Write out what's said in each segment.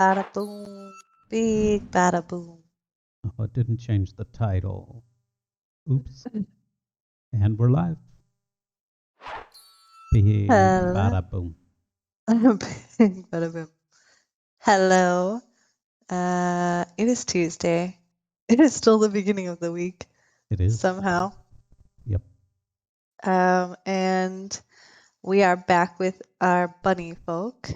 Bada boom. Big bada boom. Oh, it didn't change the title. Oops. And we're live. Big Hello. bada boom. Big bada boom. Hello. It is Tuesday. It is still the beginning of the week It is. somehow. Yep. And we are back with our bunny folk.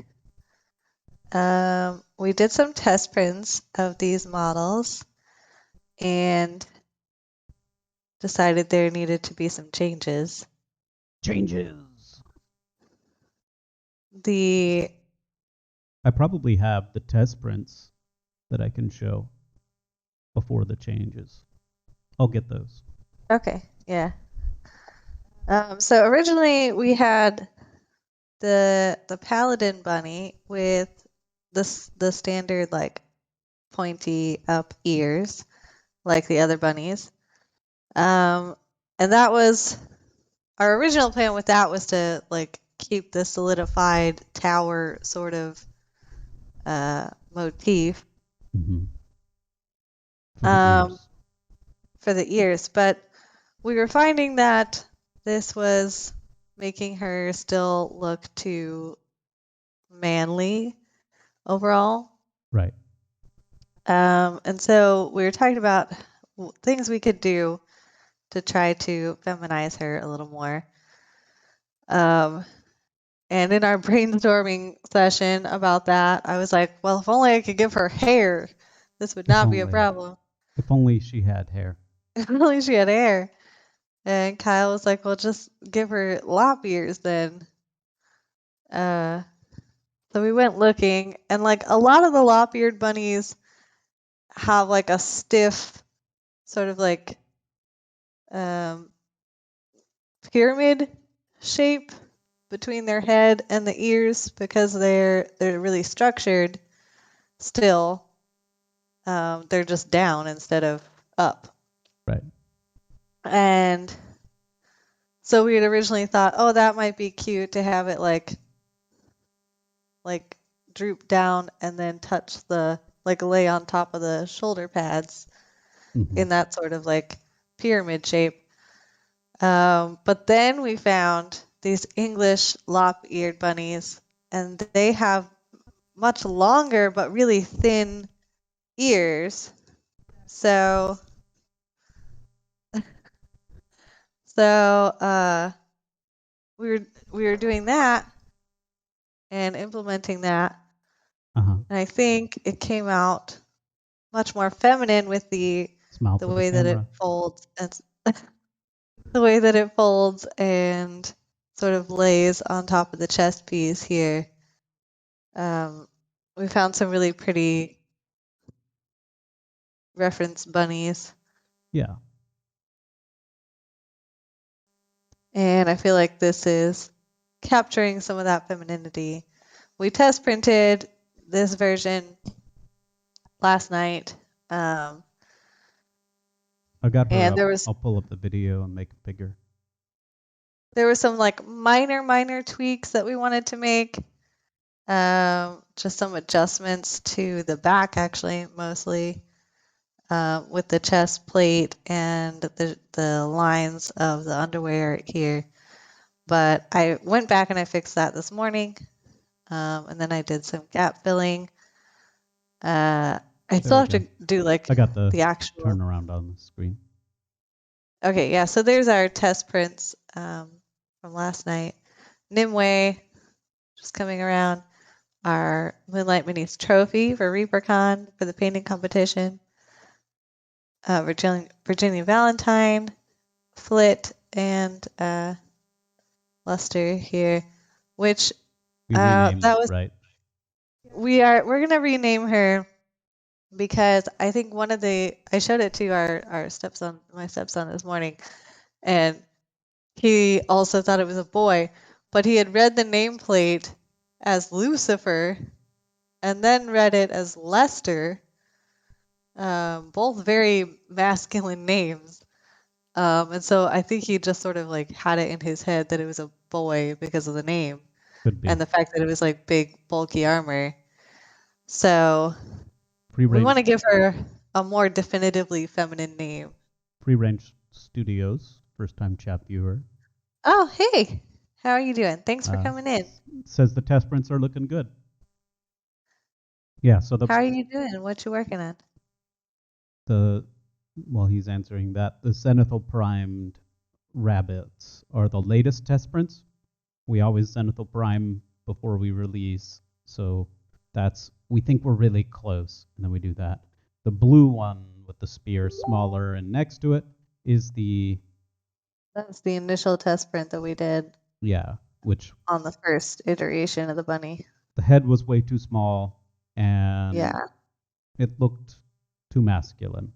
We did some test prints of these models and decided there needed to be some changes. Changes. The I probably have the test prints that I can show before the changes. I'll get those. Okay, yeah. So originally we had the paladin bunny with the standard like pointy up ears like the other bunnies. And that was our original plan with that was to like keep the solidified tower sort of motif Mm-hmm. For the ears. for the ears, but we were finding that this was making her still look too manly overall. Right. And so we were talking about things we could do to try to feminize her a little more. Um, and in our brainstorming session about that, I was like, well, if only I could give her hair, this would If not be a only. problem. If only she had hair. If only she had hair. And Kyle was like, well, just give her lop ears then. Uh, so we went looking, and like a lot of the lop-eared bunnies have like a stiff sort of like um, pyramid shape between their head and the ears because they're really structured still. They're just down instead of up. Right. And so we had originally thought, oh, that might be cute to have it like droop down and then touch the like lay on top of the shoulder pads Mm-hmm. in that sort of like pyramid shape. But then we found these English lop-eared bunnies, and they have much longer but really thin ears. So, so we were doing that and implementing that, Uh-huh. and I think it came out much more feminine with Smile the for the way that it camera. folds and the way that it folds and sort of lays on top of the chest piece here. Um, we found some really pretty reference bunnies, Yeah. and I feel like this is capturing some of that femininity. We test printed this version last night, I got her and up. I'll pull up the video and make it bigger. there were some like minor tweaks that we wanted to make. Just some adjustments to the back, actually, mostly with the chest plate and the lines of the underwear here. But I went back and I fixed that this morning, and then I did some gap filling. I There still we have to go. do like I got the the actual. turnaround on the screen. Okay, yeah. So there's our test prints from last night. Nimue just coming around. Our Moonlight Minis trophy for ReaperCon for the painting competition. Virginia Valentine, Flit, and Luster here, which We renamed that it, was right? we're gonna rename her because I think one of the I showed it to our stepson my stepson this morning, and he also thought it was a boy, but he had read the nameplate as Lucifer and then read it as Lester, both very masculine names. And so I think he just sort of like had it in his head that it was a boy because of the name Could be. and the fact that it was like big, bulky armor. So Free we want range, to give her a more definitively feminine name. free range studios, first time chat viewer. Oh, hey, how are you doing? Thanks for coming in. Says the test prints are looking good. Yeah, so How are you doing? What you working on? the while he's answering that, the zenithal primed rabbits are the latest test prints. We always zenithal prime before we release, so that's we think we're really close, and then we do that. The blue one with the spear smaller and next to it is the That's the initial test print that we did yeah, which on the first iteration of the bunny. the head was way too small and Yeah, it looked too masculine.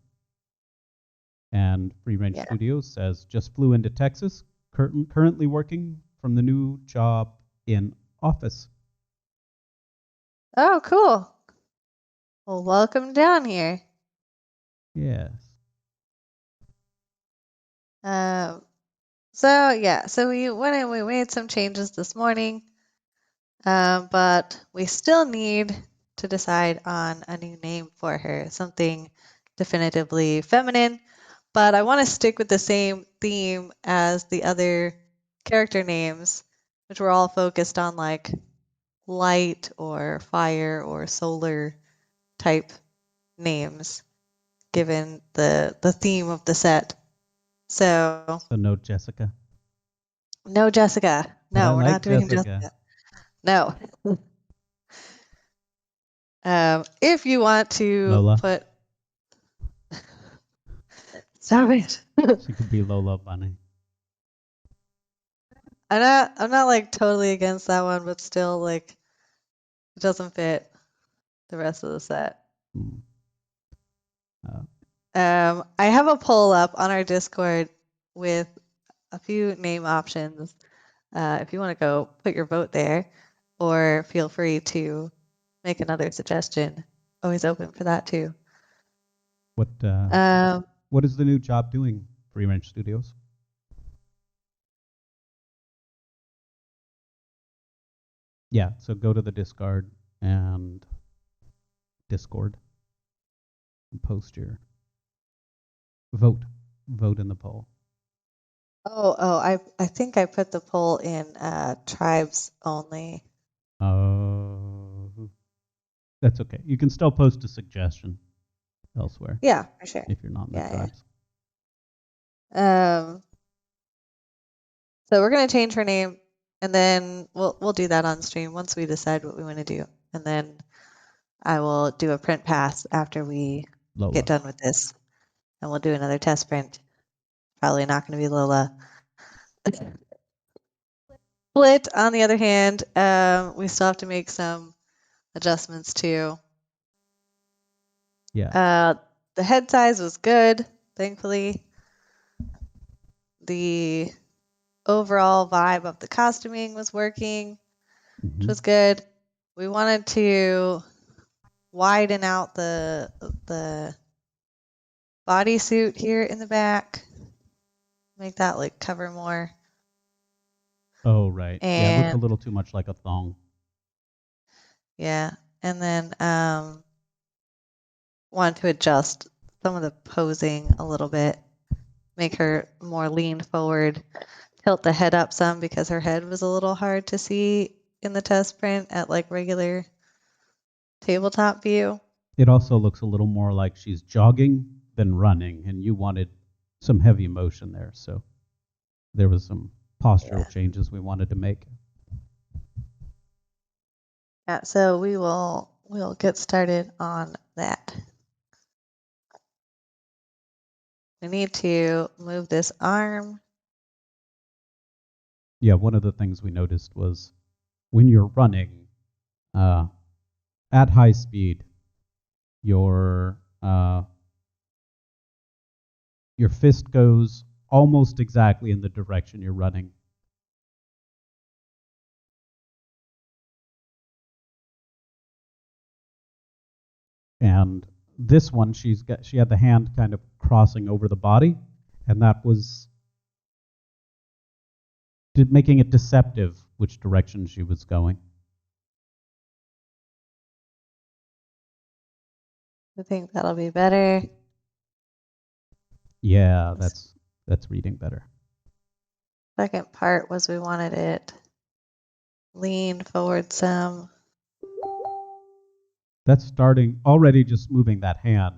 And Free Range yeah. Studios says just flew into Texas, currently working from the new job in office. Oh, cool. Well, welcome down here. Yes. Um, so we went and we made some changes this morning, but we still need to decide on a new name for her, something definitively feminine. But I want to stick with the same theme as the other character names, which were all focused on like light or fire or solar type names, given the theme of the set. So So no Jessica. no Jessica. But I No, we're like not doing Jessica. Jessica. No. If you want to Lola. put, stop it. She could be Lola Bunny. I'm not like totally against that one, but still like it doesn't fit the rest of the set. Hmm. Uh, I have a poll up on our Discord with a few name options. If you want to go put your vote there, or feel free to make another suggestion. Always open for that too. what Um, what is the new job doing? Free Range Studios. Yeah. So go to the Discord and post your vote. Vote in the poll. I think I put the poll in tribes only. Oh, that's okay. You can still post a suggestion elsewhere Yeah, for sure. if you're not in the Yeah, tribes. yeah. So we're gonna change her name, and then we'll do that on stream once we decide what we want to do, and then I will do a print pass after we get Lola. done with this, and we'll do another test print. Probably not going to be Lola. Split, on the other hand, we still have to make some adjustments too. Yeah. The head size was good, thankfully. The overall vibe of the costuming was working, which Mm-hmm. was good. We wanted to widen out the bodysuit here in the back, make that like cover more. Oh, right. Yeah, it looked a And little too much like a thong. yeah, and then wanted to adjust some of the posing a little bit, make her more lean forward, tilt the head up some because her head was a little hard to see in the test print at like regular tabletop view. It also looks a little more like she's jogging than running, and you wanted some heavy motion there. So there was some Yeah. postural changes we wanted to make. Yeah, so we'll get started on that. We need to move this arm. Yeah, one of the things we noticed was when you're running at high speed, your your fist goes almost exactly in the direction you're running. And this one, she had the hand kind of crossing over the body, and that was making it deceptive which direction she was going. I think that'll be better. Yeah, The that's reading better. second part was we wanted it lean forward some. That's starting already. Just moving that hand,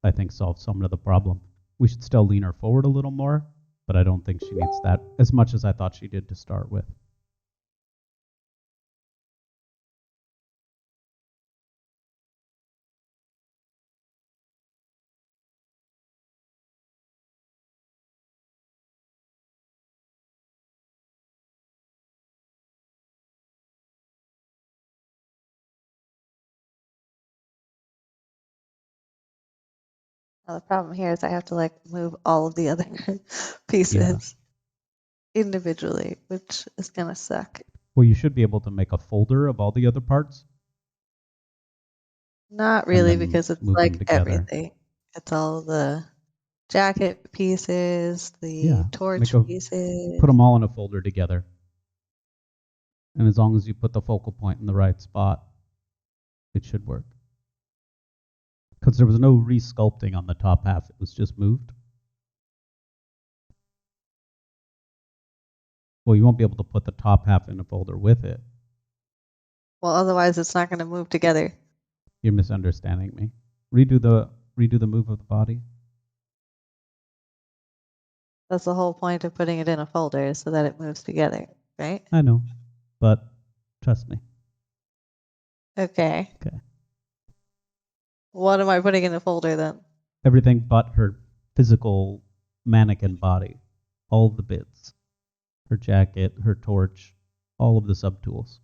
I think, solves some of the problem. We should still lean her forward a little more, but I don't think she needs that as much as I thought she did to start with. Now, the problem here is I have to like move all of the other Yeah. pieces individually, which is gonna suck. Well, you should be able to make a folder of all the other parts Not and really, then because it's move them like together. everything. It's all the jacket pieces, the Yeah. torch Make a Put pieces. them all in a folder together. And as long as you put the focal point in the right spot, it should work. Because there was no resculpting on the top half, it was just moved. Well, you won't be able to put the top half in a folder with it. Well, otherwise it's not gonna move together. You're misunderstanding me. Redo the move of the body. That's the whole point of putting it in a folder so that it moves together, right? I know, but trust me. Okay. Okay. What am I putting in a folder then? Everything but her physical mannequin body. All of the bits. Her jacket, her torch, all of the subtools.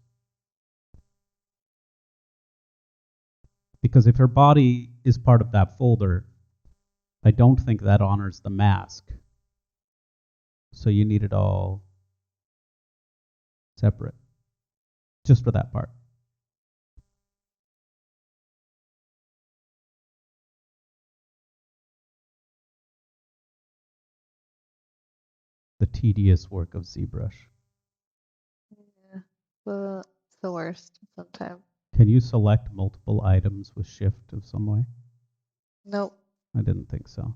Because if her body is part of that folder, I don't think that honors the mask. So you need it all separate. Just for that part. The tedious work of ZBrush. Yeah. It's the worst sometimes. Can you select multiple items with shift of some way? Nope. I didn't think so.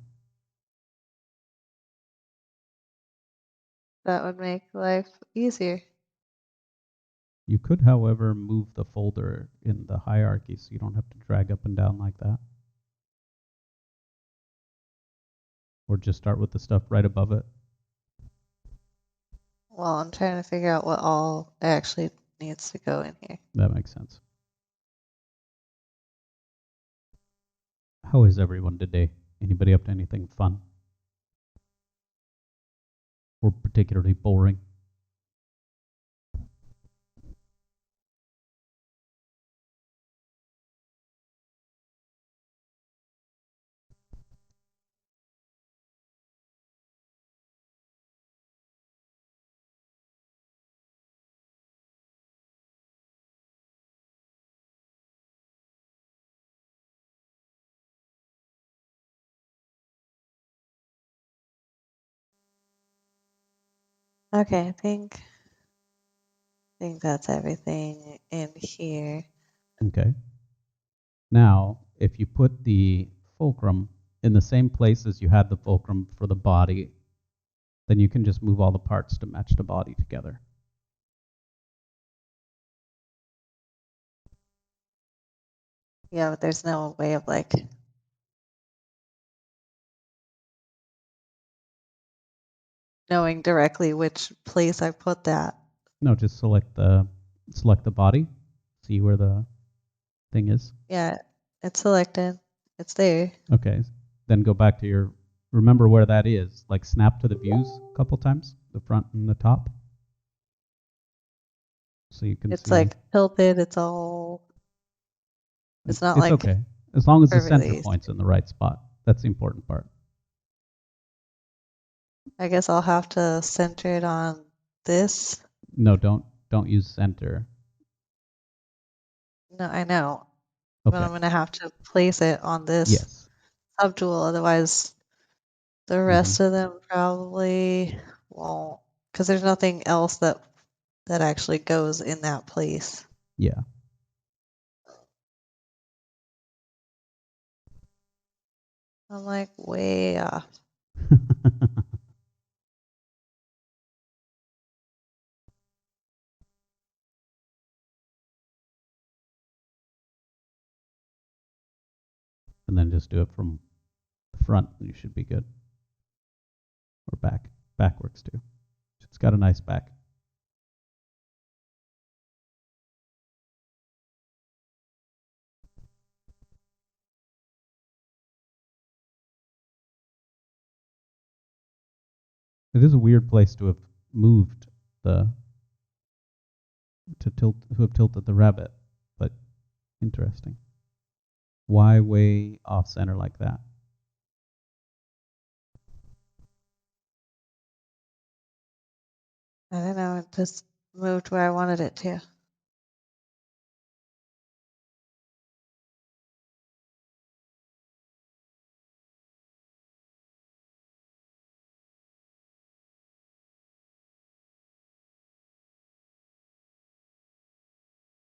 That would make life easier. You could, however, move the folder in the hierarchy so you don't have to drag up and down like that. Or just start with the stuff right above it. Well, I'm trying to figure out what all actually needs to go in here. That makes sense. How is everyone today? Anybody up to anything fun? Or particularly boring? Okay, I think that's everything in here. Okay. Now, if you put the fulcrum in the same place as you had the fulcrum for the body, then you can just move all the parts to match the body together. Yeah, but there's no way of like knowing directly which place I put that. No, just select the body, see where the thing is. Yeah, it's selected. It's there. Okay. Then go back to your remember where that is. Like snap to the views a couple times, the front and the top. So you can It's see like tilted. It's not it's like okay. As long as the center perfectly. point's in the right spot. That's the important part. I guess I'll have to center it on this. No, don't use center. No, I know, but Okay. I'm gonna have to place it on this Yes. subtool. Otherwise, the Mm-hmm. rest of them probably won't, because there's nothing else that actually goes in that place. Yeah. I'm like way off. And then just do it from the front, and you should be good. Or back. Back works too. It's got a nice back. It is a weird place to have moved the to have tilted the rabbit, but interesting. Why way off center like that? I don't know. It just moved where I wanted it to.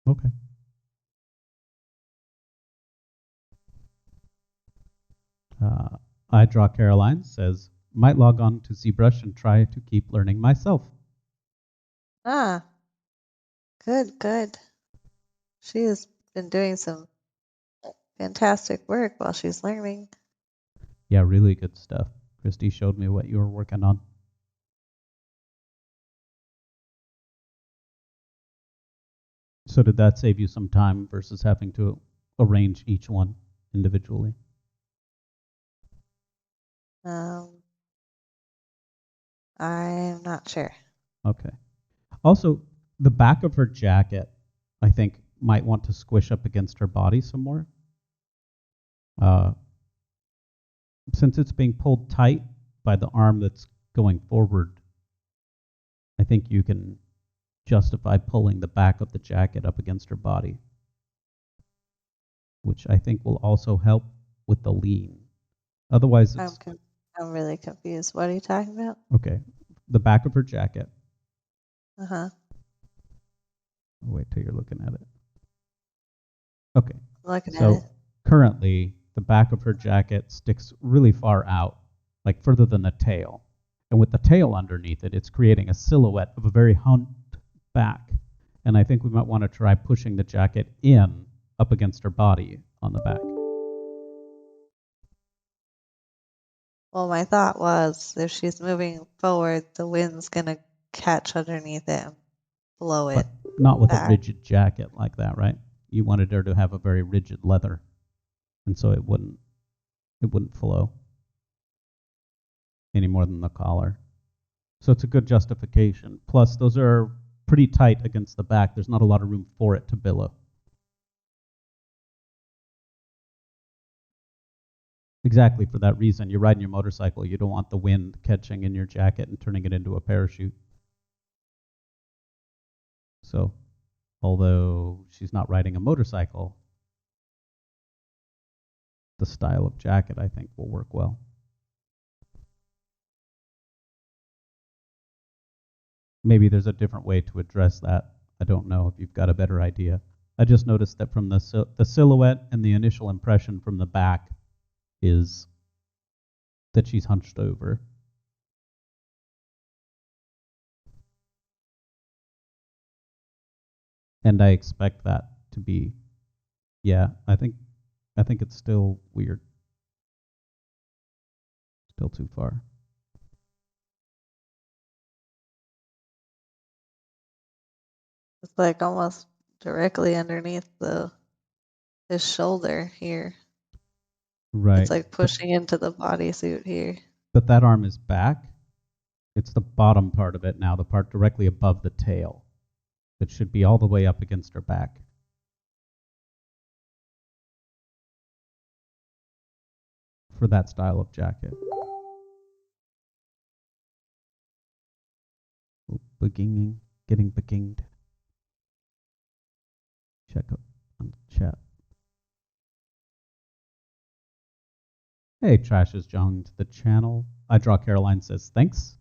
Okay. I Draw Caroline says, might log on to ZBrush and try to keep learning myself. Ah, good, good. She has been doing some fantastic work while she's learning. Yeah, really good stuff. Christy showed me what you were working on. So did that save you some time versus having to arrange each one individually? Um, I'm not sure. Okay. Also, the back of her jacket, I think, might want to squish up against her body some more. Uh, since it's being pulled tight by the arm that's going forward, I think you can justify pulling the back of the jacket up against her body, which I think will also help with the lean. Otherwise, I'm it's con- I'm really confused. What are you talking about? okay. The back of her jacket. Uh-huh. Wait till you're looking at it. Okay. Looking at it. So currently, the back of her jacket sticks really far out, like further than the tail. And with the tail underneath it, it's creating a silhouette of a very humped back. And I think we might want to try pushing the jacket in up against her body on the back. Well, my thought was if she's moving forward, the wind's gonna catch underneath it and blow But it not with a back. rigid jacket like that, right? You wanted her to have a very rigid leather, and so it wouldn't flow any more than the collar. So it's a good justification. Plus, those are pretty tight against the back. There's not a lot of room for it to billow. Exactly for that reason. You're riding your motorcycle. You don't want the wind catching in your jacket and turning it into a parachute. So, although she's not riding a motorcycle, the style of jacket I think will work well. Maybe there's a different way to address that. I don't know if you've got a better idea. I just noticed that from the silhouette and the initial impression from the back is that she's hunched over. And I expect that to be, yeah, I think it's still weird. Still too far. It's like almost directly underneath his shoulder here. It's Right. like But pushing into the bodysuit here. but that arm is back. It's the bottom part of it now, the part directly above the tail. That should be all the way up against her back for that style of jacket. Oh, beginging, getting beginged. Check out on the chat. Hey, Trash has joined the channel. I Draw Caroline says thanks.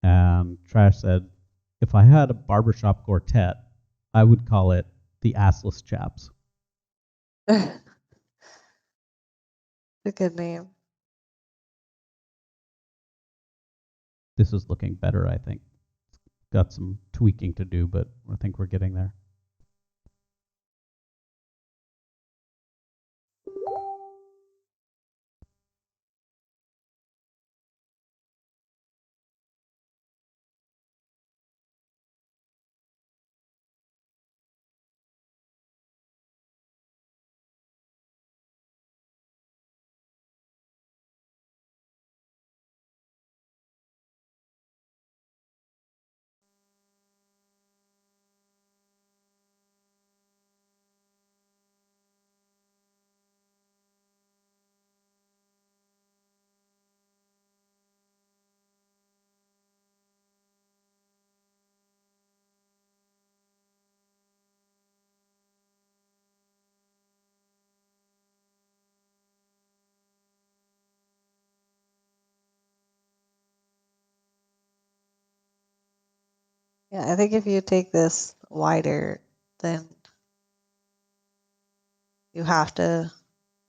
And Trash said, if I had a barbershop quartet, I would call it the assless chaps. A good name. This is looking better, I think. Got some tweaking to do, but I think we're getting there. Yeah, I think if you take this wider, then you have to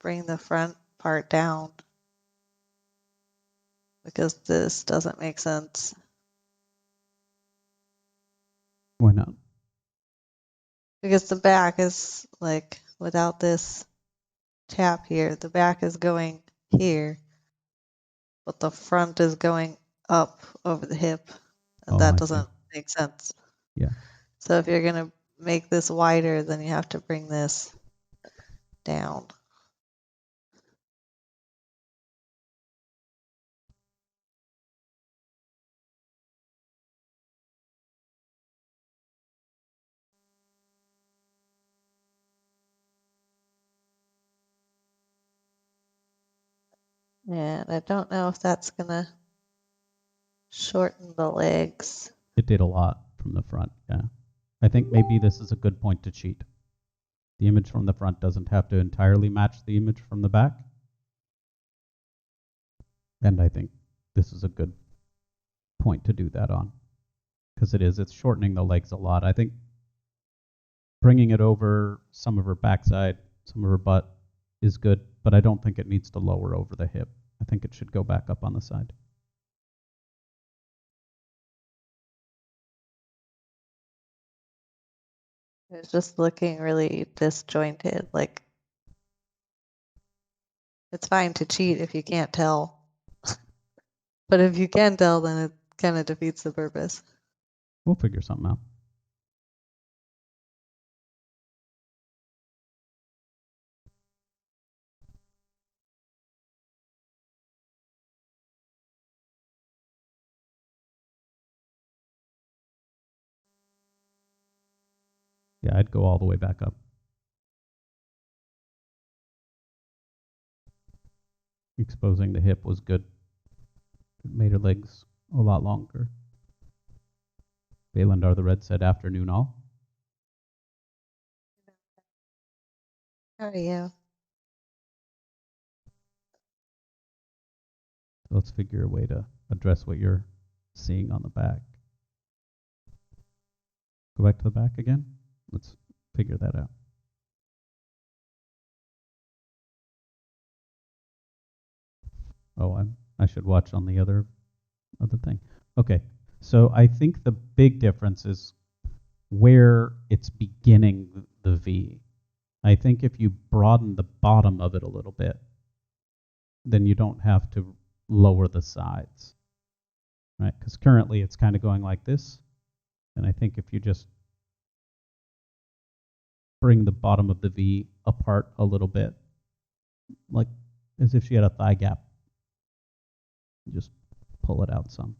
bring the front part down because this doesn't make sense. Why not? Because the back is like without this tap here, the back is going here, but the front is going up over the hip, and Oh, that I see. doesn't make sense. Yeah. So if you're gonna make this wider, then you have to bring this down. And I don't know if that's gonna shorten the legs. It did a lot from the front. Yeah. I think maybe this is a good point to cheat. The image from the front doesn't have to entirely match the image from the back. And I think this is a good point to do that on. Because it's shortening the legs a lot. I think bringing it over some of her backside, some of her butt is good, but I don't think it needs to lower over the hip. I think it should go back up on the side. It's just looking really disjointed. Like, it's fine to cheat if you can't tell. But if you can tell, then it kind of defeats the purpose. We'll figure something out. Yeah, I'd go all the way back up. Exposing the hip was good. It made her legs a lot longer. Baylandar the Red said afternoon all. How are you? So let's figure a way to address what you're seeing on the back. Go back to the back again. Let's figure that out. Oh, I should watch on the other thing. Okay, so I think the big difference is where it's beginning the V. I think if you broaden the bottom of it a little bit, then you don't have to lower the sides, right? Because currently it's kind of going like this. And I think if you just bring the bottom of the V apart a little bit, like as if she had a thigh gap, just pull it out some.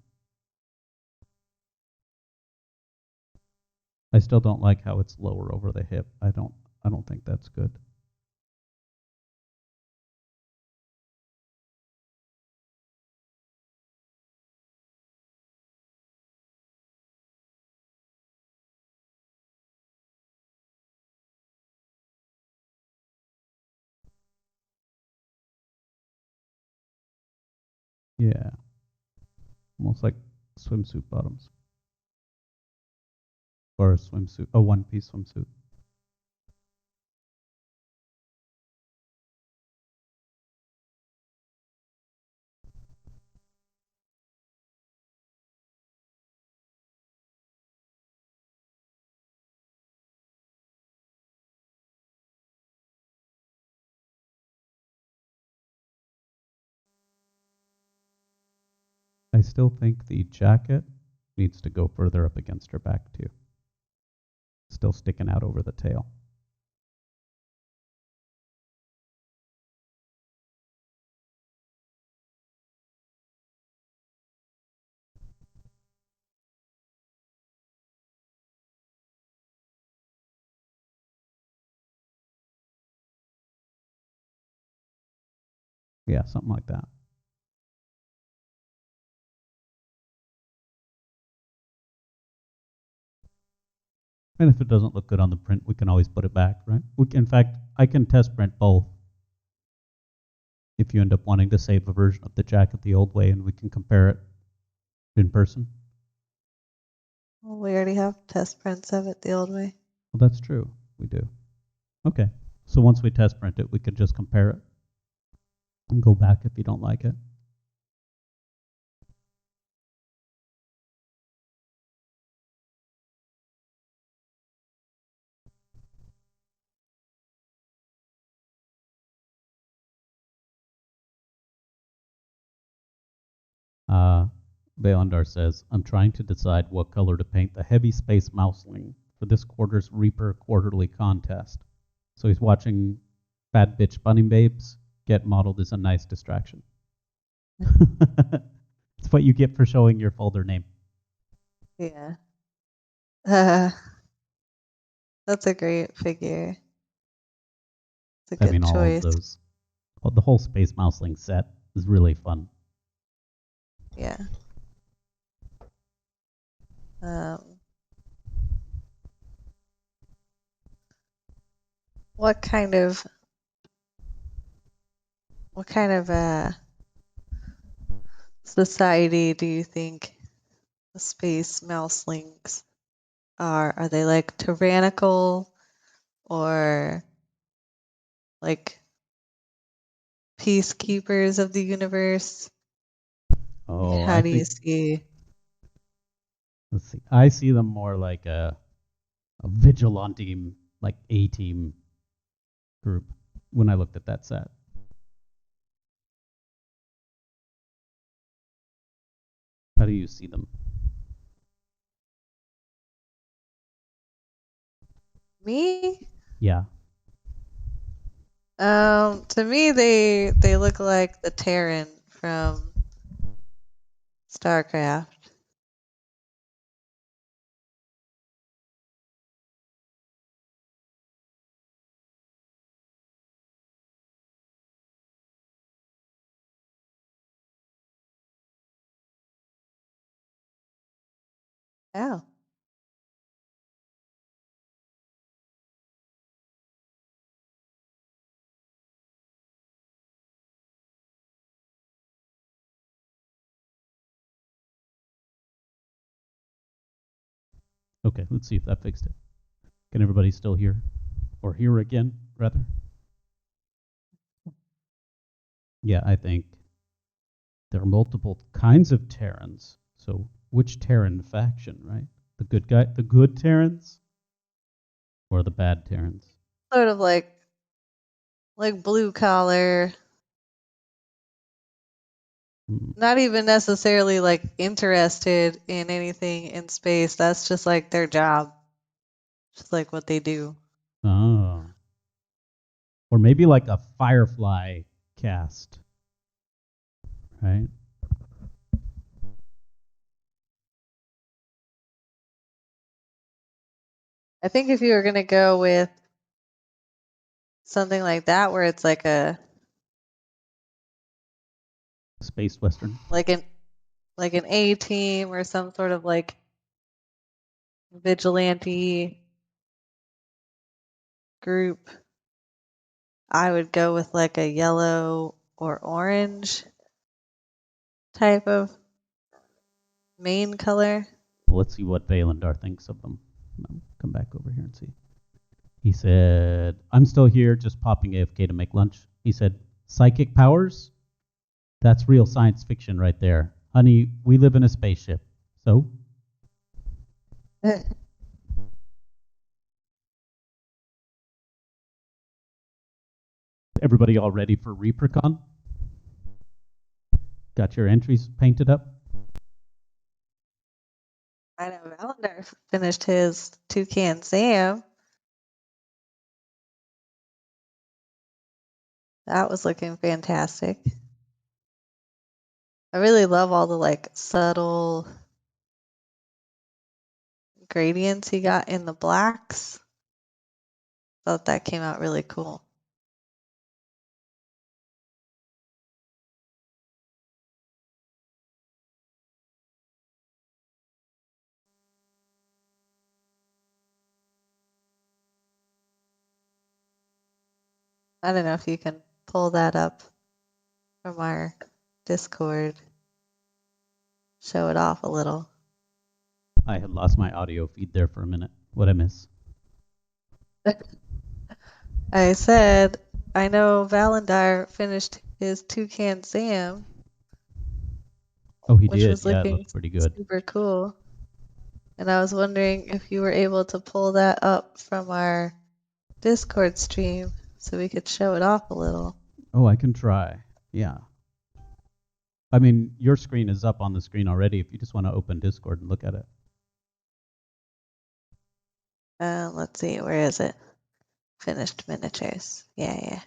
I still don't like how it's lower over the hip. I don't think that's good. Yeah, almost like swimsuit bottoms. or a swimsuit, a one-piece swimsuit. I still think the jacket needs to go further up against her back too. Still sticking out over the tail. Yeah, something like that. And if it doesn't look good on the print, we can always put it back, right? In fact, I can test print both if you end up wanting to save a version of the jacket the old way and we can compare it in person. Well, we already have test prints of it the old way. Well, that's true. We do. Okay. So once we test print it, we could just compare it and go back if you don't like it. Uh, Baylandar says, I'm trying to decide what color to paint the heavy space mouseling for this quarter's Reaper quarterly contest. So he's watching Bad Bitch Bunny Babes get modeled as a nice distraction. It's what you get for showing your folder name. Yeah. Uh, that's a great figure. It's a I mean, good all of choice. those. Well, the whole Space Mouseling set is really fun. Yeah. Um, what kind of society do you think the space mouselings are? Are they like tyrannical or like peacekeepers of the universe? Oh, How I do you think, see? let's see. I see them more like a vigilante, like A team group when I looked at that set. How do you see them? Me? Yeah. To me they look like the Terran from StarCraft. Oh. Okay, let's see if that fixed it. Can everybody still hear? Or hear again, rather? Yeah, I think there are multiple kinds of Terrans. So which Terran faction, right? The good guy, the good Terrans, or the bad Terrans? Sort of like blue collar, Hmm. not even necessarily like interested in anything in space. That's just like their job. Just like what they do. Oh, or maybe like a Firefly cast, right? I think if you were gonna go with something like that where it's Space Western. like an like an A team or some sort of like vigilante group, I would go with like a yellow or orange type of main color. Let's see what Valandar thinks of them. I'll come back over here and see. He said, I'm still here, just popping AFK to make lunch. He said, psychic powers? That's real science fiction right there. Honey, we live in a spaceship. So? Everybody all ready for ReaperCon? Got your entries painted up? I know Valendar finished his Toucan Sam. That was looking fantastic. I really love all the like subtle gradients he got in the blacks. Thought that came out really cool. I don't know if you can pull that up from our Discord. Show it off a little. I had lost my audio feed there for a minute. What'd I miss? I said, I know Valendar finished his Toucan Sam, Oh, he which did. was Yeah, it looking looks pretty good. super cool. And I was wondering if you were able to pull that up from our Discord stream so we could show it off a little. Oh, I can try. Yeah. I mean, your screen is up on the screen already if you just want to open Discord and look at it. Let's see, where is it? Finished miniatures. Yeah.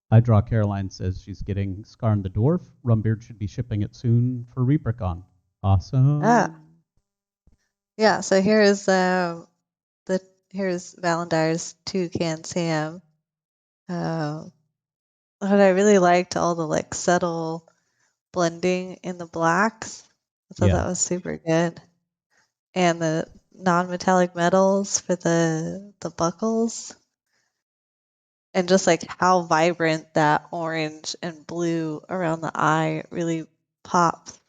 I Draw Caroline says she's getting Scarn the Dwarf. Rumbeard should be shipping it soon for ReaperCon. Awesome. Ah, yeah. So here's Valendar's Toucan Sam. What I really liked all the like subtle blending in the blacks. I thought Yeah. that was super good. And the non-metallic metals for the buckles. And just like how vibrant that orange and blue around the eye really pops.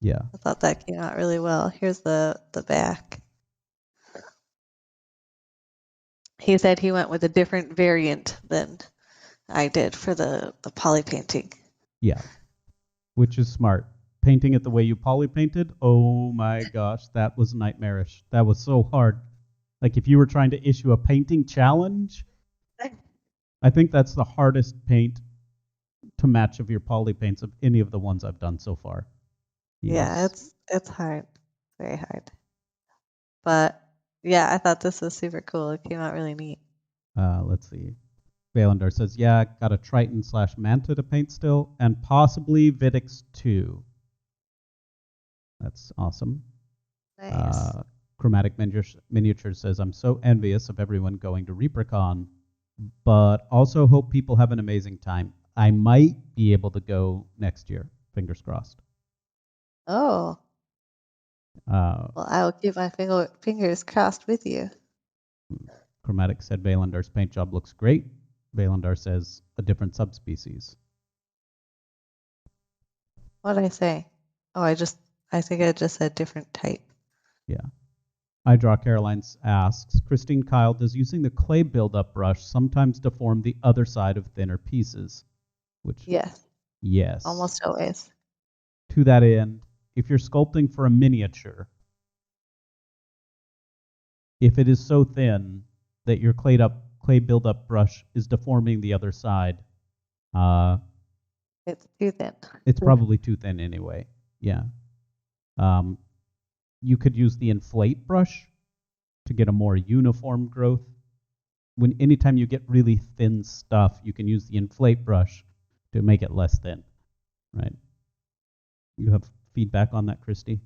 Yeah. I thought that came out really well. Here's the back. He said he went with a different variant than I did for the poly painting. Yeah. Which is smart. Painting it the way you poly painted, oh my gosh, that was nightmarish. That was so hard. Like if you were trying to issue a painting challenge, I think that's the hardest paint to match of your poly paints of any of the ones I've done so far. Yeah, Yes. it's hard. Very hard. But yeah, I thought this was super cool. It came out really neat. Let's see. Valendar says, yeah, got a Triton / Manta to paint still, and possibly Vidix 2. That's awesome. Nice. Chromatic Miniatures says, I'm so envious of everyone going to ReaperCon, but also hope people have an amazing time. I might be able to go next year. Fingers crossed. Oh, Uh, well, I will keep my fingers crossed with you. Chromatic said Valendar's paint job looks great. Valandar says a different subspecies. What did I say? Oh, I think I just said different type. Yeah. I Draw Caroline asks, Christine Kyle, does using the clay buildup brush sometimes deform the other side of thinner pieces? Which, Yes, yes. almost always. To that end, if you're sculpting for a miniature, if it is so thin that your clay buildup brush is deforming the other side, uh, It's too thin. it's probably too thin anyway. Yeah. Um, you could use the inflate brush to get a more uniform growth. Anytime you get really thin stuff, you can use the inflate brush to make it less thin, right? You have feedback on that, Christy?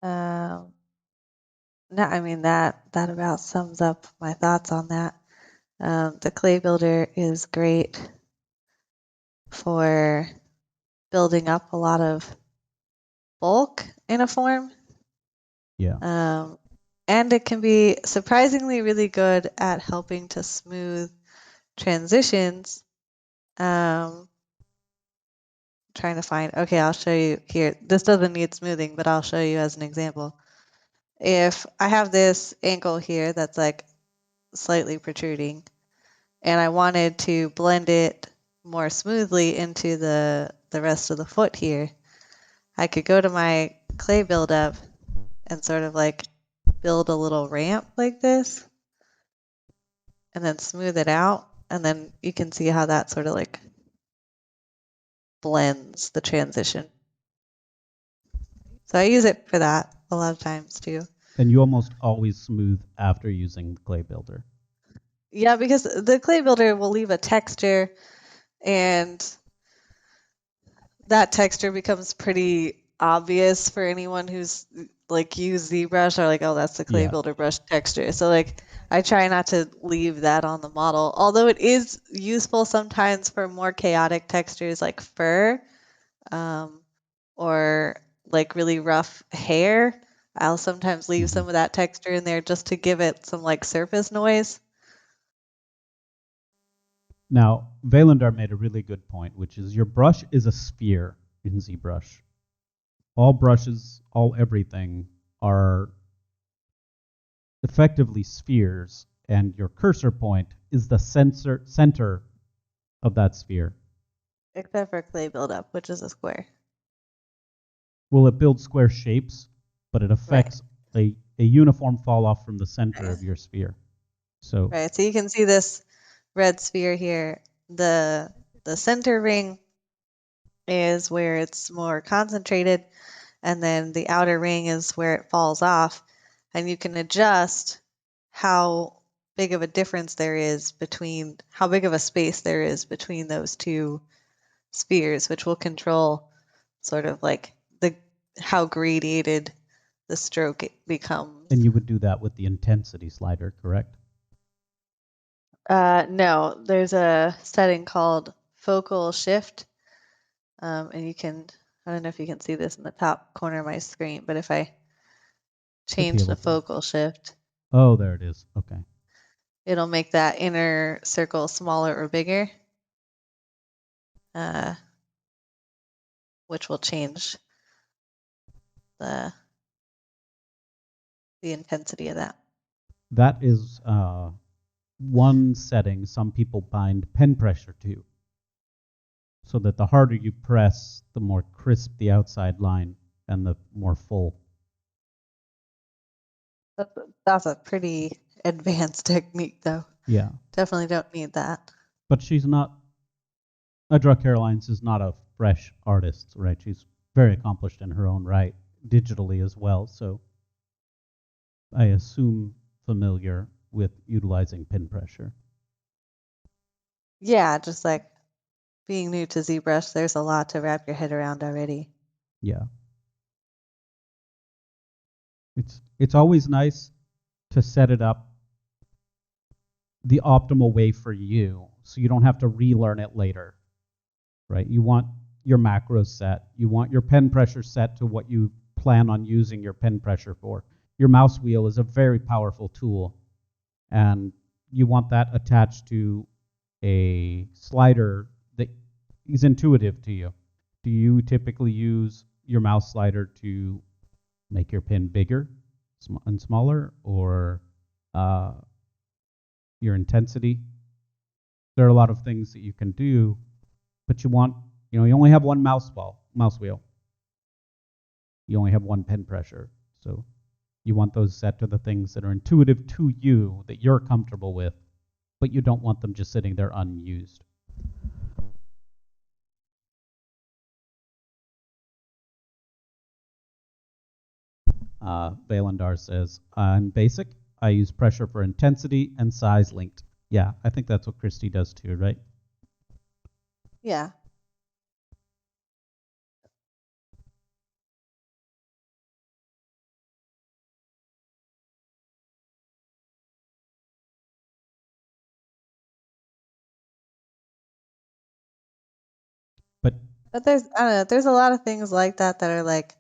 Um, no, I mean that about sums up my thoughts on that. The clay builder is great for building up a lot of bulk in a form. Yeah. And it can be surprisingly really good at helping to smooth transitions. Trying to find, okay, I'll show you here. This doesn't need smoothing, but I'll show you as an example. if I have this ankle here that's like slightly protruding and I wanted to blend it more smoothly into the rest of the foot here, I could go to my clay buildup and sort of like build a little ramp like this and then smooth it out. And then you can see how that sort of like blends the transition. So I use it for that a lot of times too. And you almost always smooth after using the clay builder. Yeah, because the clay builder will leave a texture and that texture becomes pretty obvious for anyone who's like used ZBrush or like, oh, that's the clay Yeah. builder brush texture. So like I try not to leave that on the model, although it is useful sometimes for more chaotic textures like fur, um, or like really rough hair. I'll sometimes leave Hmm. some of that texture in there just to give it some like surface noise. Now, Valandar made a really good point, which is your brush is a sphere in ZBrush. All brushes, all everything are effectively spheres, and your cursor point is the center of that sphere. Except for clay buildup, which is a square. Well, it builds square shapes, but it Right. affects a uniform fall off from the center Right. of your sphere. So, Right. So you can see this red sphere here. The center ring is where it's more concentrated, and then the outer ring is where it falls off. And you can adjust how big of a difference there is between how big of a space there is between those two spheres, which will control sort of like the how gradiated the stroke becomes. and you would do that with the intensity slider, correct? No, there's a setting called focal shift, and you can, I don't know if you can see this in the top corner of my screen, but if I Should be change the able to. focal shift, Oh, there it is. Okay. it'll make that inner circle smaller or bigger, uh, which will change the the intensity of that. That is one setting some people bind pen pressure to, so that the harder you press, the more crisp the outside line and the more full. That's that's a pretty advanced technique, though. Yeah. Definitely don't need that. But she's not, Adra Carolines is not a fresh artist, right? She's very accomplished in her own right, digitally as well. So I assume familiar with utilizing pin pressure. Yeah, just like being new to ZBrush, there's a lot to wrap your head around already. Yeah. It's always nice to set it up the optimal way for you so you don't have to relearn it later, right? You want your macros set, you want your pen pressure set to what you plan on using your pen pressure for. Your mouse wheel is a very powerful tool, and you want that attached to a slider that is intuitive to you. Do you typically use your mouse slider to make your pin bigger and smaller, or uh, your intensity? There are a lot of things that you can do, but you only have one mouse wheel. You only have one pen pressure. So you want those set to the things that are intuitive to you, that you're comfortable with, but you don't want them just sitting there unused. Valandar says, on basic, I use pressure for intensity and size linked. Yeah, I think that's what Christy does too, right? Yeah. But But there's, I don't know, there's a lot of things like that that are like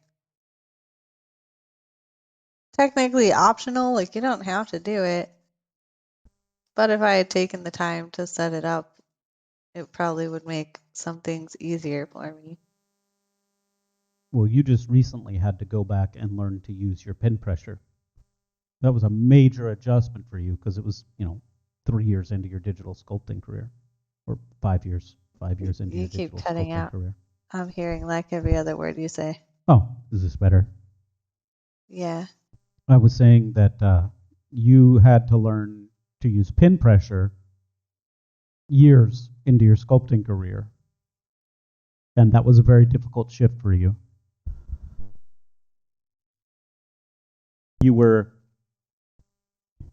technically optional. Like you don't have to do it. But if I had taken the time to set it up, it probably would make some things easier for me. well, you just recently had to go back and learn to use your pin pressure. That was a major adjustment for you because it was, 3 years into your digital sculpting career, or 5 years, 5 years into You your keep digital cutting sculpting out. career. I'm hearing like every other word you say. Oh, is this better? Yeah. I was saying that you had to learn to use pin pressure years into your sculpting career, and that was a very difficult shift for you. You were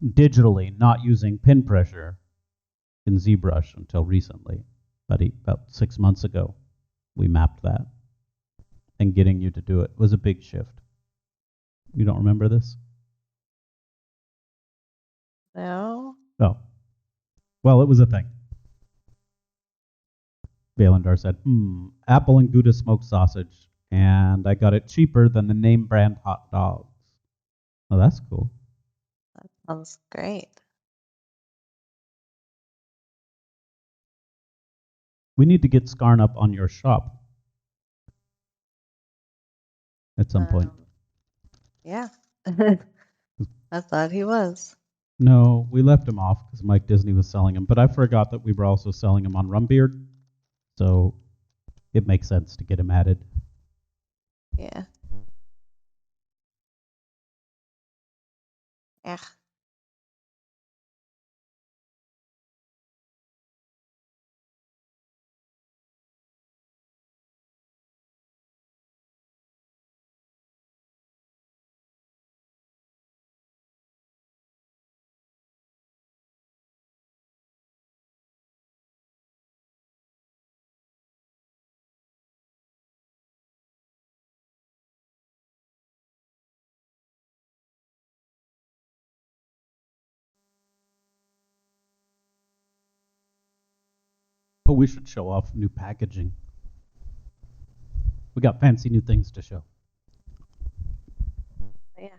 digitally not using pin pressure in ZBrush until recently, about 6 months ago. We mapped that, and getting you to do it was a big shift. You don't remember this? No. Oh, well, it was a thing. Valendar said, apple and Gouda smoked sausage, and I got it cheaper than the name brand hot dogs. Oh, that's cool. That sounds great. We need to get Scarn up on your shop at some point. Yeah. I thought he was. No, we left him off because Mike Disney was selling him, but I forgot that we were also selling him on Rumbeard, so it makes sense to get him added. Yeah. Yeah. But we should show off new packaging. We got fancy new things to show. Yeah.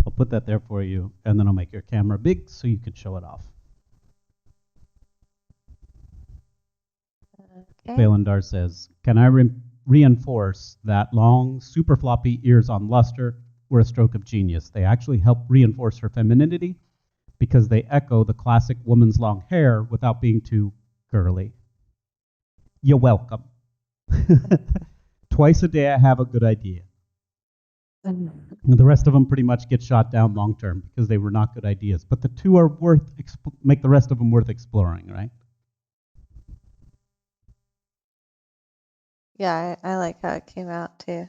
I'll put that there for you, and then I'll make your camera big so you can show it off. Okay. Valendar says, can I reinforce that long, super floppy ears on Luster were a stroke of genius? They actually help reinforce her femininity because they echo the classic woman's long hair without being too girly. You're welcome. Twice a day I have a good idea. The rest of them pretty much get shot down long term because they were not good ideas. But the two are make the rest of them worth exploring, right? Yeah, I like how it came out too.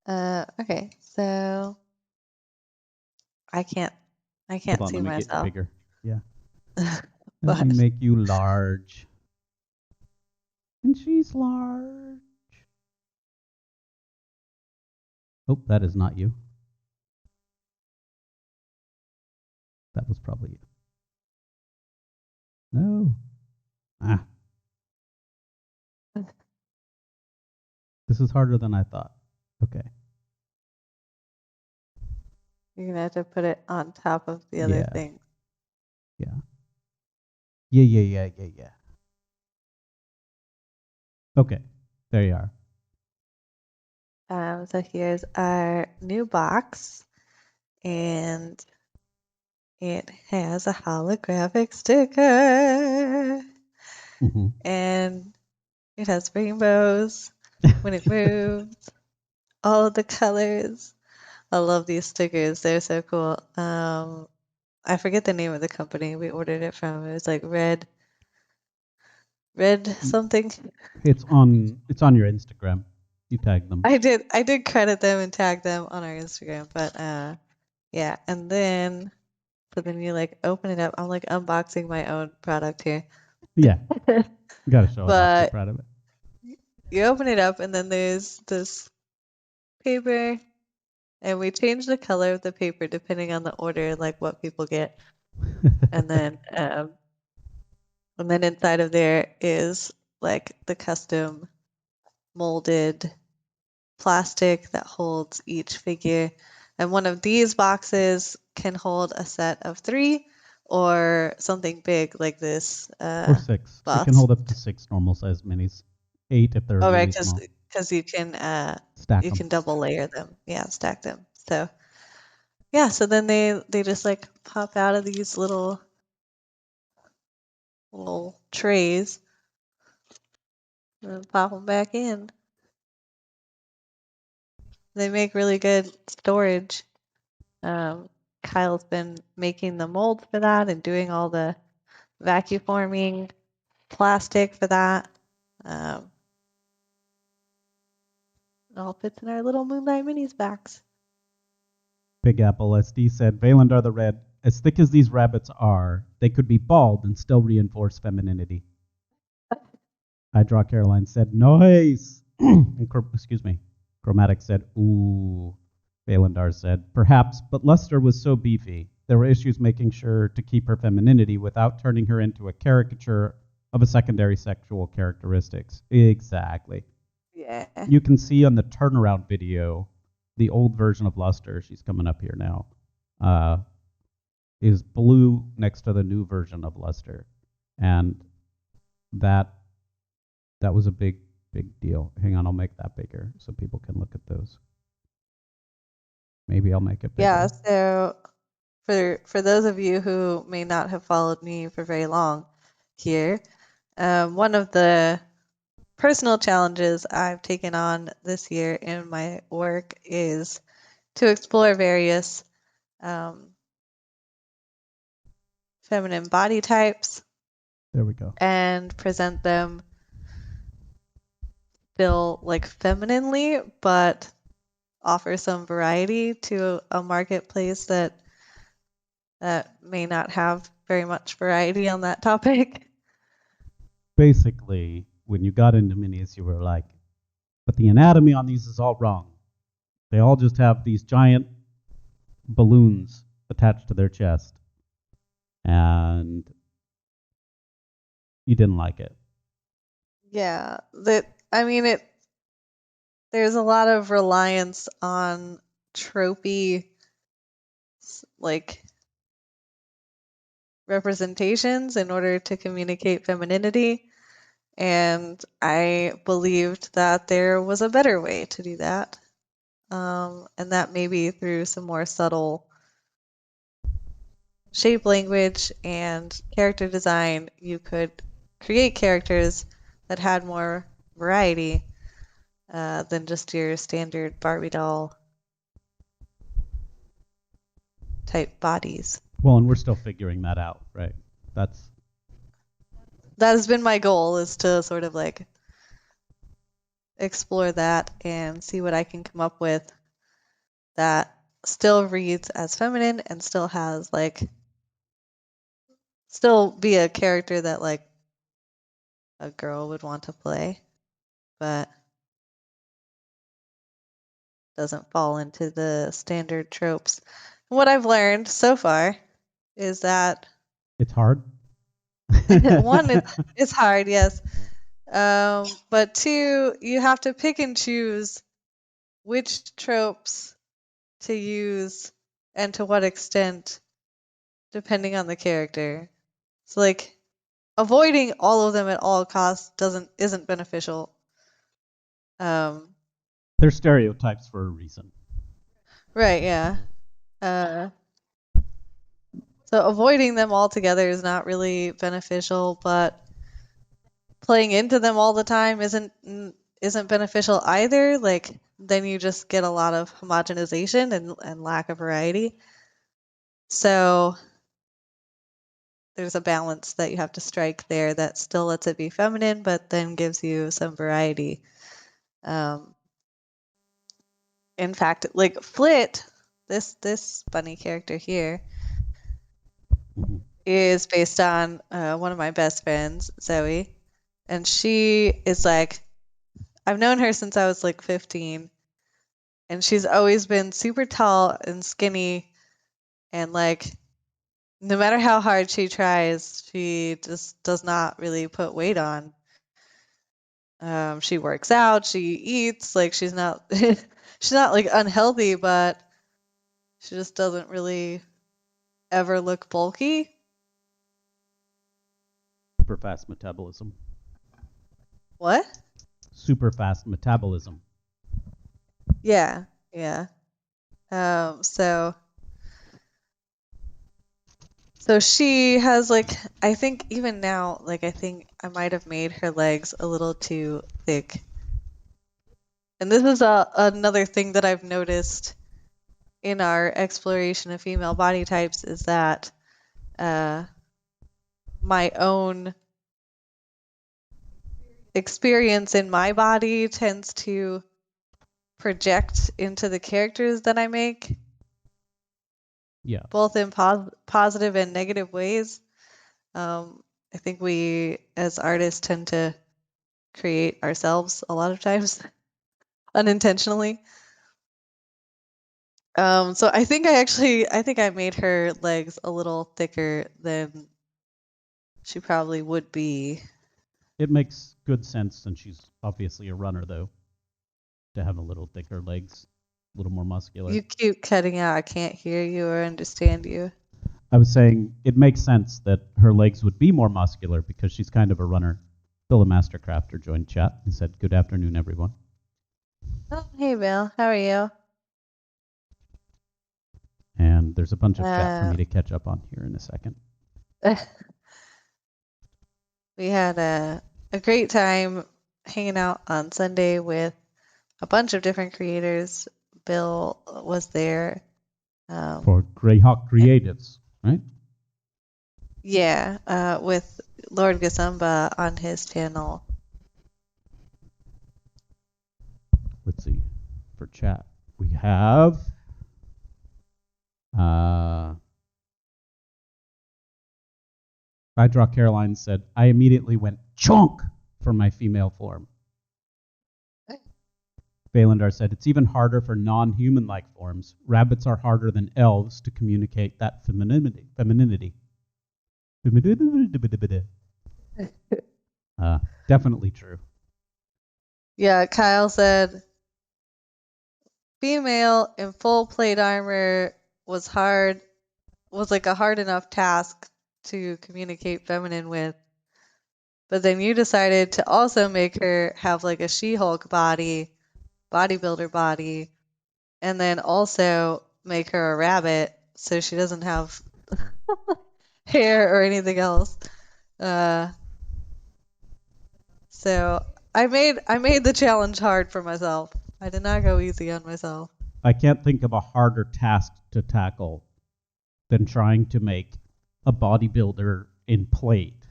Okay, so I can't I Hold can't on, see let me get myself. bigger. Yeah. Let me But make you large. And she's large. Oh, that is not you. That was probably you. No. Ah, this is harder than I thought. Okay. you're gonna have to put it on top of the other Yeah. thing. Yeah. Yeah. Okay. There you are. So here's our new box, and it has a holographic sticker, Mm-hmm. and it has rainbows when it moves, all of the colors. I love these stickers. They're so cool. I forget the name of the company we ordered it from. It was like red something. It's on your Instagram. You tag them. I did credit them and tag them on our Instagram, but yeah, and then but then you like open it up. I'm like unboxing my own product here. Yeah, you gotta show it off. Be But proud of you open it up and then there's this paper and we change the color of the paper depending on the order, like what people get. it. And then inside of there is like the custom molded plastic that holds each figure. And one of these boxes can hold a set of 3 or something big like this Or 6. It can bust. hold up to 6 normal size minis. 8 if they're Oh, right, really because small. Stack you them. can double layer them. Yeah, stack them. So yeah, so then they just like pop out of these little trays and pop them back in. They make really good storage. Um, Kyle's been making the molds for that and doing all the vacuum forming plastic for that. Um, it all fits in our little Moonlight Minis backs. Big Apple SD said, Valandar the Red, as thick as these rabbits are, they could be bald and still reinforce femininity. I Draw Caroline said, nice. Excuse me. Chromatic said, ooh. Valandar said, perhaps, but Luster was so beefy. There were issues making sure to keep her femininity without turning her into a caricature of a secondary sexual characteristics. Exactly. Yeah. You can see on the turnaround video, the old version of Luster, she's coming up here now, uh, is blue next to the new version of Luster. And that that was a big deal. Hang on, I'll make that bigger so people can look at those. Maybe I'll make it Yeah, bigger. so for those of you who may not have followed me for very long here, one of the personal challenges I've taken on this year in my work is to explore various um, feminine body types There we go. and present them still like femininely, but offer some variety to a marketplace that may not have very much variety on that topic. Basically, when you got into minis, you were like, but the anatomy on these is all wrong. They all just have these giant balloons attached to their chest. And you didn't like it. Yeah, that I mean it there's a lot of reliance on tropey like representations in order to communicate femininity. And I believed that there was a better way to do that. And that maybe through some more subtle shape language and character design, you could create characters that had more variety than just your standard Barbie doll type bodies. Well, and we're still figuring that out, right? That's That has been my goal, is to sort of like explore that and see what I can come up with that still reads as feminine and still has like still be a character that like a girl would want to play, but doesn't fall into the standard tropes. What I've learned so far is that it's hard. one, it's hard, yes. But two, you have to pick and choose which tropes to use and to what extent, depending on the character. So like avoiding all of them at all costs isn't beneficial. Um, They're stereotypes for a reason. right, yeah. Uh, so avoiding them altogether is not really beneficial, but playing into them all the time isn't beneficial either. Like then you just get a lot of homogenization and lack of variety. So there's a balance that you have to strike there that still lets it be feminine, but then gives you some variety. Um, in fact, like Flit, this bunny character here, Mhm. is based on one of my best friends, Zoe, and she is like I've known her since I was like 15, and she's always been super tall and skinny, and like no matter how hard she tries, she just does not really put weight on. She works out, she eats, like she's not she's not like unhealthy, but she just doesn't really ever look bulky. Super fast metabolism. What? Super fast metabolism. Yeah, yeah. So she has like I think even now, like I think I might have made her legs a little too thick. And this is another thing that I've noticed in our exploration of female body types is that uh, my own experience in my body tends to project into the characters that I make, Yeah. both in positive and negative ways. I think we, as artists, tend to create ourselves a lot of times unintentionally. So I think I made her legs a little thicker than she probably would be. It makes good sense since she's obviously a runner, though, to have a little thicker legs, a little more muscular. You keep cutting out. I can't hear you or understand you. I was saying it makes sense that her legs would be more muscular because she's kind of a runner. Bill, a Mastercrafter, joined chat and said, "Good afternoon, everyone." Oh, hey Bill, how are you? And there's a bunch of chat for Uh, me to catch up on here in a second. we had a great time hanging out on Sunday with a bunch of different creators. Bill was there. Um, For Greyhawk and Creatives, right? yeah, with Lord Gasumba on his channel. Let's see. For chat, we have uh, I Draw Caroline said, I immediately went chunk for my female form. Valandar said, it's even harder for non-human like forms. Rabbits are harder than elves to communicate that femininity. Uh, definitely true. Yeah, Kyle said female in full plate armor was hard, was like a hard enough task to communicate feminine with. But then you decided to also make her have like a She-Hulk body, bodybuilder body, and then also make her a rabbit so she doesn't have hair or anything else. Uh, so I made the challenge hard for myself. I did not go easy on myself. I can't think of a harder task to tackle than trying to make a bodybuilder in plate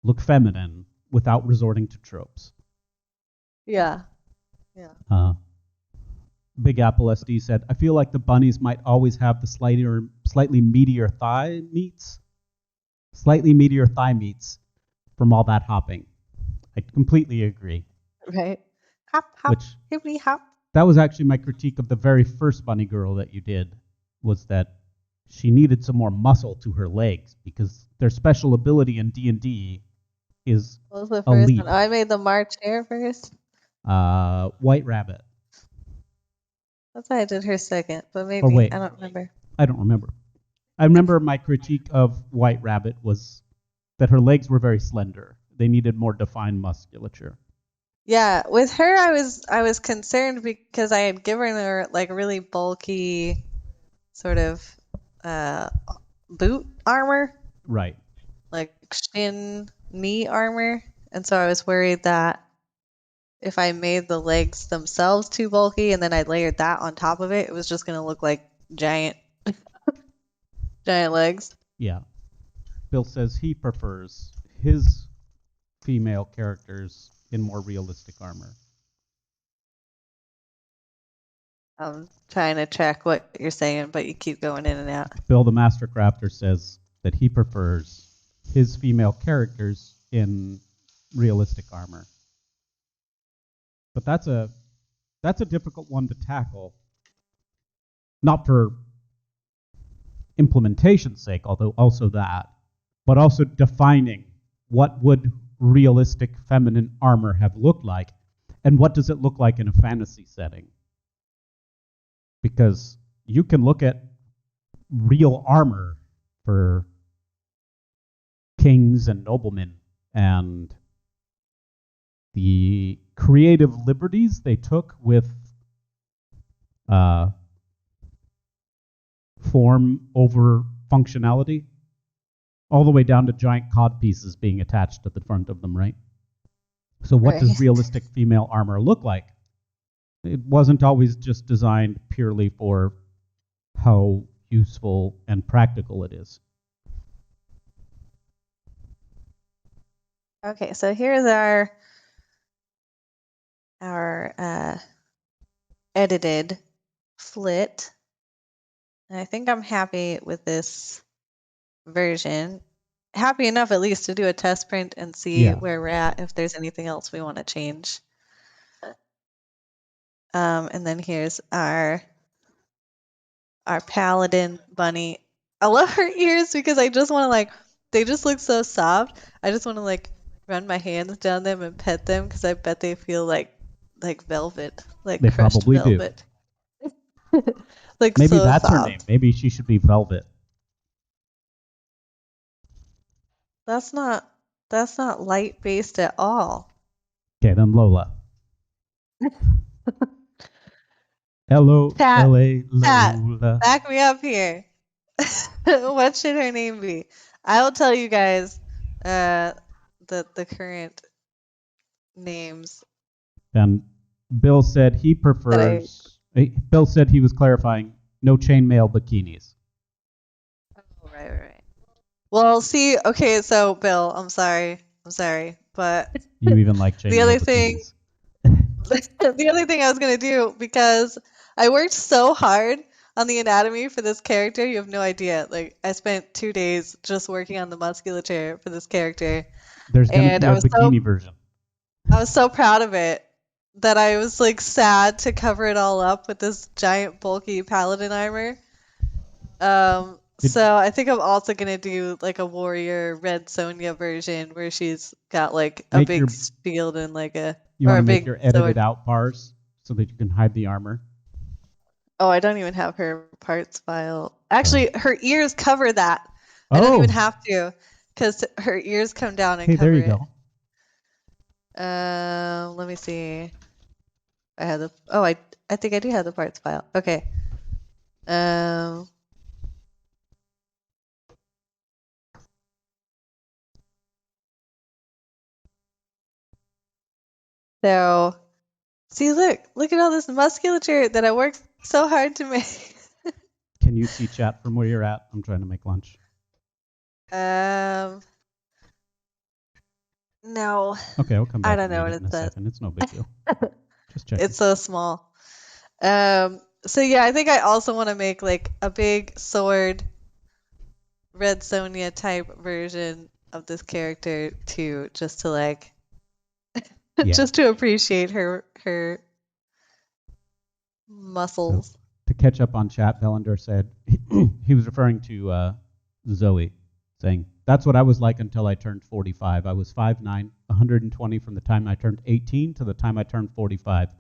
look feminine without resorting to tropes. Yeah. Yeah. Big Apple SD said, I feel like the bunnies might always have the slightly meatier thigh meats from all that hopping. I completely agree. Right. Hop, hop, Which hippity hop. that was actually my critique of the very first bunny girl that you did, was that she needed some more muscle to her legs because their special ability in D&D is What was the a first leap. one? Oh, I made the March hair first. White Rabbit. That's why I did her second, but Or maybe wait, I don't remember. I don't remember. I remember my critique of White Rabbit was that her legs were very slender. They needed more defined musculature. Yeah, with her I was concerned because I had given her like really bulky sort of uh boot armor, Right. like shin knee armor, and so I was worried that if I made the legs themselves too bulky and then I layered that on top of it, it was just gonna look like giant giant legs. Yeah. Bill says he prefers his female characters in more realistic armor. I'm trying to track what you're saying, but you keep going in and out. Bill the Master Crafter says that he prefers his female characters in realistic armor. But that's a difficult one to tackle. Not for implementation's sake, although also that, but also defining what would realistic feminine armor have looked like, and what does it look like in a fantasy setting? Because you can look at real armor for kings and noblemen and the creative liberties they took with form over functionality, all the way down to giant cod pieces being attached to the front of them, right? So what does realistic female armor look like? It wasn't always just designed purely for how useful and practical it is. Okay, so here's our edited flit. And I think I'm happy with this version. Happy enough at least to do a test print and see where we're at, if there's anything else we want to change. And then here's our paladin bunny. I love her ears because I just want to they just look so soft. I just want to run my hands down them and pet them because I bet they feel like velvet, like they crushed probably velvet. Do. Maybe so that's soft. her name. Maybe she should be Velvet. That's not light based at all. Okay, then Lola. Hello, L.A. Lola. Back me up here. What should her name be? I will tell you guys the current names. And Bill said he prefers. Bill said he was clarifying no chainmail bikinis. Oh, right. Well, see, okay, so Bill, I'm sorry, but you even like chainmail the other bikinis. the other thing I was gonna do, because I worked so hard on the anatomy for this character, you have no idea. Like, I spent 2 days just working on the musculature for this character. There's gonna be a bikini version. I was so proud of it that I was sad to cover it all up with this giant bulky paladin armor. So I think I'm also gonna do a warrior Red Sonja version where she's got a big shield and you want to make your edited out bars so that you can hide the armor. Oh, I don't even have her parts file. Actually, her ears cover that. I don't even have to, because her ears come down and cover it. There you go. Let me see. I have I think I do have the parts file. Okay. So, see, look at all this musculature that I worked so hard to make. Can you see chat from where you're at? I'm trying to make lunch. No. Okay, I'll come back. I don't know what it says. It's no big deal. Just check. It's so small. So yeah, I think I also want to make a big sword Red Sonja type version of this character too, just to just to appreciate her muscles. So, to catch up on chat, Bellender said he was referring to Zoe, saying, "That's what I was like until I turned 45. I was 5'9", 120 from the time I turned 18 to the time I turned 45.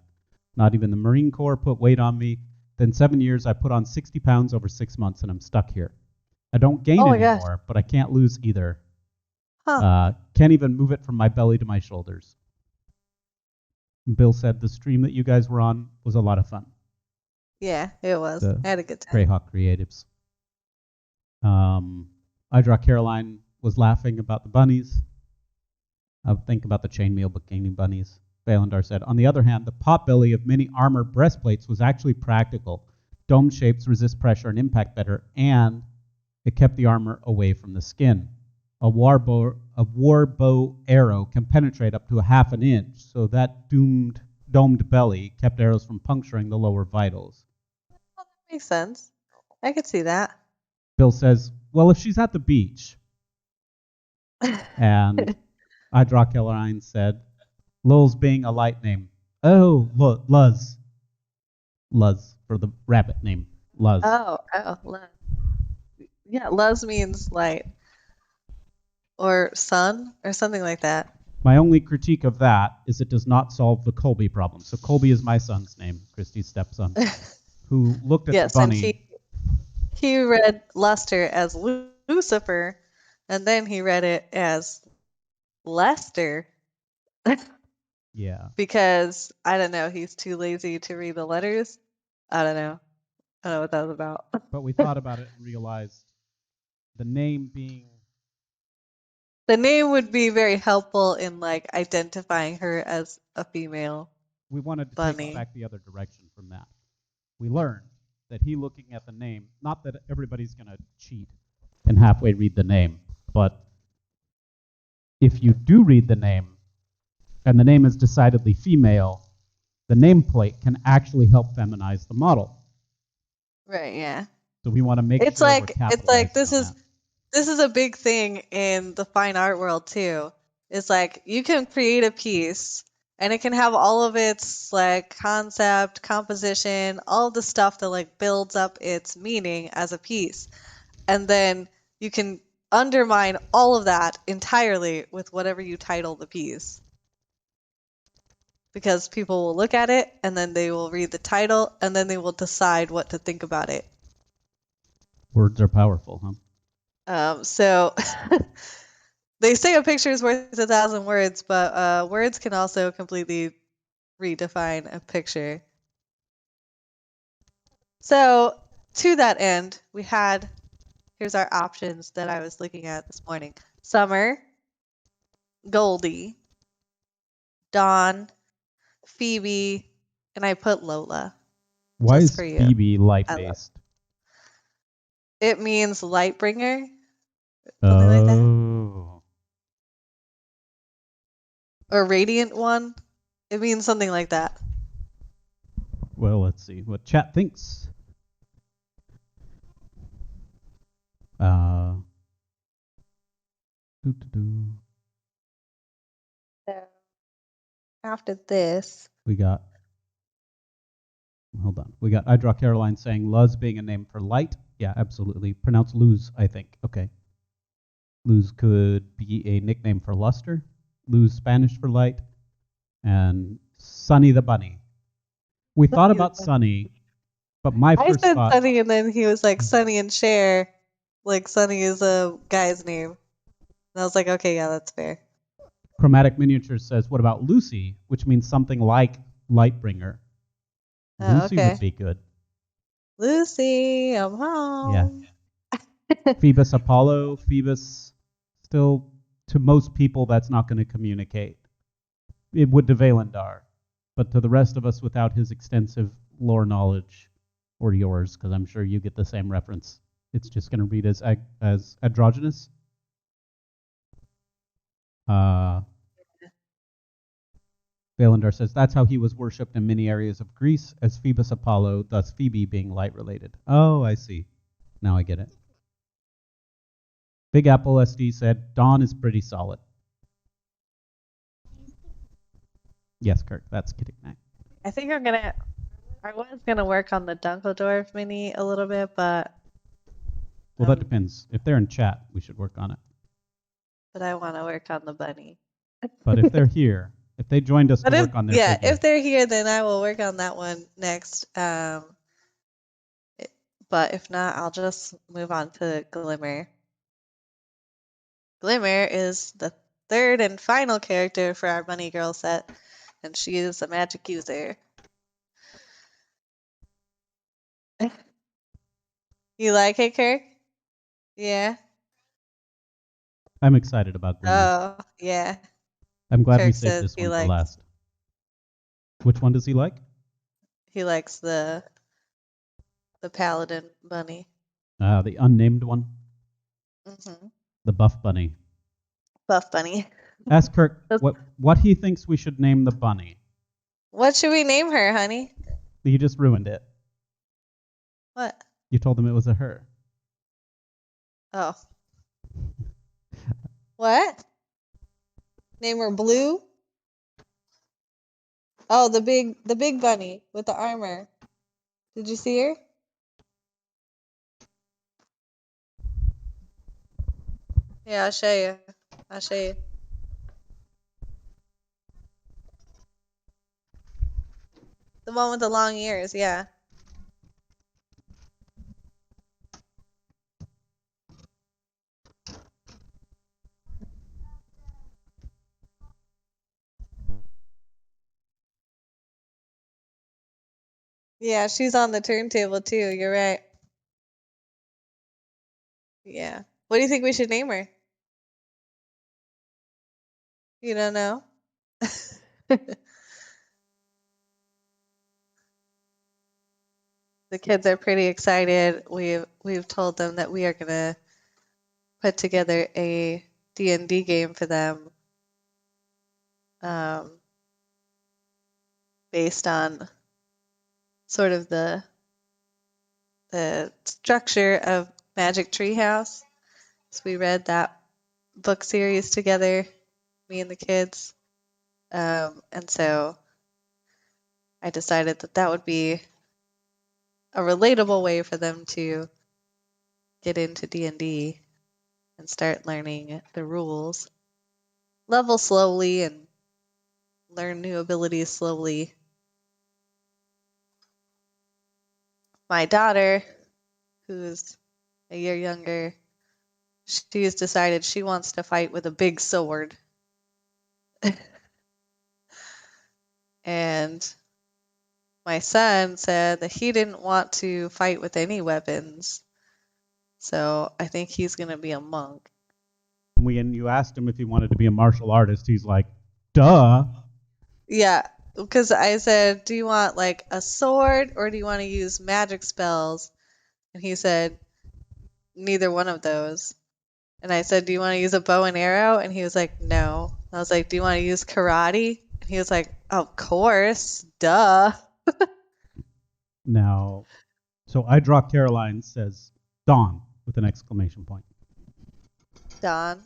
Not even the Marine Corps put weight on me. Then 7 years, I put on 60 pounds over 6 months, and I'm stuck here. I don't gain anymore, but I can't lose either. Can't even move it from my belly to my shoulders." Bill said the stream that you guys were on was a lot of fun. Yeah, it was. I had a good time. Greyhawk Creatives. I Draw Caroline was laughing about the bunnies. I would think about the chainmail bikini bunnies. Valandar said, on the other hand, the potbelly of many armor breastplates was actually practical. Dome shapes resist pressure and impact better, and it kept the armor away from the skin. a war bow arrow can penetrate up to a half an inch, so that domed belly kept arrows from puncturing the lower vitals. Makes sense. I could see that. Bill says, well, if she's at the beach, and Hydrocaline said, Lul's being a light name. Oh, Luz. Luz for the rabbit name. Luz. Luz. Yeah, Luz means light or sun or something like that. My only critique of that is it does not solve the Colby problem. So Colby is my son's name, Christy's stepson, who looked at the Yes, and bunny. he read Luster as Lucifer, and then he read it as Lester Yeah, because I don't know, he's too lazy to read the letters. I don't know. I don't know what that was about. but we thought about it and realized the name being. The name would be very helpful in like identifying her as a female We wanted to take it bunny. back the other direction from that. We learned that he looking at the name, not that everybody's going to cheat and halfway read the name, but if you do read the name and the name is decidedly female, the nameplate can actually help feminize the model. Right, yeah. So we want to make It's sure we're like capitalizing this on that. is a big thing in the fine art world too. It's like you can create a piece and it can have all of its like concept, composition, all the stuff that like builds up its meaning as a piece. And then you can undermine all of that entirely with whatever you title the piece. Because people will look at it and then they will read the title and then they will decide what to think about it. Words are powerful, huh? So they say a picture is worth 1,000 words, but words can also completely redefine a picture. So to that end, here's our options that I was looking at this morning. Summer, Goldie, Dawn, Phoebe, and I put Lola Why just is for you. Phoebe light I love based? it. Means light bringer, something like that. Oh. Or radiant one. It means something like that. Well, let's see what chat thinks. Uh, doo-doo-doo. So after this, We got, hold on. We got Idra Caroline saying Luz being a name for light. Yeah, absolutely. Pronounced Luz, I think. Okay. Luz could be a nickname for luster. Luz Spanish for light. And Sunny the bunny. We thought about Sunny, but my I first said thought. Sunny, and then he was like Sunny and Cher. Like Sunny is a guy's name. And I was like, okay, yeah, that's fair. Chromatic Miniatures says, what about Lucy, which means something like Lightbringer? Oh, Lucy okay. would be good. Lucy, I'm Yeah. home. Phoebus Apollo. Phoebus, still, to most people, that's not going to communicate. It would to Valendar, but to the rest of us without his extensive lore knowledge, or yours, because I'm sure you get the same reference, it's just going to read as androgynous. Uh, Valendar says that's how he was worshipped in many areas of Greece as Phoebus Apollo, thus Phoebe being light related. Oh, I see. Now I get it. Big Apple SD said Dawn is pretty solid. Yes, Kirk, that's kidding. I think I was gonna work on the Dunkeldorf mini a little bit, Well, that depends. If they're in chat, we should work on it. but I want to work on the bunny. But if they're here, if they joined us to But work on their figure, if they're here, then I will work on that one next. But if not, I'll just move on to Glimmer. Glimmer is the third and final character for our Bunny Girl set, and she is a magic user. You like it, Kirk? Yeah. I'm excited about Glimmer. Oh, yeah. I'm glad we Kirk saved says this one for last. Which one does he like? he likes the paladin bunny. The unnamed one. Hmm The buff bunny. Buff Bunny. Ask Kirk what he thinks we should name the bunny. What should we name her, honey? You just ruined it. What? You told him it was a her. Oh. What? Name her Blue? Oh, the big bunny with the armor. Did you see her? Yeah, I'll show you. I'll show you. The one with the long ears, yeah. Yeah, she's on the turntable too. You're right. Yeah. What do you think we should name her? You don't know? The kids are pretty excited. We've told them that we are gonna put together a D&D game for them, um, based on sort of the structure of Magic Treehouse. So we read that book series together, me and the kids, and so I decided that that would be a relatable way for them to get into D&D and start learning the rules. Level slowly and learn new abilities slowly. My daughter, who's a year younger, she's decided she wants to fight with a big sword. And my son said that he didn't want to fight with any weapons. So I think he's going to be a monk. When you asked him if he wanted to be a martial artist, he's like, duh. Yeah, because I said, do you want like a sword or do you want to use magic spells? And he said, neither one of those. And I said, do you want to use a bow and arrow? And he was like, no. I was like, do you want to use karate? And he was like, of course, duh. Now, so I Draw Caroline says Dawn with an exclamation point. Don.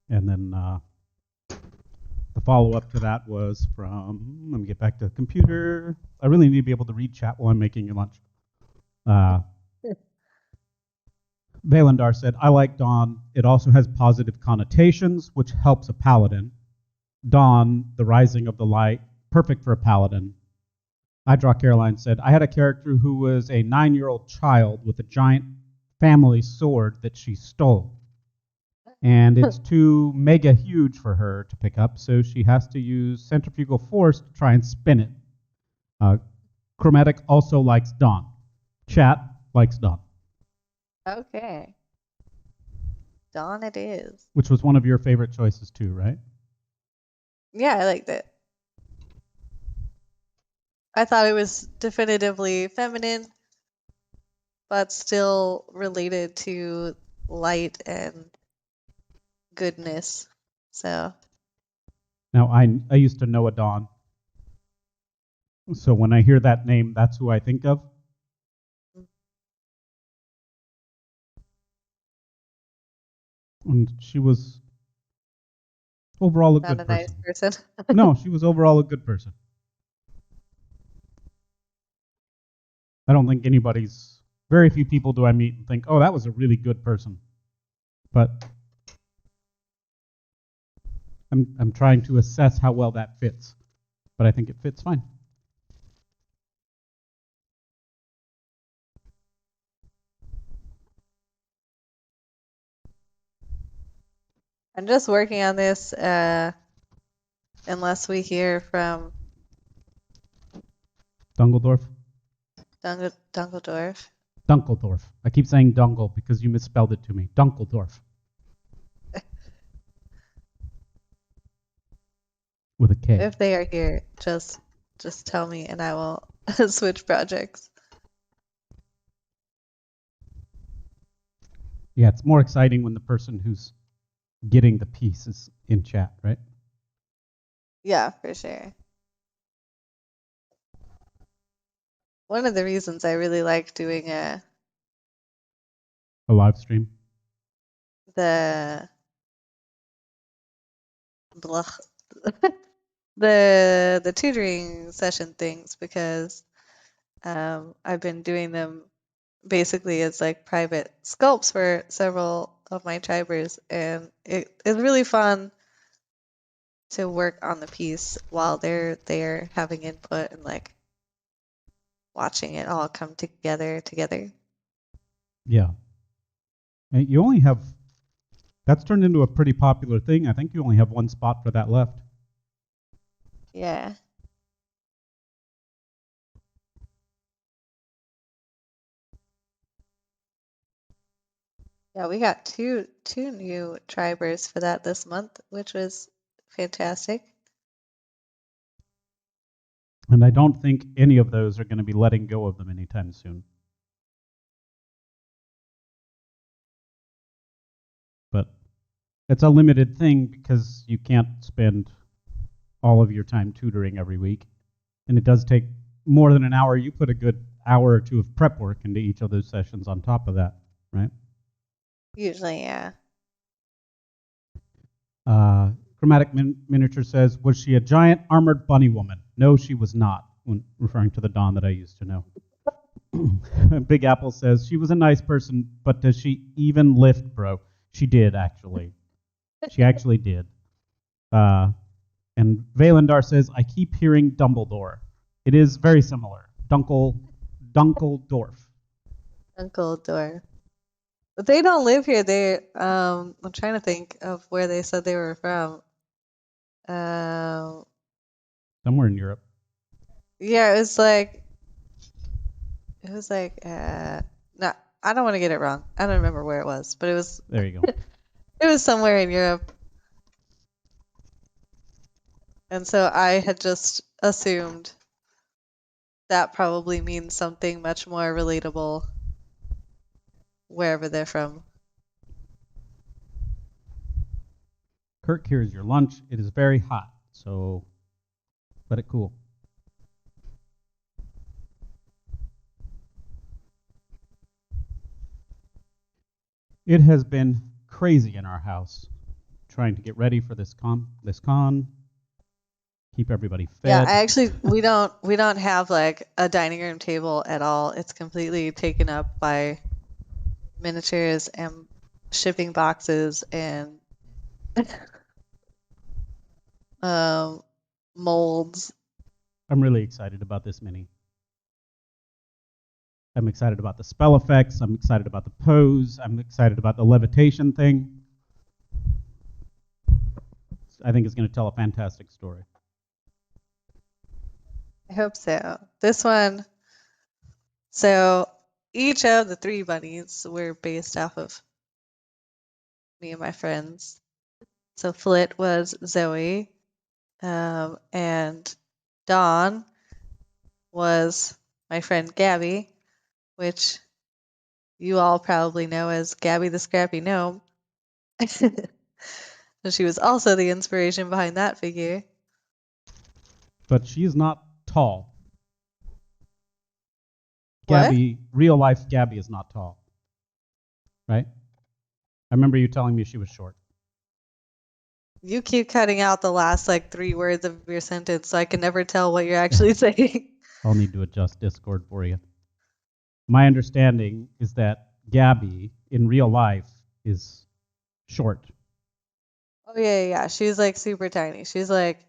And then the follow up to that was from, let me get back to the computer. I really need to be able to read chat while I'm making your lunch. Valandar said, I like Dawn. It also has positive connotations, which helps a paladin. Dawn, the rising of the light, perfect for a paladin. I Draw Caroline said, I had a character who was a 9-year-old child with a giant family sword that she stole. And it's too mega huge for her to pick up, so she has to use centrifugal force to try and spin it. Chromatic also likes Dawn. Chat likes Dawn. Okay. Dawn it is. Which was one of your favorite choices too, right? Yeah, I liked it. I thought it was definitively feminine, but still related to light and goodness. So, Now, I used to know a Dawn. So when I hear that name, that's who I think of. And she was overall a not good a nice person. person. No, she was overall a good person. I don't think very few people do I meet and think, oh, that was a really good person. But I'm trying to assess how well that fits. But I think it fits fine. I'm just working on this, unless we hear from Dungeldorf? Dungeldorf. Dunkeldorf. I keep saying Dungle because you misspelled it to me. Dunkeldorf. With a K. If they are here, just tell me and I will switch projects. Yeah, it's more exciting when the person who's getting the pieces in chat, right? Yeah, for sure. One of the reasons I really like doing A live stream. the blah, the tutoring session things because I've been doing them basically as like private sculpts for several of my tribers, and it's really fun to work on the piece while they're there having input and like watching it all come together. Yeah. And you only have, that's turned into a pretty popular thing. I think you only have one spot for that left. Yeah. Yeah, we got two new tribers for that this month, which was fantastic. And I don't think any of those are going to be letting go of them anytime soon. But it's a limited thing because you can't spend all of your time tutoring every week. And it does take more than an hour. You put a good hour or two of prep work into each of those sessions on top of that, right? Usually, yeah. Chromatic Miniature says, was she a giant armored bunny woman? No, she was not, when referring to the Dawn that I used to know. Big Apple says, she was a nice person, but does she even lift, bro? She did, actually. She actually did. Uh, and Valandar says, I keep hearing Dumbledore. It is very similar. Dunkeldorf. Uncle Dor. But they don't live here. I'm trying to think of where they said they were from. Um, Somewhere in Europe. yeah, it was like, no, I don't want to get it wrong. I don't remember where it was, but There you go. it was somewhere in Europe. And so I had just assumed that probably means something much more relatable wherever they're from. Kirk, here's your lunch. It is very hot, so let it cool. It has been crazy in our house trying to get ready for this con, keep everybody Yeah, fed. I actually we don't have like a dining room table at all. It's completely taken up by miniatures and shipping boxes and um, molds. I'm really excited about this mini. I'm excited about the spell effects. I'm excited about the pose. I'm excited about the levitation thing. I think it's going to tell a fantastic story. I hope so. This one, so each of the three bunnies were based off of me and my friends. So Flit was Zoe, and Dawn was my friend Gabby, which you all probably know as Gabby the Scrappy Gnome. And she was also the inspiration behind that figure. But she's not tall. What? Gabby, real life Gabby is not tall, right? I remember you telling me she was short. You keep cutting out the last like three words of your sentence, so I can never tell what you're actually saying. I'll need to adjust Discord for you. My understanding is that Gabby in real life is short. Oh yeah. She's like super tiny. She's like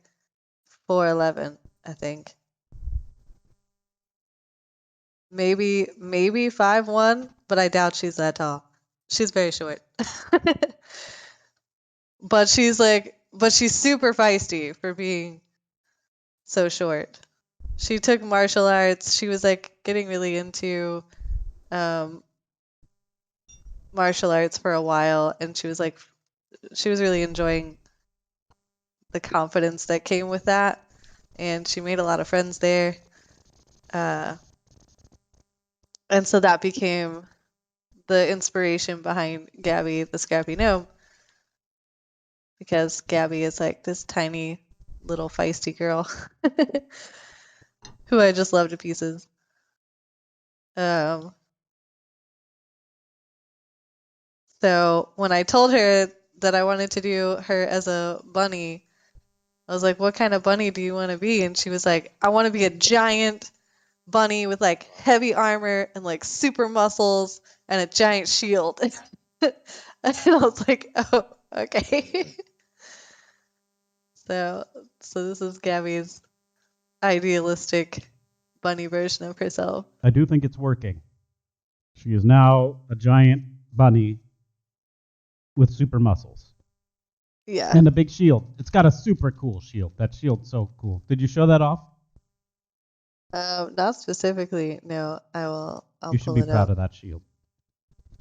4'11", I think. Maybe 5'1", but I doubt she's that tall. She's very short. But she's super feisty for being so short. She took martial arts. She was like getting really into um, martial arts for a while, and she was really enjoying the confidence that came with that, and she made a lot of friends there. Uh, and so that became the inspiration behind Gabby the Scrappy Gnome. because Gabby is like this tiny little feisty girl who I just love to pieces. Um, so when I told her that I wanted to do her as a bunny, I was like, "What kind of bunny do you want to be?" And she was like, "I want to be a giant bunny with like heavy armor and like super muscles and a giant shield." And I was like, "Oh, okay." So, so this is Gabby's idealistic bunny version of herself. I do think it's working. She is now a giant bunny with super muscles Yeah. and a big shield. It's got a super cool shield. That shield's so cool. Did you show that off? Not specifically. No, I will. I'll You should pull be it proud up. of that shield.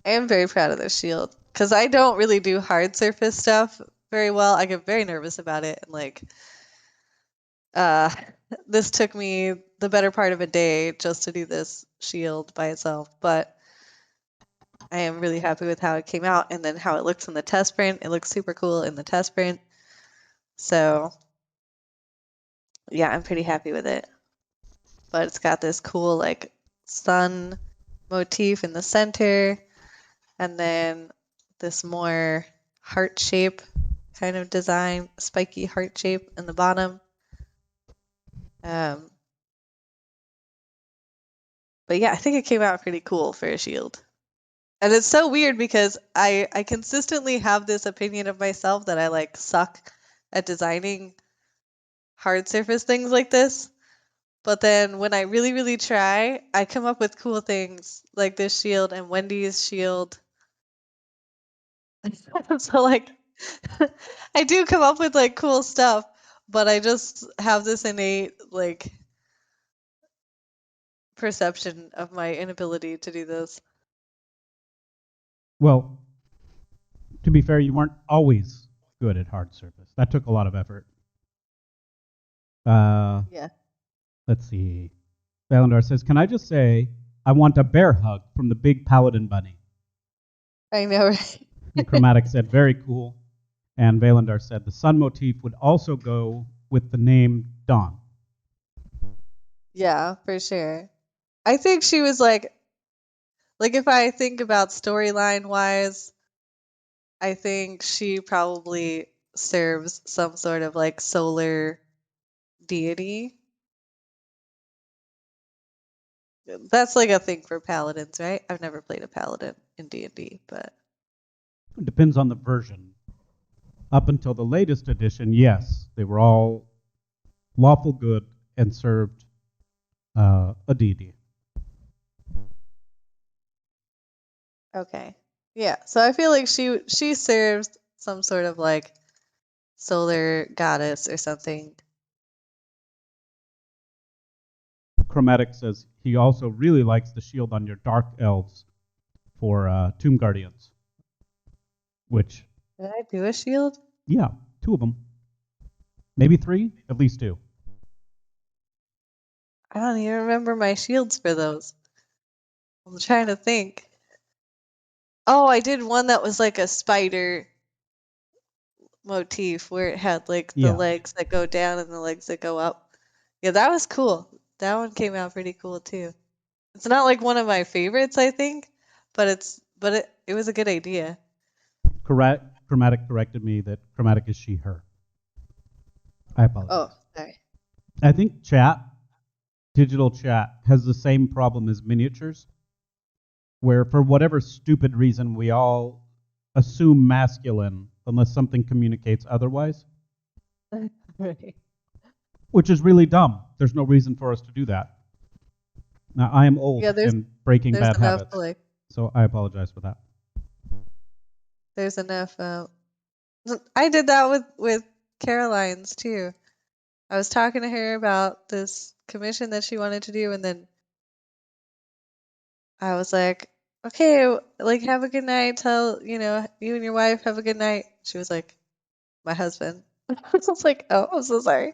I am very proud of this shield because I don't really do hard surface stuff very well. I get very nervous about it, and like, uh, this took me the better part of a day just to do this shield by itself. But I am really happy with how it came out, and then how it looks in the test print. It looks super cool in the test print. So yeah, I'm pretty happy with it. But it's got this cool like sun motif in the center, and then this more heart shape kind of design, spiky heart shape in the bottom. Um, but yeah, I think it came out pretty cool for a shield. And it's so weird because I consistently have this opinion of myself that I like suck at designing hard surface things like this. But then when I really, really try, I come up with cool things like this shield and Wendy's shield. So like I do come up with like cool stuff, but I just have this innate like perception of my inability to do this. Well, to be fair, you weren't always good at hard surface. That took a lot of effort. Uh, Yeah. let's see. Valandar says, "Can I just say I want a bear hug from the big paladin bunny?" I know, right? And Chromatic said, "Very cool." And Valandar said, "The sun motif would also go with the name Dawn." Yeah, for sure. I think she was like if I think about storyline wise, I think she probably serves some sort of like solar deity. That's like a thing for paladins, right? I've never played a paladin in D&D, but It depends on the version. Up until the latest edition, yes, they were all lawful good and served a deity. okay. Yeah, so I feel like she serves some sort of like solar goddess or something. Chromatic says he also really likes the shield on your dark elves for Tomb Guardians, which, Did I do a shield? yeah, two of them. Maybe three, at least two. I don't even remember my shields for those. I'm trying to think. Oh, I did one that was like a spider motif where it had like the Yeah, legs that go down and the legs that go up. Yeah, that was cool. That one came out pretty cool too. It's not like one of my favorites, I think, but it was a good idea. correct. Chromatic corrected me that Chromatic is she, her. I Oh, apologize. sorry. I think digital chat, has the same problem as miniatures, where for whatever stupid reason we all assume masculine unless something communicates otherwise, Right. which is really dumb. There's no reason for us to do that. Now, I am old Yeah, and breaking there's bad enough habits, like so I apologize for that. there's enough I did that with Caroline's too. I was talking to her about this commission that she wanted to do, and then I was like, "Okay, like have a good night. Tell you and your wife have a good night." She was like, "My husband." I was like, "Oh, I'm so sorry."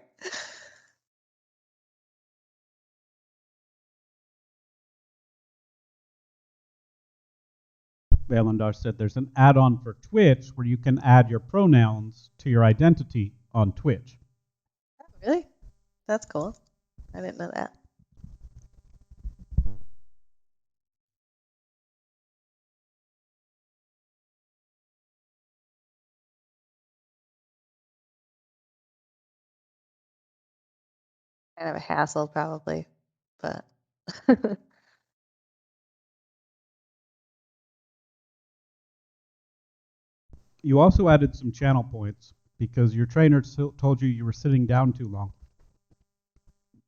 Valandar said there's an add-on for Twitch where you can add your pronouns to your identity on Twitch. Really? That's cool. I didn't know that. Kind of a hassle, probably, but You also added some channel points because your trainer told you you were sitting down too long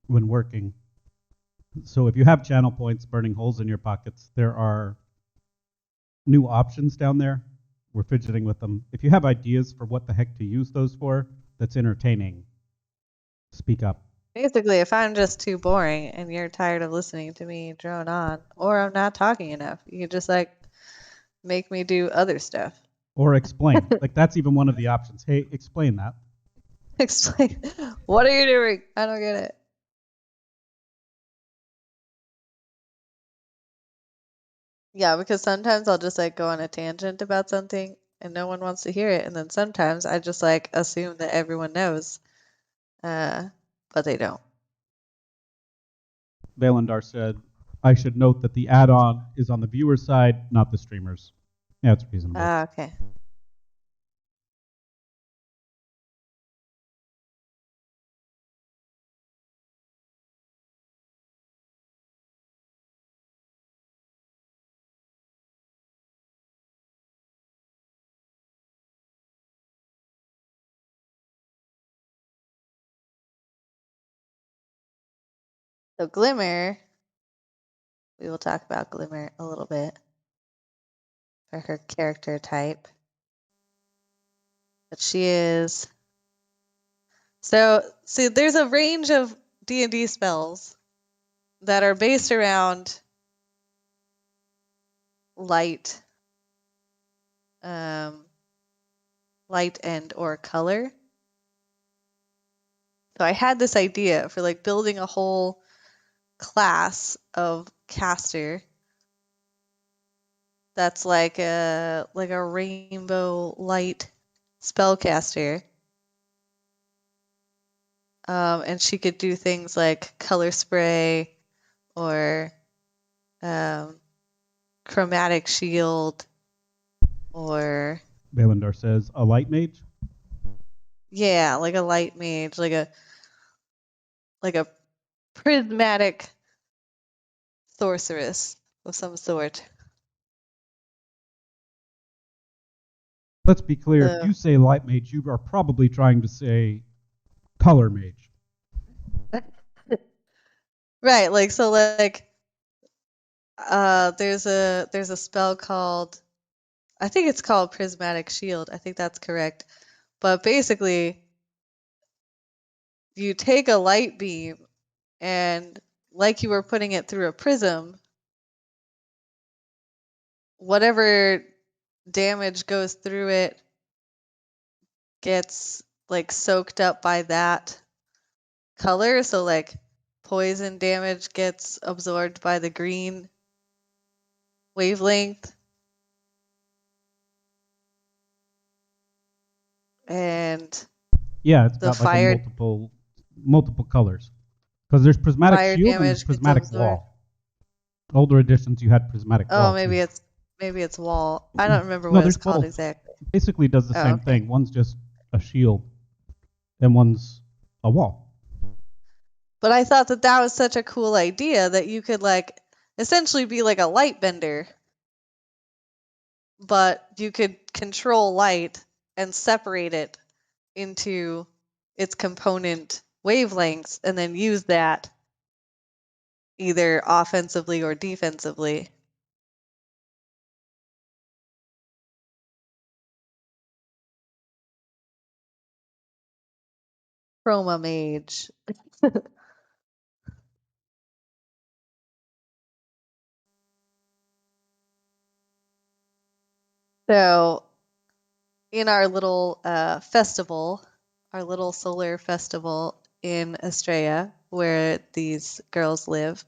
when working. So if you have channel points burning holes in your pockets, there are new options down there. We're fidgeting with them. If you have ideas for what the heck to use those for, that's entertaining, speak up. basically, if I'm just too boring and you're tired of listening to me drone on, or I'm not talking enough, you can just like make me do other stuff. Or explain. Like that's even one of the options. Hey, explain that. Explain. What are you doing? I don't get it. Yeah, because sometimes I'll just like go on a tangent about something and no one wants to hear it. And then sometimes I just like assume that everyone knows, uh, but they don't. Valandar said, I should note that the add-on is on the viewer side, not the streamers. Yeah, it's reasonable. Ah, okay. So Glimmer, we will talk about Glimmer a little bit for her character type. But she is so see there's a range of D&D spells that are based around light um light and or color. So I had this idea for like building a whole class of caster that's like a rainbow light spellcaster. And she could do things like color spray or um, chromatic shield or Valandar says, a light mage? yeah, like a light mage, like a prismatic sorceress of some sort. Let's be clear, if So you say light mage, you are probably trying to say color mage. right, like so like there's a spell called I think it's called prismatic shield. I think that's correct. But basically, you take a light beam and like you were putting it through a prism, whatever damage goes through it gets like soaked up by that color. So like poison damage gets absorbed by the green wavelength and Yeah, it's the got like a multiple colors. Because there's prismatic fire shield and there's damage gets prismatic absorbed. wall. Older editions, you had prismatic Oh, wall too. maybe it's wall. I don't remember No, what there's it's called both. exactly. Basically, does the Oh, same okay. thing. One's just a shield, and one's a wall. But I thought that that was such a cool idea that you could like essentially be like a light bender, but you could control light and separate it into its component wavelengths and then use that either offensively or defensively. Chroma mage. So in our little festival, our little solar festival in Estrella, where these girls live,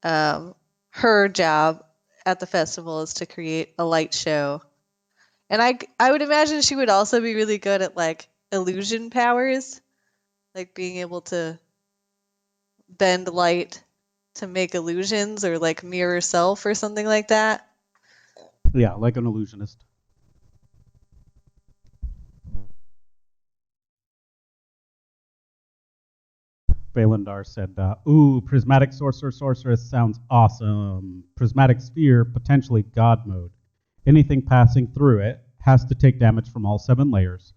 her job at the festival is to create a light show. And I would imagine she would also be really good at like illusion powers, like being able to bend light to make illusions or like mirror self or something like that. Yeah, like an illusionist. Valandar said, "Ooh, prismatic sorceress sounds awesome. Prismatic sphere, potentially god mode. Anything passing through it has to take damage from all 7 layers.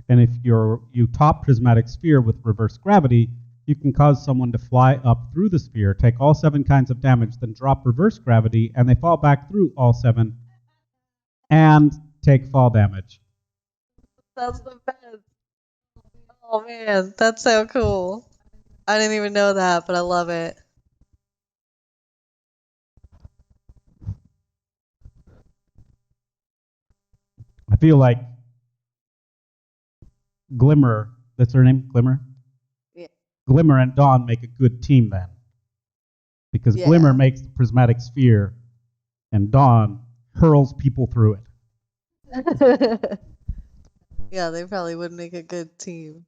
And if you top prismatic sphere with reverse gravity, you can cause someone to fly up through the sphere, take all 7 kinds of damage, then drop reverse gravity, and they fall back through all 7 and take fall damage." That's the best. Oh man, that's so cool. I didn't even know that, but I love it. I feel like Glimmer, that's her name, Glimmer? Yeah. Glimmer and Dawn make a good team then. Because Glimmer Yeah. makes the prismatic sphere and Dawn hurls people through it. Yeah, they probably would make a good team.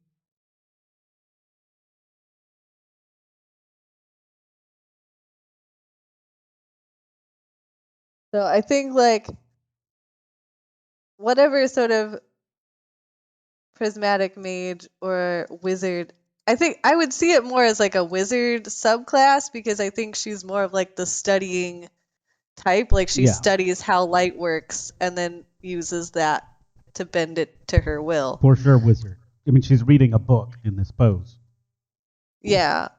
So I think like whatever sort of prismatic mage or wizard, I think I would see it more as like a wizard subclass because I think she's more of like the studying type. Like she Yeah, studies how light works and then uses that to bend it to her will. for sure, wizard. I mean, she's reading a book in this pose. Yeah.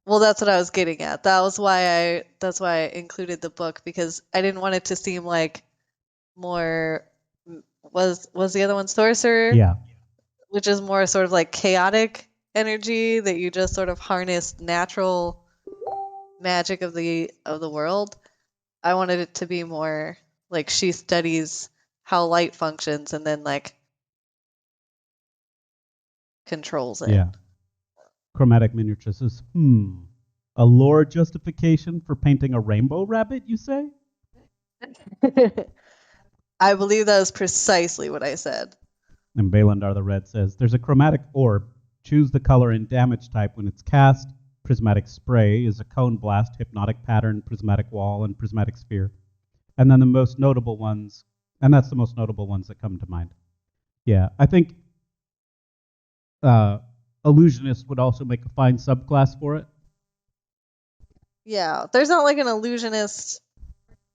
Well, that's what I was getting at. That's why I included the book because I didn't want it to seem like more was the other one sorcerer, Yeah, which is more sort of like chaotic energy that you just sort of harness natural magic of the world. I wanted it to be more like she studies how light functions and then like controls it. yeah. Chromatic miniature says, a lore justification for painting a rainbow rabbit, you say? I believe that was precisely what I said. And Balandar the Red says, there's a chromatic orb. Choose the color and damage type when it's cast. Prismatic spray is a cone blast, hypnotic pattern, prismatic wall, and prismatic sphere. And then the most notable ones, and that's the most notable ones that come to mind. Yeah, I think uh, illusionist would also make a fine subclass for it. Yeah, there's not like an illusionist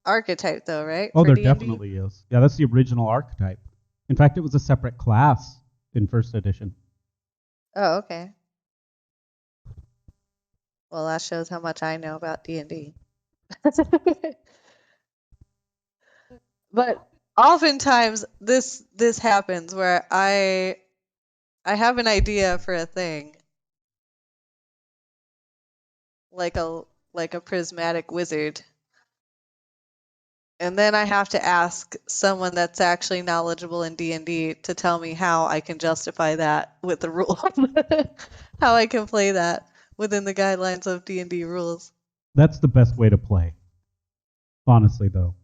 archetype though, right? Oh, For there D&D? definitely is. Yeah, that's the original archetype. In fact, it was a separate class in first edition. Oh, okay. Well, that shows how much I know about D&D. But oftentimes this happens where I have an idea for a thing, like a prismatic wizard, and then I have to ask someone that's actually knowledgeable in D&D to tell me how I can justify that with the rules. How I can play that within the guidelines of D&D rules. That's the best way to play. Honestly, though.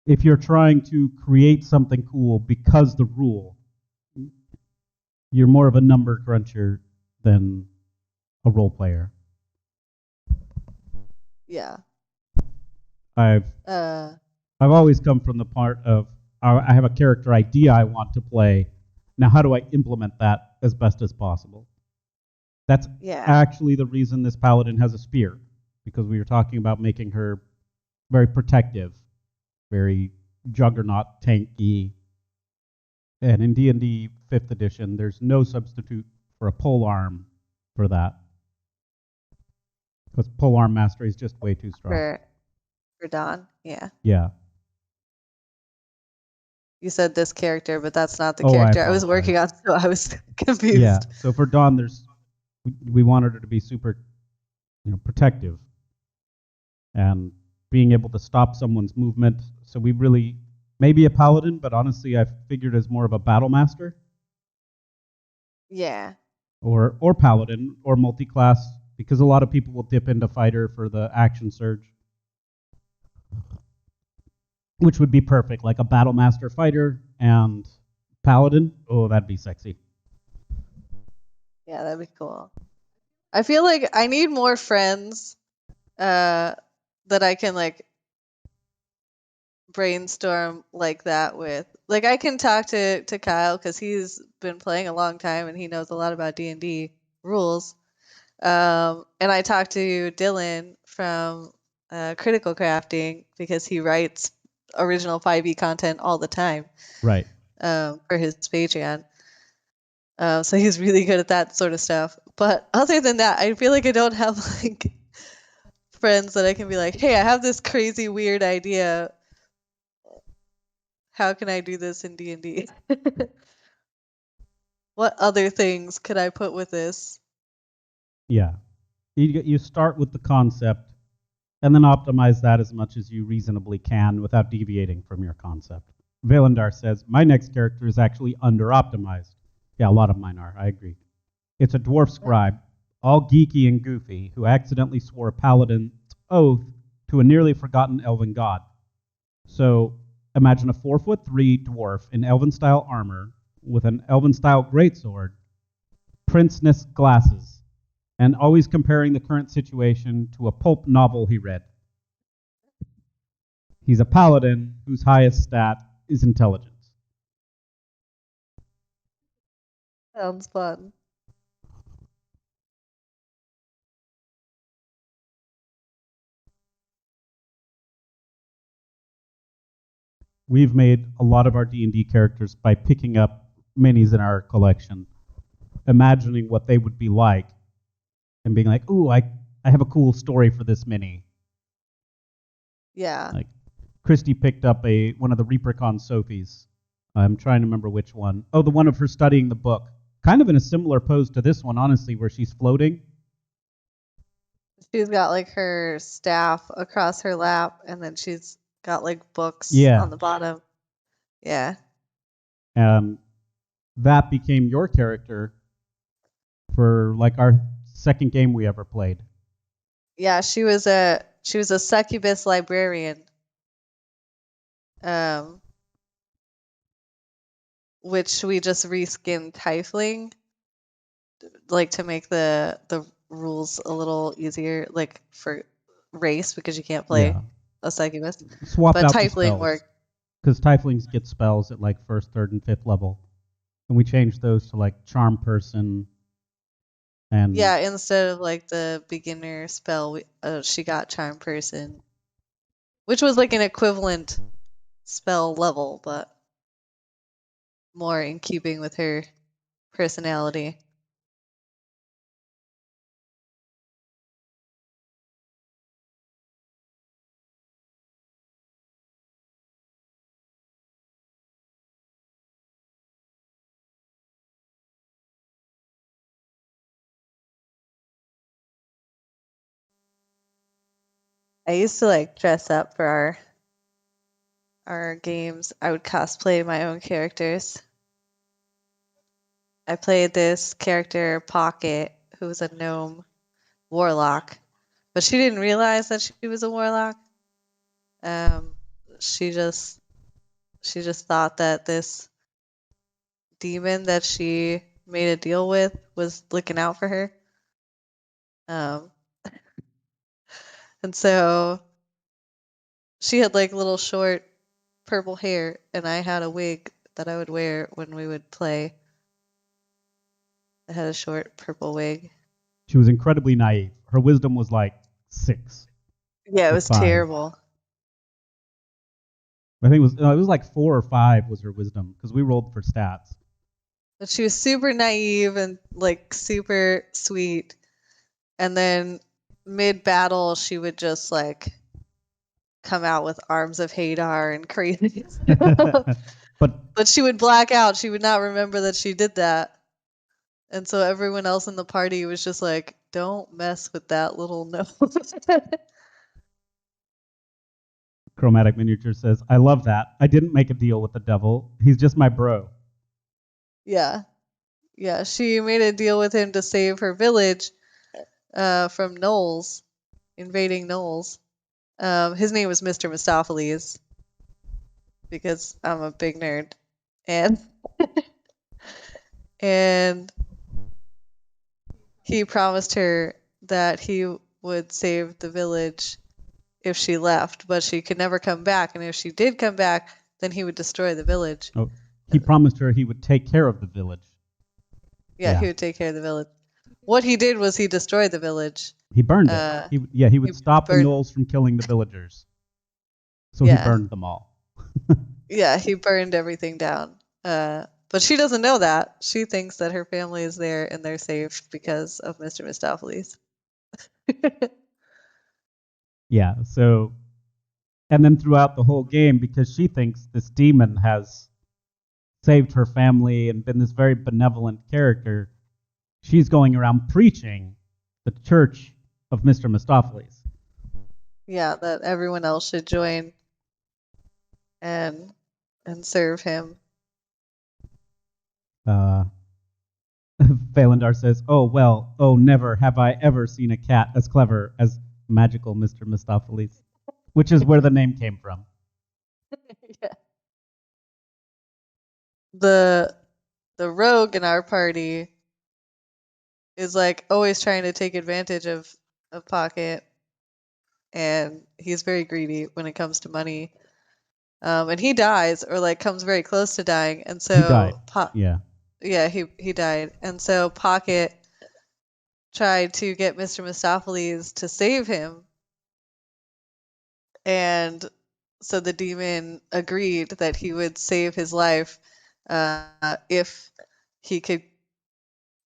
If you're trying to create something cool because the rule, you're more of a number cruncher than a role player. Yeah. I've Uh I've always come from the part of I have a character idea I want to play. Now, how do I implement that as best as possible? That's yeah. actually the reason this paladin has a spear, because we were talking about making her very protective, very juggernaut tanky. And in D&D 5th edition, there's no substitute for a pole arm for that, because pole arm mastery is just way too strong. For Don. Yeah. Yeah. You said this character, but that's not the Oh, I character I was apologize. working on, so I was Yeah. confused. So for Dawn, we wanted her to be super, protective and being able to stop someone's movement. So we really maybe a paladin, but honestly, I figured as more of a battle master Yeah. or paladin or multi-class, because a lot of people will dip into fighter for the action surge. which would be perfect, like a battle master fighter and paladin. Oh, that'd be sexy. Yeah, that'd be cool. I feel like I need more friends uh that I can like brainstorm like that with. Like I can talk to Kyle cuz he's been playing a long time and he knows a lot about D&D rules. And I talked to Dylan from Critical Crafting because he writes original 5e content all the time Right. for his Patreon. So he's really good at that sort of stuff. But other than that, I feel like I don't have like friends that I can be like, "Hey, I have this crazy weird idea. How can I do this in D&D?" What other things could I put with this? Yeah. You start with the concept and then optimize that as much as you reasonably can without deviating from your concept. Valandar says, my next character is actually under optimized. Yeah, a lot of mine are. I agree. It's a dwarf scribe, all geeky and goofy, who accidentally swore a paladin's oath to a nearly forgotten elven god. So imagine a 4'3" dwarf in elven style armor with an elven style greatsword, prince-ness glasses, and always comparing the current situation to a pulp novel he read. He's a paladin whose highest stat is intelligence. Sounds fun. We've made a lot of our D&D characters by picking up minis in our collection, imagining what they would be like, and being like, "Ooh, I have a cool story for this mini." Yeah. Like Christy picked up a one of the Reapercon Sophies. I'm trying to remember which one. Oh, the one of her studying the book. Kind of in a similar pose to this one, honestly, where she's floating. She's got like her staff across her lap and then she's got like books Yeah, on the bottom. Yeah. and that became your character for like our second game we ever played. Yeah, she was a succubus librarian. Um which we just reskinned tiefling like to make the rules a little easier like for race because you can't play Yeah, a succubus. swapped But out the tiefling spells worked. because tieflings get spells at like first, third, and fifth level, and we changed those to like charm person and Yeah, instead of like the beginner spell, she got charm person, which was like an equivalent spell level, but more in keeping with her personality. I used to like dress up for our games. I would cosplay my own characters. I played this character Pocket, who was a gnome warlock, but she didn't realize that she was a warlock. Um, she just she just thought that this demon that she made a deal with was looking out for her. Um, and so she had like little short purple hair, and I had a wig that I would wear when we would play. I had a short purple wig. she was incredibly naive. Her wisdom was like 6 Yeah, it or was 5. terrible. I think it was like 4 or 5 was her wisdom because we rolled for stats. But she was super naive and like super sweet. And then mid battle, she would just like come out with arms of Hadar and crazy stuff. But But she would black out. She would not remember that she did that. And so everyone else in the party was just like, don't mess with that little nose. Chromatic Miniature says, I love that. I didn't make a deal with the devil. He's just my bro. Yeah. Yeah. She made a deal with him to save her village from gnolls, invading gnolls. His name was Mr. Mistopheles because I'm a big nerd, and and he promised her that he would save the village if she left, but she could never come back. And if she did come back, then he would destroy the village. Oh, he promised her he would take care of the village. Yeah, Yeah, he would take care of the village. What he did was he destroyed the village. he burned it. Uh, He would he stop the burned. gnolls from killing the villagers, so he Yeah, burned them all. yeah, he burned everything down. But she doesn't know that. She thinks that her family is there and they're safe because of Mr. Mistopheles. Yeah, so and then throughout the whole game, because she thinks this demon has saved her family and been this very benevolent character, she's going around preaching the church of Mr. Mistopheles. Yeah, that everyone else should join and serve him. Uh, Phalandar says, "Oh well, oh never have I ever seen a cat as clever as magical Mr. Mistopheles," which is where the name came from. Yeah. The rogue in our party is like always trying to take advantage of Pocket, and he's very greedy when it comes to money. And he dies or like comes very close to dying, and He died. so Yeah. yeah, he died, and so Pocket tried to get Mr. Mistopheles to save him, and so the demon agreed that he would save his life if he could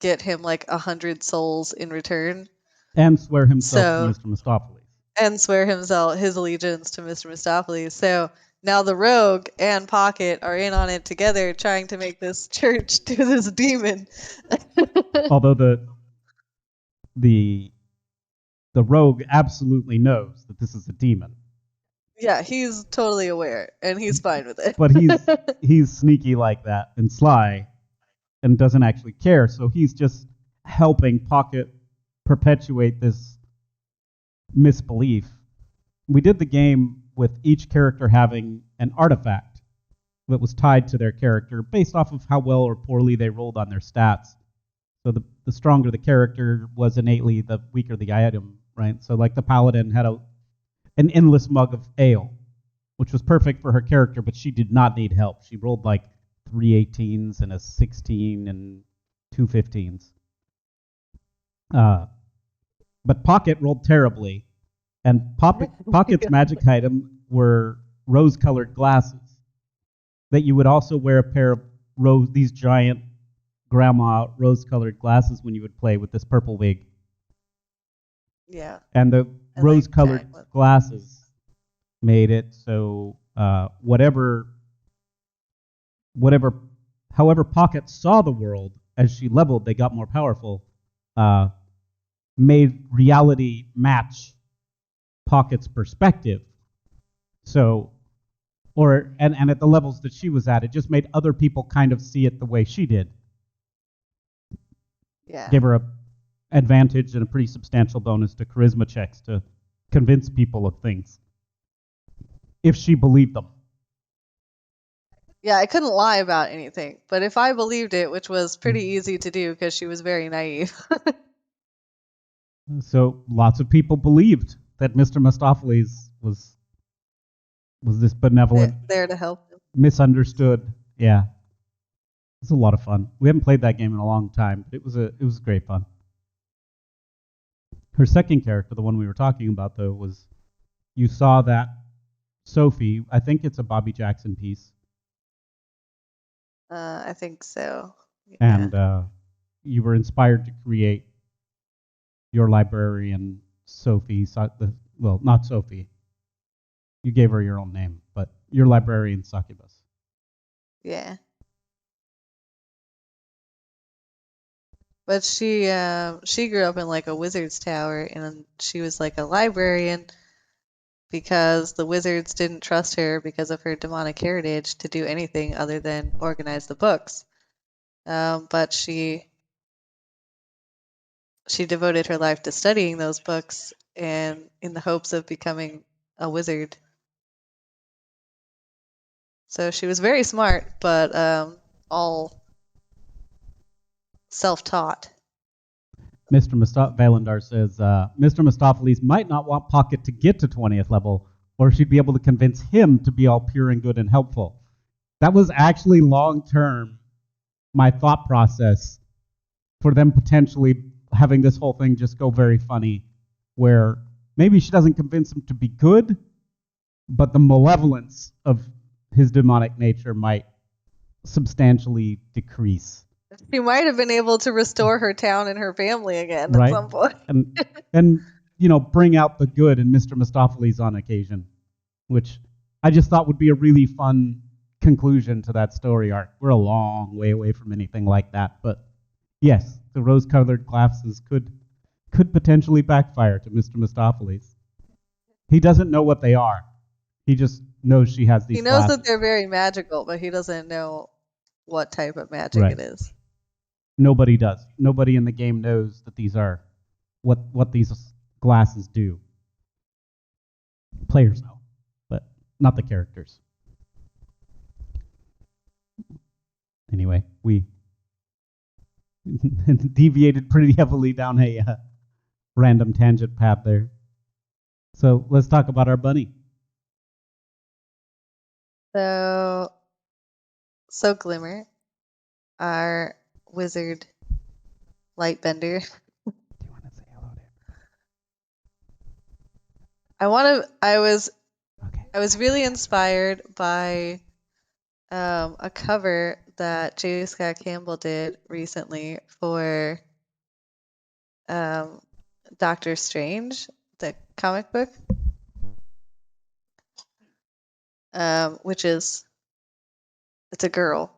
get him like 100 souls in return. And swear himself to So Mr. Mistopheles. and swear himself his allegiance to Mr. Mistopheles. So now the rogue and Pocket are in on it together, trying to make this church do this demon. Although the the rogue absolutely knows that this is a demon. Yeah, he's totally aware, and he's fine with But it. he's sneaky like that and sly and doesn't actually care. So he's just helping Pocket perpetuate this misbelief. We did the game with each character having an artifact that was tied to their character based off of how well or poorly they rolled on their stats. So the stronger the character was innately, the weaker the item, right? So like the paladin had an endless mug of ale, which was perfect for her character, but she did not need help. She rolled like 3 18s and a 16 and 2 15s. But Pocket rolled terribly, and Pocket's magic item were rose-colored glasses that you would also wear a pair of these giant grandma rose-colored glasses when you would play with this purple wig. Yeah, And the I like rose-colored giant ones. glasses made it so whatever, however Pocket saw the world as she leveled, they got more powerful. Uh, Made reality match Pocket's perspective. So, and at the levels that she was at, it just made other people kind of see it the way she did. Yeah. Gave her a advantage and a pretty substantial bonus to charisma checks to convince people of things if she believed them. Yeah, I couldn't lie about anything, but if I believed it, which was pretty easy to do because she was very naive. So lots of people believed that Mr. Mistopheles was this benevolent, there to help them. misunderstood. Yeah, it's a lot of fun. We haven't played that game in a long time, but it was great fun. Her second character, the one we were talking about, though, was you saw that Sophie. I think it's a Bobby Jackson piece, I think so. Yeah. and you were inspired to create your librarian Sophie. Well, not Sophie. You gave her your own name, but your librarian Succubus. Yeah. But she grew up in like a wizard's tower, and she was like a librarian because the wizards didn't trust her because of her demonic heritage to do anything other than organize the books. But she devoted her life to studying those books and in the hopes of becoming a wizard. So she was very smart, but all self-taught. Mr. Valandar says Mr. Mistopheles might not want Pocket to get to 20th level, or she'd be able to convince him to be all pure and good and helpful. That was actually long term my thought process for them potentially having this whole thing just go very funny, where maybe she doesn't convince him to be good, but the malevolence of his demonic nature might substantially decrease. She might have been able to restore her town and her family again at Right? some point. And bring out the good in Mr. Mistopheles on occasion, which I just thought would be a really fun conclusion to that story arc. We're a long way away from anything like that, but yes, the rose-colored glasses could potentially backfire to Mr. Mistopheles. He doesn't know what they are. He just knows she has He these knows glasses. that they're very magical, but he doesn't know what type of magic Right. it is. Nobody does. Nobody in the game knows that these are what these glasses do. Players know, but not the characters. Anyway, we deviated pretty heavily down a random tangent path there. So let's talk about our bunny. So Glimmer, our wizard lightbender. Do you want to say hello to I was really inspired by a cover that J. Scott Campbell did recently for um, Doctor Strange, the comic book, which is it's a girl,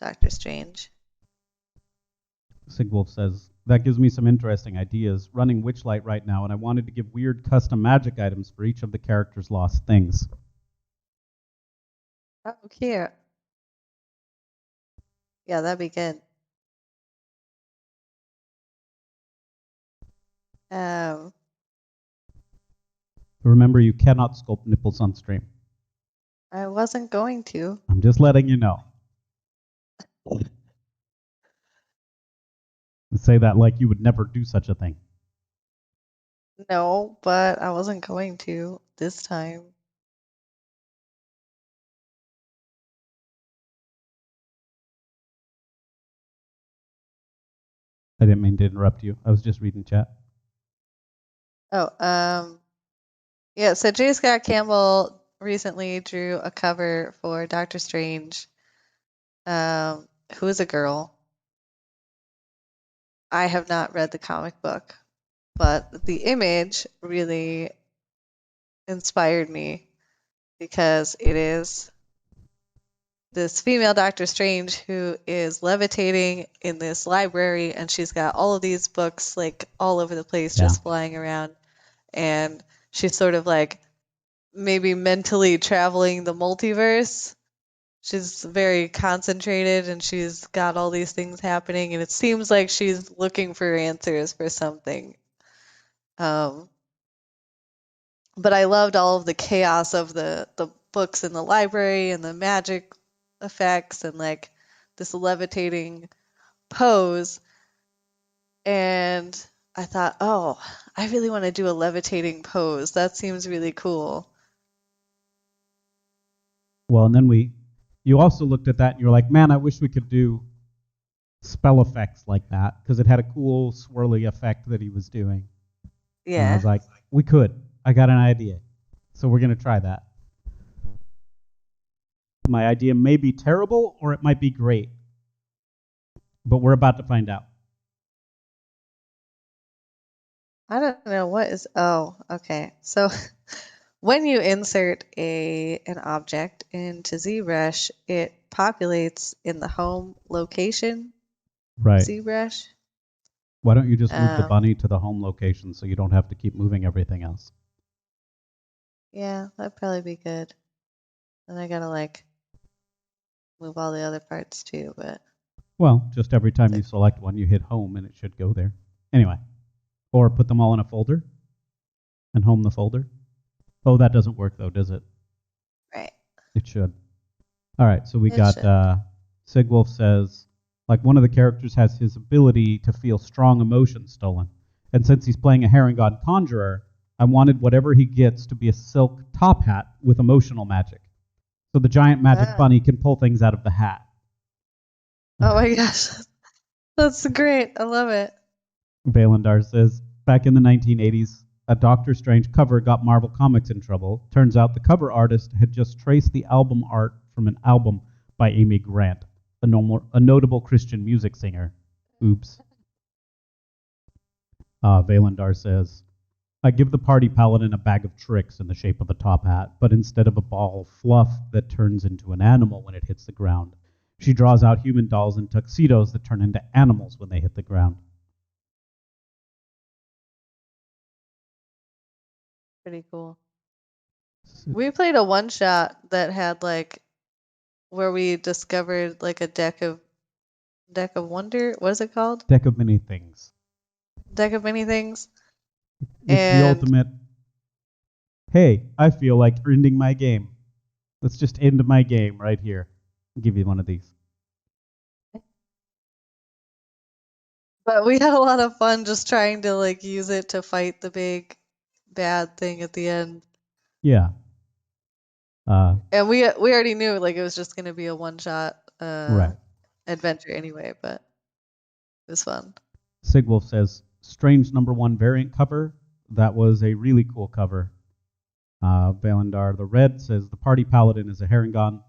Doctor Strange. Sigwolf says, that gives me some interesting ideas. Running Witchlight right now, and I wanted to give weird custom magic items for each of the characters' lost things. Oh, cute. Yeah, that'd be good. Um, Remember, you cannot sculpt nipples on stream. I wasn't going to. I'm just letting you know. Say that like you would never do such a thing. No, but I wasn't going to this time. I didn't mean to interrupt you. I was just reading chat. Oh, yeah, so J. Scott Campbell recently drew a cover for Doctor Strange, who is a girl. I have not read the comic book, but the image really inspired me because it is this female Doctor Strange who is levitating in this library, and she's got all of these books like all over the place Yeah. just flying around, and she's sort of like maybe mentally traveling the multiverse. She's very concentrated and she's got all these things happening, and it seems like she's looking for answers for something. Um, but I loved all of the chaos of the books in the library and the magic effects and like this levitating pose. And I thought, oh, I really want to do a levitating pose. That seems really cool. Well, and then you also looked at that and you were like, man, I wish we could do spell effects like that because it had a cool swirly effect that he was doing. And I was Yeah. like, we could. I got an idea. So we're going to try that. My idea may be terrible or it might be great, but we're about to find out. I don't know what is. Oh, okay. So when you insert an object into ZBrush, it populates in the home location Right. ZBrush. Why don't you just move the Um, bunny to the home location so you don't have to keep moving everything else? yeah, that'd probably be good. And I gotta like move all the other parts too, but Well, just every time you select one, you hit home and it should go there. Anyway, or put them all in a folder. and home the folder. Oh, that doesn't work though, does it? Right. It should. All right, so we It got should. Sigwolf says, like one of the characters has his ability to feel strong emotions stolen. And since he's playing a Herringon conjurer, I wanted whatever he gets to be a silk top hat with emotional magic. So the giant magic Ah. bunny can pull things out of the hat. Oh my gosh. That's great. I love it. Valandar says, back in the 1980s, a Doctor Strange cover got Marvel Comics in trouble. Turns out the cover artist had just traced the album art from an album by Amy Grant, a notable Christian music singer. Oops. Valandar says, I give the party paladin a bag of tricks in the shape of a top hat, but instead of a ball of fluff that turns into an animal when it hits the ground, she draws out human dolls in tuxedos that turn into animals when they hit the ground. Pretty cool. We played a one shot that had like where we discovered like a deck of wonder. What is it called? Deck of many things. Deck of many things. It's the And ultimate, hey, I feel like ending my game. Let's just end my game right here. I'll give you one of these. but we had a lot of fun just trying to like use it to fight the bad thing at the end. Yeah. And we already knew like it was just gonna be a one shot Right. adventure anyway, but it was fun. Sigwolf says, strange #1 variant cover. That was a really cool cover. Valandar the Red says, the party paladin is a Herringon.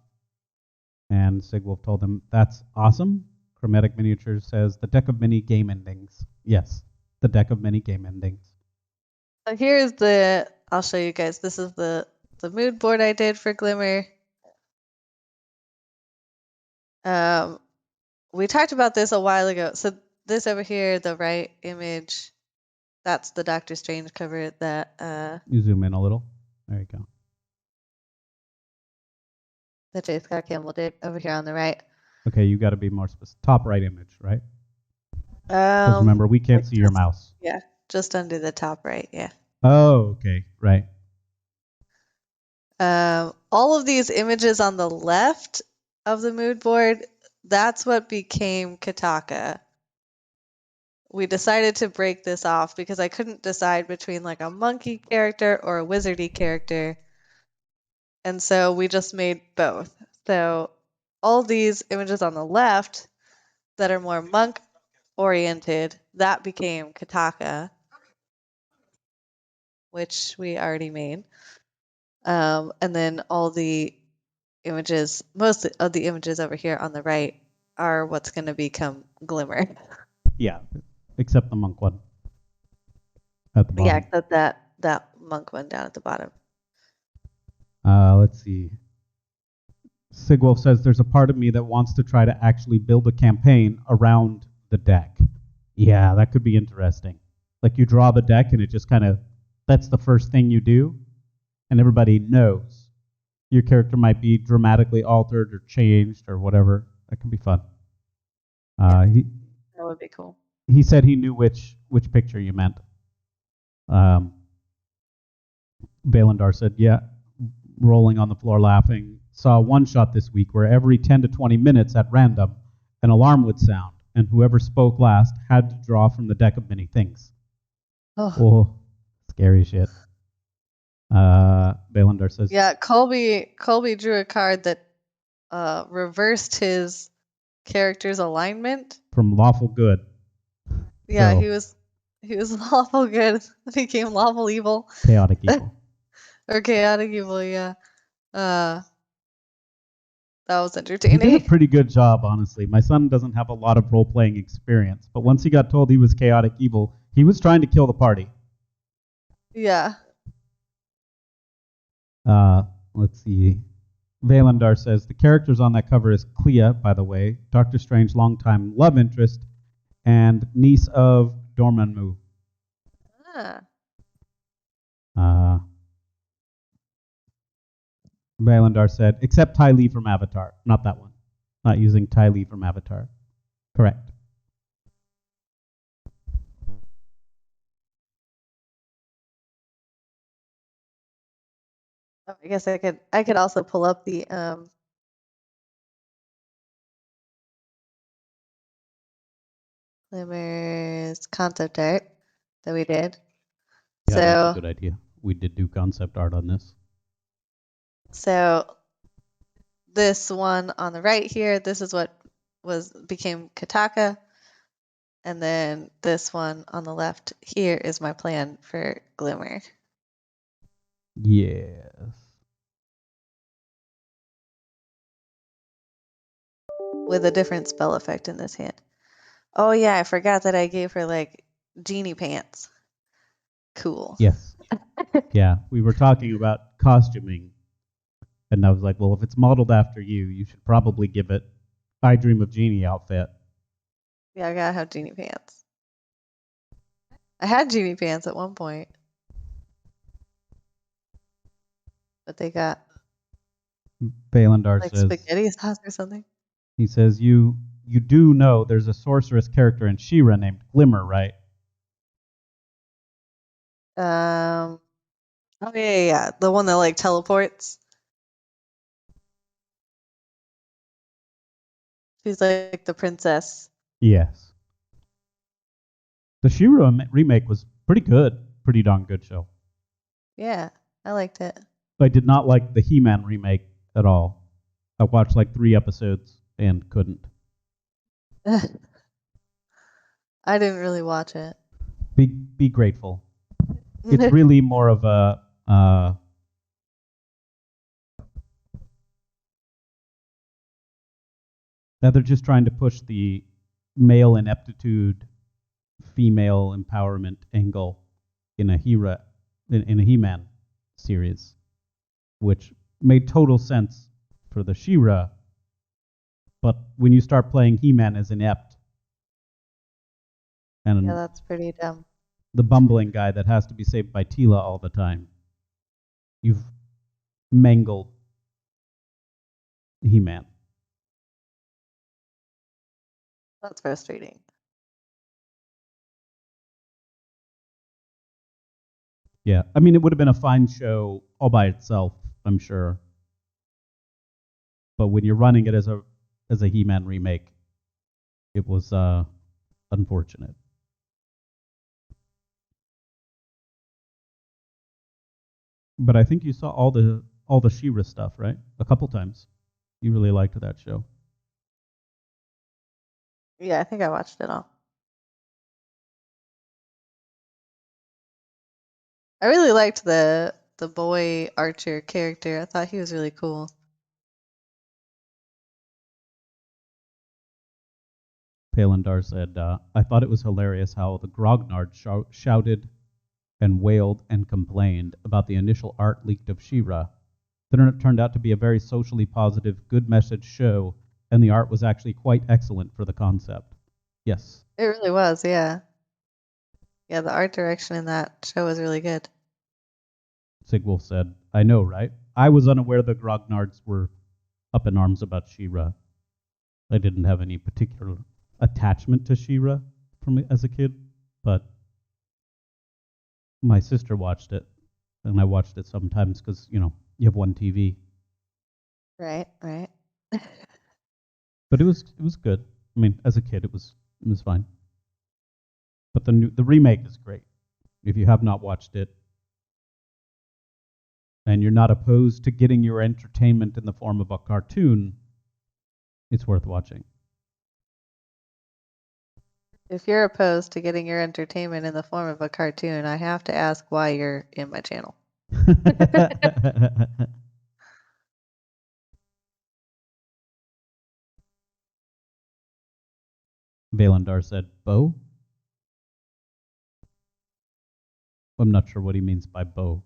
And Sigwolf told him, that's awesome. Chromatic Miniatures says, the deck of many game endings. Yes, the deck of many game endings. So I'll show you guys. This is the mood board I did for Glimmer. We talked about this a while ago. So this over here, the right image, that's the Doctor Strange cover that You zoom in a little. There you go. that J. Scott Campbell did over here on the right. Okay, you got to be more specific. Top right image, right? Because remember, we can't Like see your mouse. yeah, just under the top right, yeah. Oh, okay, right. All of these images on the left of the mood board, that's what became Kataka. We decided to break this off because I couldn't decide between like a monkey character or a wizardy character. And so we just made both. So all these images on the left that are more monk oriented, that became Kataka, which we already made. And then all the images, most of the images over here on the right are what's going to become Glimmer. Yeah, except the monk one at the Yeah, bottom. except that monk one down at the bottom. Let's see. Sigwolf says there's a part of me that wants to try to actually build a campaign around the deck. Yeah, that could be interesting. Like you draw the deck and it just kind of, that's the first thing you do, and everybody knows. Your character might be dramatically altered or changed or whatever. That could be fun. Yeah, He that would be cool. he said he knew which picture you meant. Um, Valandar said, yeah, rolling on the floor laughing. Saw one shot this week where every 10 to 20 minutes at random, an alarm would sound, and whoever spoke last had to draw from the deck of many things. Oh, Oh, scary shit. Valandar says, yeah. Colby drew a card that reversed his character's alignment. from lawful good. Yeah, So, he was lawful good, became lawful evil, chaotic evil. or chaotic evil. Yeah, uh, that was He did a entertaining. pretty good job, honestly. My son doesn't have a lot of role playing experience, but once he got told he was chaotic evil, he was trying to kill the party. Yeah. Let's see. Valandar says the characters on that cover is Clea, by the way, Doctor Strange longtime love interest, and niece of Dormammu. Ah. Uh, Valandar said, except Ty Lee from Avatar. Not that one. Not using Ty Lee from Avatar. Correct. Oh, I guess I could also pull up the Glimmers concept art that we did. Yeah, that's a So good idea. We did do concept art on this. so this one on the right here, this is what was became Kataka, and then this one on the left here is my plan for Glimmer Yes. with a different spell effect in this hand. Oh yeah, I forgot that I gave her like genie pants. Cool. Yes. Yeah, we were talking about costuming, and I was like, well, if it's modeled after you, you should probably give it I Dream of Genie outfit. Yeah, I gotta have genie pants. I had genie pants at one point, but they got Balandar like says, spaghetti sauce or something. he says, you do know there's a sorceress character in She-Ra named Glimmer, right? Oh yeah, the one that like teleports. She's like the princess. Yes. The She-Ra remake was pretty good, pretty darn good show. Yeah, I liked it. I did not like the He-Man remake at all. I watched like 3 episodes and couldn't. I didn't really watch it. Be grateful. It's really more of a now they're just trying to push the male ineptitude, female empowerment angle in a in a He-Man series, which made total sense for the She-Ra. But when you start playing He-Man as inept Yeah, and that's pretty dumb. the bumbling guy that has to be saved by Tila all the time, you've mangled He-Man. That's frustrating. Yeah, I mean, it would have been a fine show all by itself, I'm sure. But when you're running it as a He-Man remake, it was unfortunate. But I think you saw all the She-Ra stuff, right? A couple times. You really liked that show. Yeah, I think I watched it all. I really liked the boy Archer character. I thought he was really cool. Palandar said, I thought it was hilarious how the Grognard shouted and wailed and complained about the initial art leaked of She-Ra. Then it turned out to be a very socially positive, good message show, and the art was actually quite excellent for the concept. Yes, It really was, yeah. Yeah, the art direction in that show was really good. Sigwolf said, I know, right? I was unaware the Grognards were up in arms about She-Ra. I didn't have any particular attachment to She-Ra from as a kid, but my sister watched it, and I watched it sometimes because you have one TV. Right, right. But it was good. I mean, as a kid, it was fine. But the remake is great. If you have not watched it, and you're not opposed to getting your entertainment in the form of a cartoon, it's worth watching. If you're opposed to getting your entertainment in the form of a cartoon, I have to ask why you're in my channel. Valandar said, Bo? I'm not sure what he means by Bo,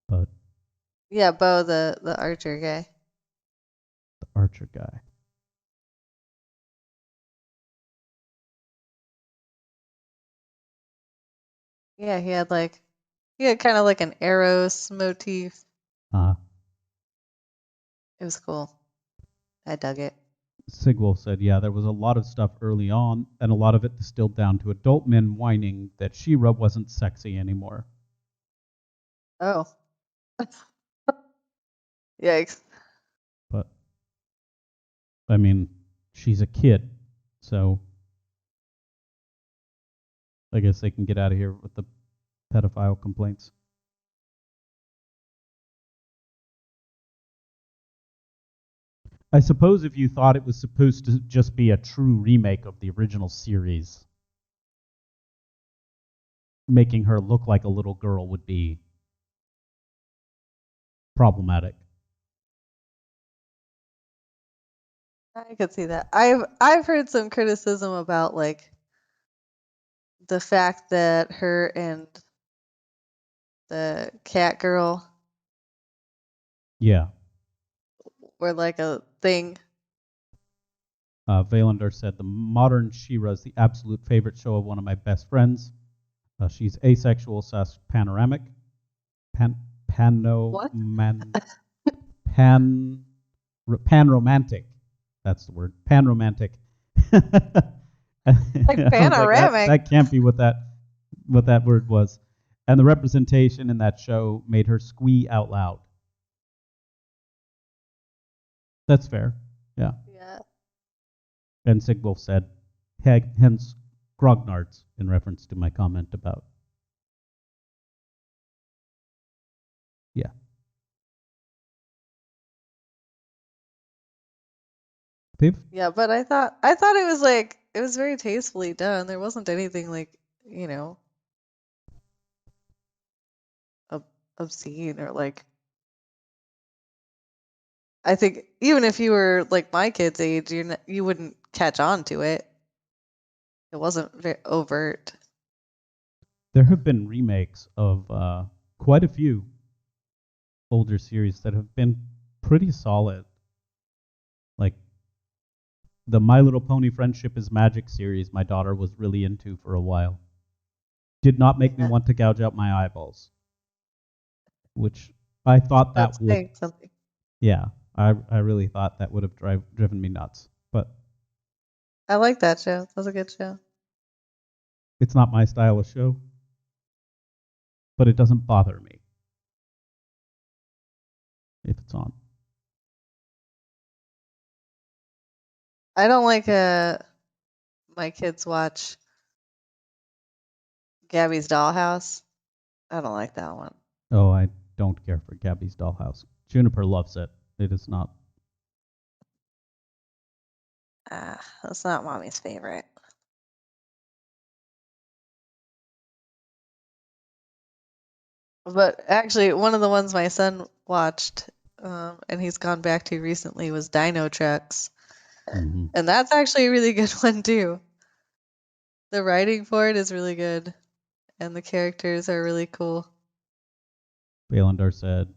but Yeah, Bo, the Archer guy. the archer guy. Yeah, he had kind of like an Eros motif. Uh, It was cool. I dug it. Sigwell said, yeah, there was a lot of stuff early on, and a lot of it distilled down to adult men whining that She-Ra wasn't sexy anymore. Oh, Yikes. But I mean, she's a kid, so I guess they can get out of here with the pedophile complaints. I suppose if you thought it was supposed to just be a true remake of the original series, making her look like a little girl would be problematic. I could see that. I've heard some criticism about like the fact that her and the cat girl Yeah. were like a thing. Valander said the modern She-Ra is the absolute favorite show of one of my best friends. She's asexual slash panoramic. Pan What? panoman pan panromantic. That's the word. Panromantic. I Like was like that. panoramic. That can't be what that word was. And the representation in that show made her squee out loud. That's fair. Yeah. Yeah. And Sigwolf said, hence grognards, in reference to my comment about. Yeah. They've Yeah, but I thought it was like it was very tastefully done. There wasn't anything like, you know, ob- obscene or like I think even if you were like my kid's age, you wouldn't catch on to it. It wasn't very overt. there have been remakes of quite a few older series that have been pretty solid. Like the My Little Pony Friendship is Magic series, my daughter was really into for a while. Did not make me Yeah, want to gouge out my eyeballs, which I thought that's that would. saying something. Yeah, I really thought that would have driven me nuts. But I like that show. That was a good show. it's not my style of show, but it doesn't bother me if it's on. I don't like my kids watch Gabby's Dollhouse. I don't like that one. Oh, I don't care for Gabby's Dollhouse. Juniper loves it. It is not. That's not mommy's favorite. But actually, one of the ones my son watched, and he's gone back to recently, was Dino Trucks, Mm-hmm. and that's actually a really good one too. The writing for it is really good, and the characters are really cool. Valandar said,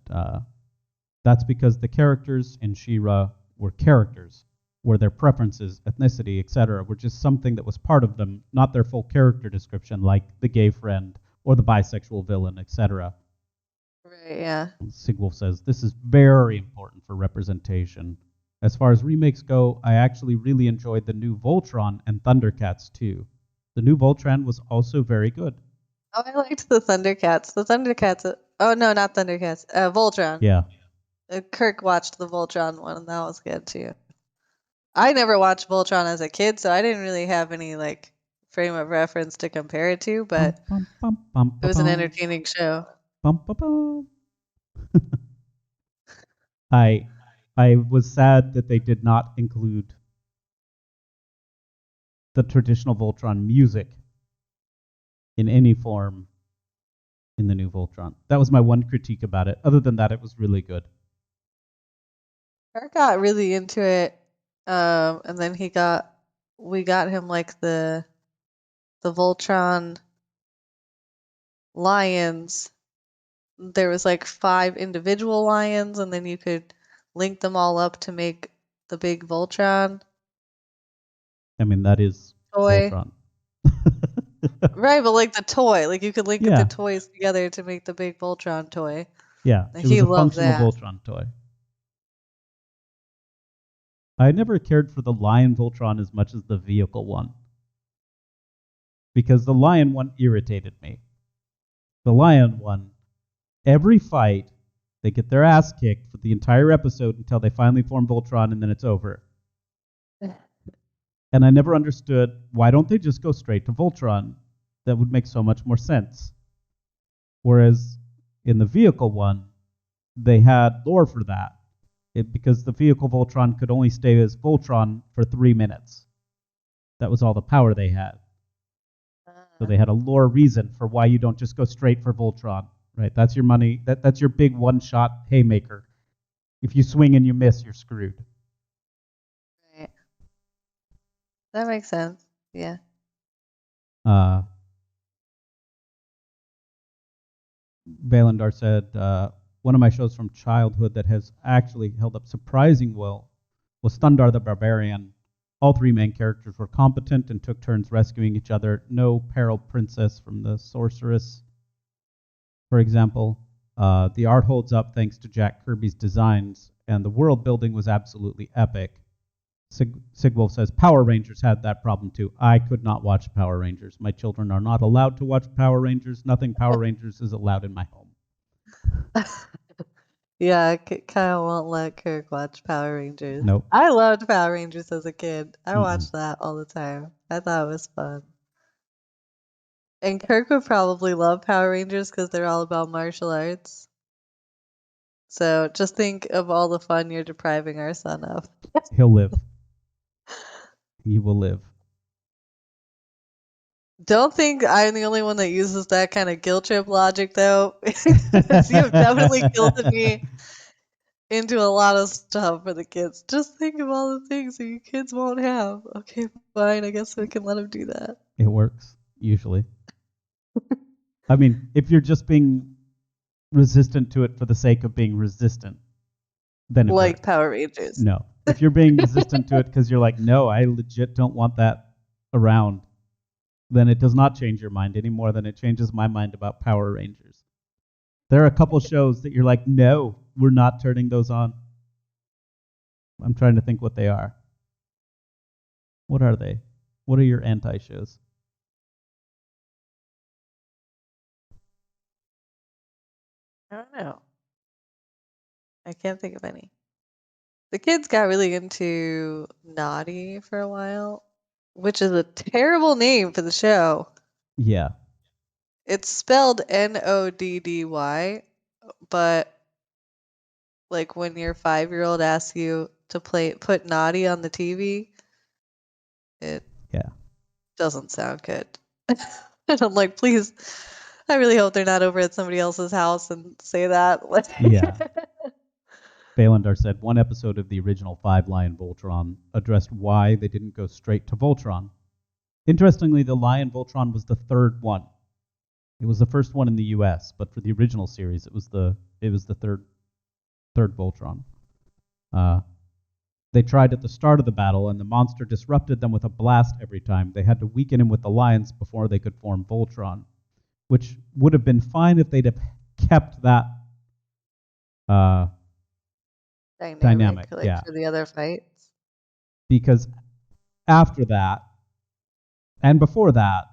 that's because the characters in She-Ra were characters, where their preferences, ethnicity, etc., were just something that was part of them, not their full character description, like the gay friend or the bisexual villain, etc. Right? Yeah. Sigwolf says, this is very important for representation. As far as remakes go, I actually really enjoyed the new Voltron and Thundercats too. The new Voltron was also very good. Oh, I liked the Thundercats. The Thundercats. Oh no, not Thundercats. Voltron. Yeah, Kirk watched the Voltron one, and that was good too. I never watched Voltron as a kid, so I didn't really have any like frame of reference to compare it to, bum but bum bum bum it bum was an bum entertaining show. bum bum. Bum. I I was sad that they did not include the traditional Voltron music in any form in the new Voltron. That was my one critique about it. Other than that, it was really good. Kirk got really into it, and then we got him like the Voltron lions. There was like 5 individual lions, and then you could link them all up to make the big Voltron I mean, that is toy. Voltron. Right, but like the toy, like you could link the Yeah, toys together to make the big Voltron toy. yeah. And It was he a loved functional that. Voltron toy. I never cared for the Lion Voltron as much as the vehicle one because the Lion one irritated me. The Lion one, every fight, They get their ass kicked for the entire episode until they finally form Voltron, and then it's over. And I never understood, why don't they just go straight to Voltron? That would make so much more sense. Whereas in the vehicle one, they had lore for that. Because the vehicle Voltron could only stay as Voltron for 3 minutes. That was all the power they had. So they had a lore reason for why you don't just go straight for Voltron. Right? That's your money. That's your big one-shot haymaker. If you swing and you miss, you're screwed. Right. That makes sense. Yeah. Uh, Valandar said, one of my shows from childhood that has actually held up surprisingly well was Thundar the Barbarian. All three main characters were competent and took turns rescuing each other. No Peril Princess from the Sorceress, for example. The art holds up thanks to Jack Kirby's designs, and the world building was absolutely epic. Sigwolf says Power Rangers had that problem too. I could not watch Power Rangers. My children are not allowed to watch Power Rangers. Nothing Power Rangers is allowed in my home. Yeah, Kyle won't let Kirk watch Power Rangers. Nope. I loved Power Rangers as a kid. I Mm-mm. watched that all the time. I thought it was fun. And Kirk would probably love Power Rangers because they're all about martial arts. So just think of all the fun you're depriving our son of. He'll live. He will live. Don't think I'm the only one that uses that kind of guilt trip logic, though. Because you have definitely guilted me into a lot of stuff for the kids. Just think of all the things that your kids won't have. Okay, fine. I guess we can let them do that. It works, usually. I mean, if you're just being resistant to it for the sake of being resistant, then it Like works. Power Rangers. No. If you're being resistant to it because you're like, no, I legit don't want that around, then it does not change your mind any more than it changes my mind about Power Rangers. There are a couple shows that you're like, no, we're not turning those on. I'm trying to think what they are. What are they? What are your anti shows? I don't know. I can't think of any. The kids got really into Naughty for a while, which is a terrible name for the show. Yeah. It's spelled Noddy, but like when your 5-year-old asks you to put Naughty on the TV, it Yeah. doesn't sound good. And I'm like, please, I really hope they're not over at somebody else's house and say that. Like, Yeah. Valandar said one episode of the original Five Lion Voltron addressed why they didn't go straight to Voltron. Interestingly, the Lion Voltron was the third one. It was the first one in the U.S., but for the original series, it was the third Voltron. They tried at the start of the battle, and the monster disrupted them with a blast every time. They had to weaken him with the lions before they could form Voltron, which would have been fine if they'd have kept that uh, dynamic. like Yeah, for the other fights. because after that and before that,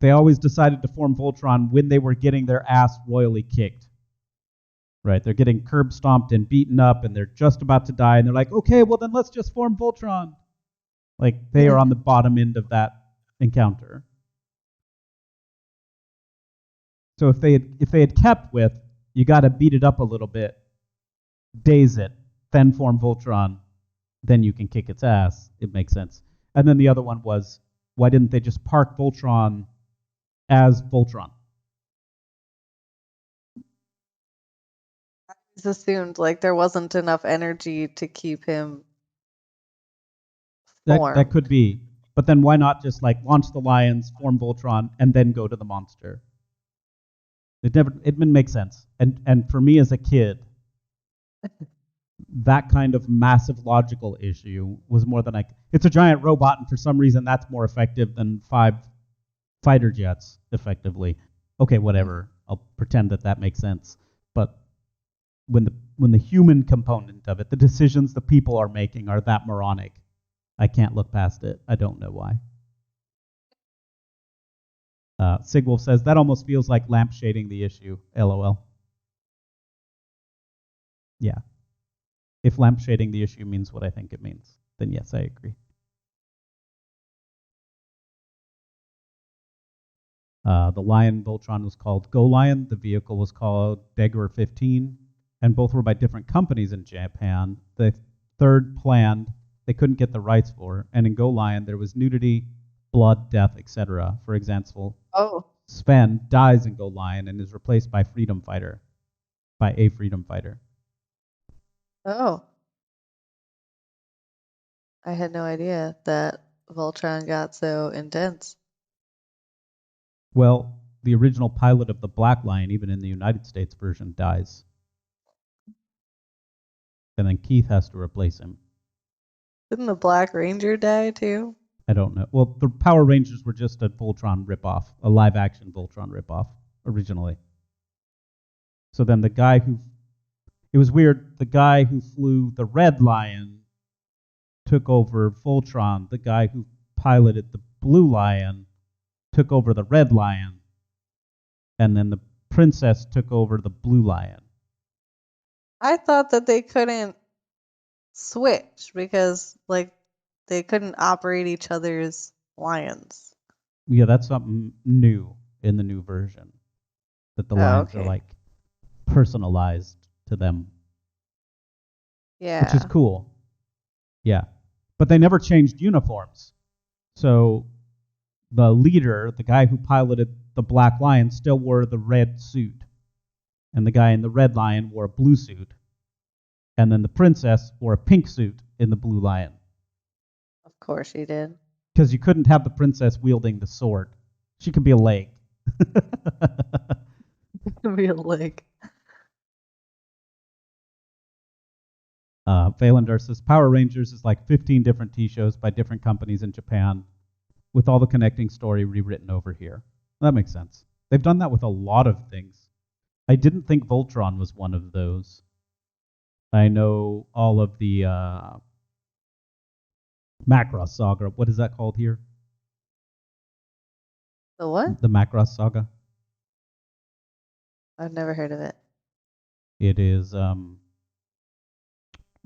they always decided to form Voltron when they were getting their ass royally kicked. Right? They're getting curb stomped and beaten up, and they're just about to die, and they're like, okay, well then let's just form Voltron. Like they are on the bottom end of that encounter. So if they had kept with, you got to beat it up a little bit, daze it, then form Voltron, then you can kick its ass. It makes sense. And then the other one was, why didn't they just park Voltron as Voltron? It's assumed like there wasn't enough energy to keep him That formed. could be. But then why not just like launch the lions, form Voltron, and then go to the monster? It didn't make sense. And for me as a kid, that kind of massive logical issue was more than like it's a giant robot, and for some reason that's more effective than 5 fighter jets effectively. Okay, whatever. I'll pretend that makes sense. But when the human component of it, the decisions the people are making are that moronic, I can't look past it. I don't know why. Sigwolf says that almost feels like lampshading the issue. LOL. Yeah. If lampshading the issue means what I think it means, then yes, I agree. The Lion Voltron was called Go Lion. The vehicle was called Dagger 15, and both were by different companies in Japan. The third planned, they couldn't get the rights for, and in Go Lion there was nudity, blood, death, etc. For example, Oh. Sven dies in Go Lion and is replaced by Freedom Fighter, by a Freedom Fighter. Oh. I had no idea that Voltron got so intense. Well, the original pilot of the Black Lion, even in the United States version, dies, and then Keith has to replace him. Didn't the Black Ranger die too? I don't know. Well, the Power Rangers were just a Voltron ripoff, a live action Voltron ripoff originally. So then the guy who, it was weird, the guy who flew the Red Lion took over Voltron. The guy who piloted the Blue Lion took over the Red Lion. And then the princess took over the Blue Lion. I thought that they couldn't switch because like they couldn't operate each other's lions. Yeah, that's something new in the new version. That the Oh, lions are okay. like personalized to them, which is Yeah. cool. Yeah. But they never changed uniforms. So the leader, the guy who piloted the Black Lion, still wore the red suit. And the guy in the Red Lion wore a blue suit. And then the princess wore a pink suit in the Blue Lion. Of course she did. Because you couldn't have the princess wielding the sword. She could be a leg. Real like. Valandar says Power Rangers is like 15 different T shows by different companies in Japan, with all the connecting story rewritten over here. That makes sense. They've done that with a lot of things. I didn't think Voltron was one of those. I know all of the Macross Saga. What is that called here? The what? The Macross Saga. I've never heard of it. It is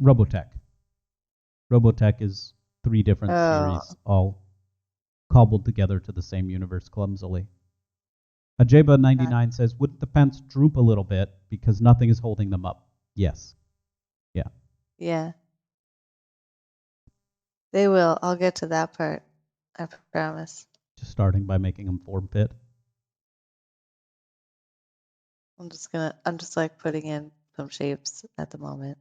Robotech. Robotech is 3 different Oh, series, all cobbled together to the same universe clumsily. Ajeba99 says, wouldn't the pants droop a little bit because nothing is holding them up? Yes. Yeah. yeah. They will. I'll get to that part. I promise. Just starting by making them form fit. I'm just like putting in some shapes at the moment.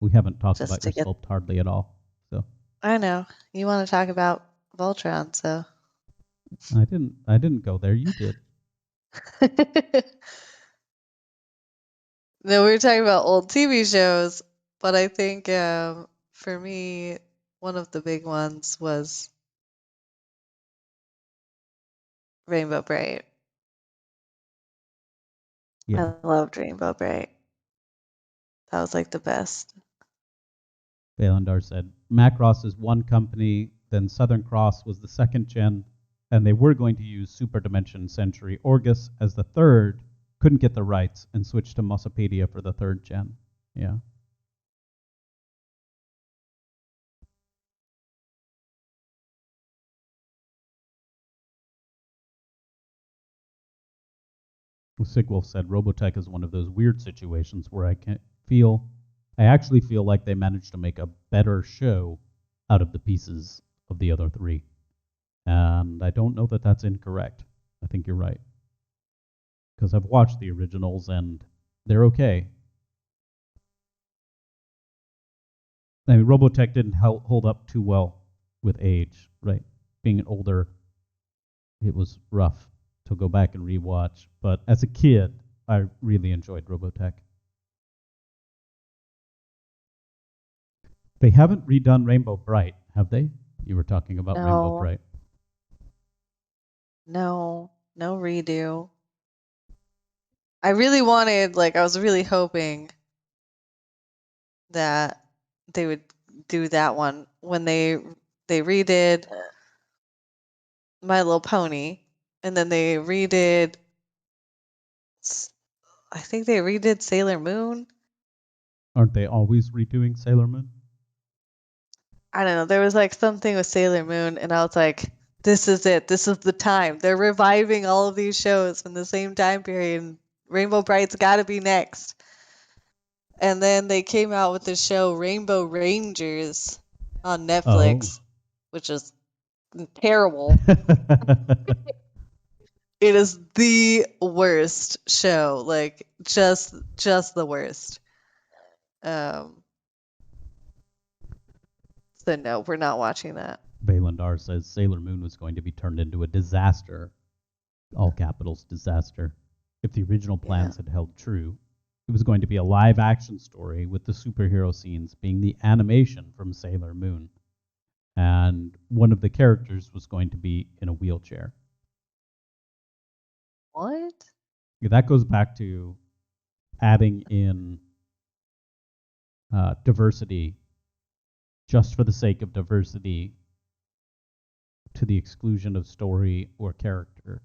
We haven't talked Just about to your get sculpt hardly at all. So I know. You want to talk about Voltron, so I didn't go there. You did. no, we were talking about old TV shows, but I think for me, one of the big ones was Rainbow Bright. Yeah. I loved Rainbow Bright. That was like the best. Valandar said Macross is one company, then Southern Cross was the second gen, and they were going to use Super Dimension Century Orgus as the third, couldn't get the rights, and switched to Mosopedia for the third gen. Yeah. Sigwolf said Robotech is one of those weird situations where I actually feel like they managed to make a better show out of the pieces of the other 3. And I don't know that that's incorrect. I think you're right. Because I've watched the originals and they're okay. I mean, Robotech didn't hold up too well with age, right? Being older, it was rough to go back and rewatch. But as a kid, I really enjoyed Robotech. They haven't redone Rainbow Bright, have they? You were talking about Rainbow No, Bright. no redo. I really wanted, like, I was really hoping that they would do that one when they redid My Little Pony, and then they redid I think they redid Sailor Moon, Aren't they always redoing Sailor Moon? I don't know. There was like something with Sailor Moon, and I was like, this is it. This is the time. They're reviving all of these shows from the same time period. And Rainbow Bright's got to be next. And then they came out with the show Rainbow Rangers on Oh. Netflix, which is terrible. It is the worst show. Like just the worst. Um so no, we're not watching that. Valandar says Sailor Moon was going to be turned into a disaster, all capitals disaster, if the original Yeah. plans had held true. It was going to be a live action story with the superhero scenes being the animation from Sailor Moon. And one of the characters was going to be in a wheelchair. What? That goes back to adding in diversity just for the sake of diversity to the exclusion of story or character.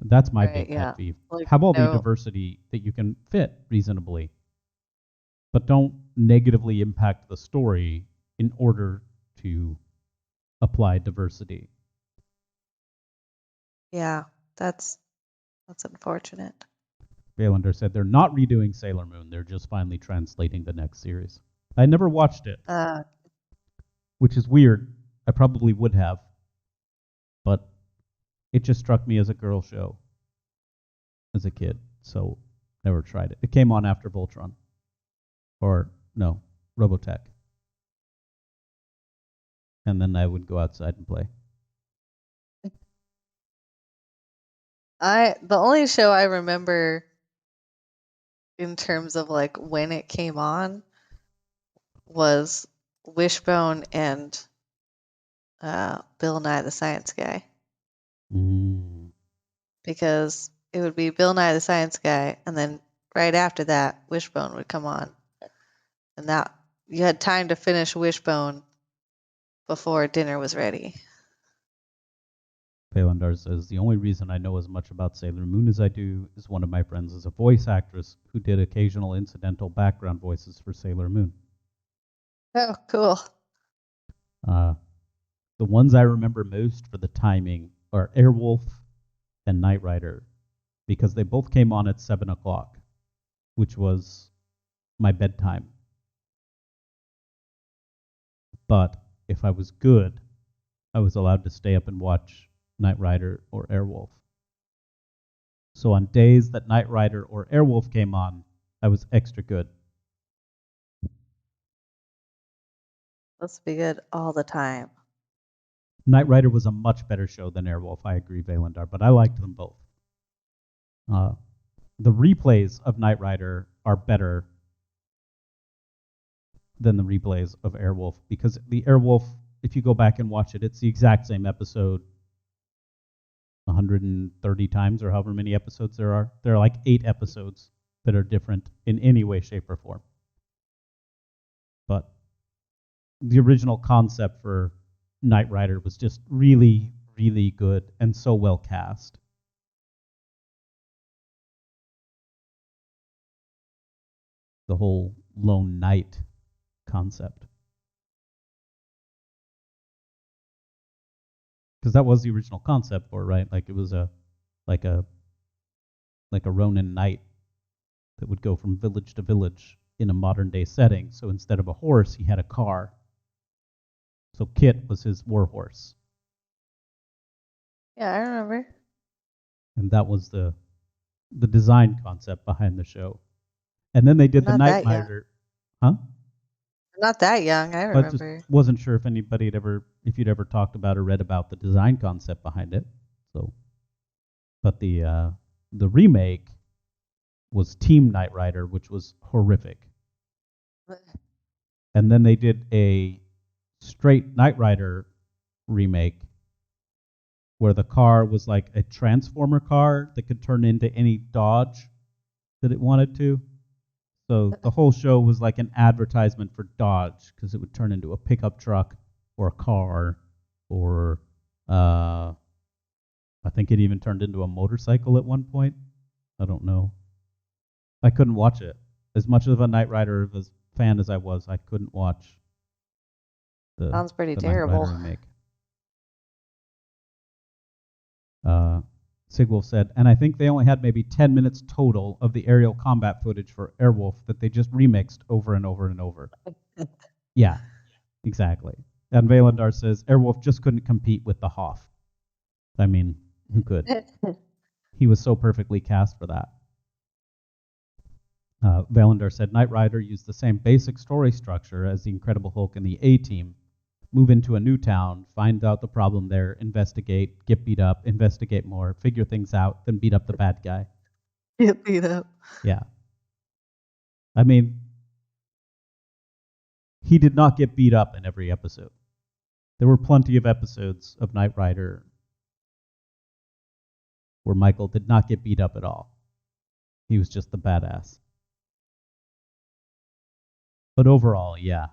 That's my Right, big pet yeah. peeve. Like Have all the no. diversity that you can fit reasonably, but don't negatively impact the story in order to apply diversity. Yeah, that's unfortunate. Valander said they're not redoing Sailor Moon, they're just finally translating the next series. I never watched it, Uh which is weird. I probably would have, but it just struck me as a girl show as a kid, so never tried it. It came on after Voltron, or no, Robotech, and then I would go outside and play. I the only show I remember in terms of like when it came on was Wishbone and Bill Nye the Science Guy, Mm. because it would be Bill Nye the Science Guy, and then right after that, Wishbone would come on, and that you had time to finish Wishbone before dinner was ready. Palandar says the only reason I know as much about Sailor Moon as I do is one of my friends is a voice actress who did occasional incidental background voices for Sailor Moon. Oh, cool. Uh, the ones I remember most for the timing are Airwolf and Knight Rider because they both came on at 7 o'clock, which was my bedtime. But if I was good, I was allowed to stay up and watch Knight Rider or Airwolf. So on days that Knight Rider or Airwolf came on, I was extra good. Let's be good all the time. Knight Rider was a much better show than Airwolf. I agree, Valandar, but I liked them both. Uh, the replays of Knight Rider are better than the replays of Airwolf because the Airwolf, if you go back and watch it, it's the exact same episode 130 times or however many episodes there are. There are like 8 episodes that are different in any way, shape, or form. But the original concept for Knight Rider was just really, really good and so well cast. The whole lone knight concept. Because that was the original concept for it, right? Like it was like a like a Ronin knight that would go from village to village in a modern day setting. So instead of a horse, he had a car. So Kit was his war horse, Yeah, I remember. and that was the design concept behind the show. And then they I'm did the not Knight that young. Rider, huh? I'm not that young. I I just remember. wasn't sure if anybody had ever, if you'd ever talked about or read about the design concept behind it. So, but the remake was Team Knight Rider, which was horrific. And then they did a straight Knight Rider remake where the car was like a transformer car that could turn into any Dodge that it wanted to. So the whole show was like an advertisement for Dodge because it would turn into a pickup truck or a car or I think it even turned into a motorcycle at one point. I don't know. I couldn't watch it. as much of a Knight Rider fan as I was, I couldn't watch the Sounds pretty the Knight Rider terrible. remake. Uh, Sigwolf said, and I think they only had maybe 10 minutes total of the aerial combat footage for Airwolf that they just remixed over and over and over. Yeah, exactly. And Valandar says Airwolf just couldn't compete with the Hoff. I mean, who could? He was so perfectly cast for that. Valandar said Knight Rider used the same basic story structure as the Incredible Hulk and the A Team. Move into a new town, find out the problem there, investigate, get beat up, investigate more, figure things out, then beat up the bad guy. Get beat up. Yeah. I mean, he did not get beat up in every episode. There were plenty of episodes of Knight Rider where Michael did not get beat up at all. He was just the badass. But overall, yeah,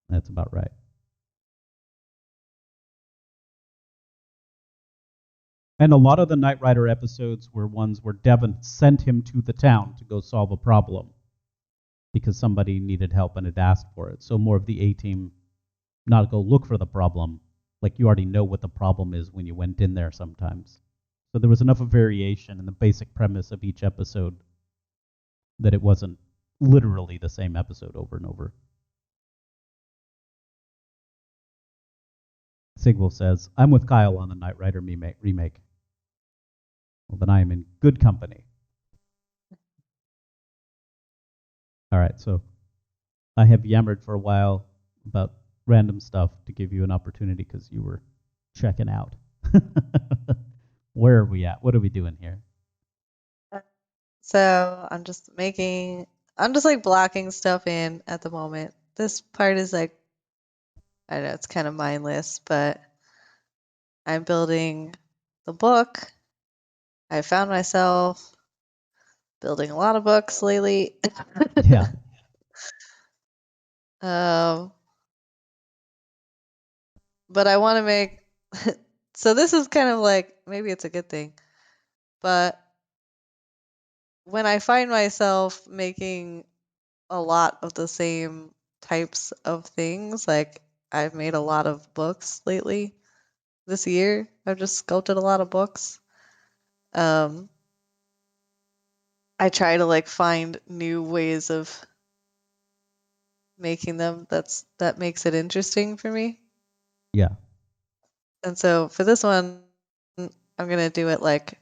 that's about right. And a lot of the Knight Rider episodes were ones where Devon sent him to the town to go solve a problem because somebody needed help and had asked for it. So more of the A Team not go look for the problem. Like you already know what the problem is when you went in there sometimes. So there was enough of variation in the basic premise of each episode that it wasn't literally the same episode over and over. Sigwell says, I'm with Kyle on the Knight Rider remake. Well, then I am in good company. All right, so I have yammered for a while about random stuff to give you an opportunity because you were checking out. Where are we at? What are we doing here? So I'm just like blocking stuff in at the moment. This part is like, I don't know, it's kind of mindless, but I'm building the book. I found myself building a lot of books lately. Yeah. um, but I want to make, so this is kind of like, maybe it's a good thing, but when I find myself making a lot of the same types of things, like I've made a lot of books lately this year. I've just sculpted a lot of books. Um, I try to like find new ways of making them that makes it interesting for me. Yeah. And so for this one, I'm gonna do it like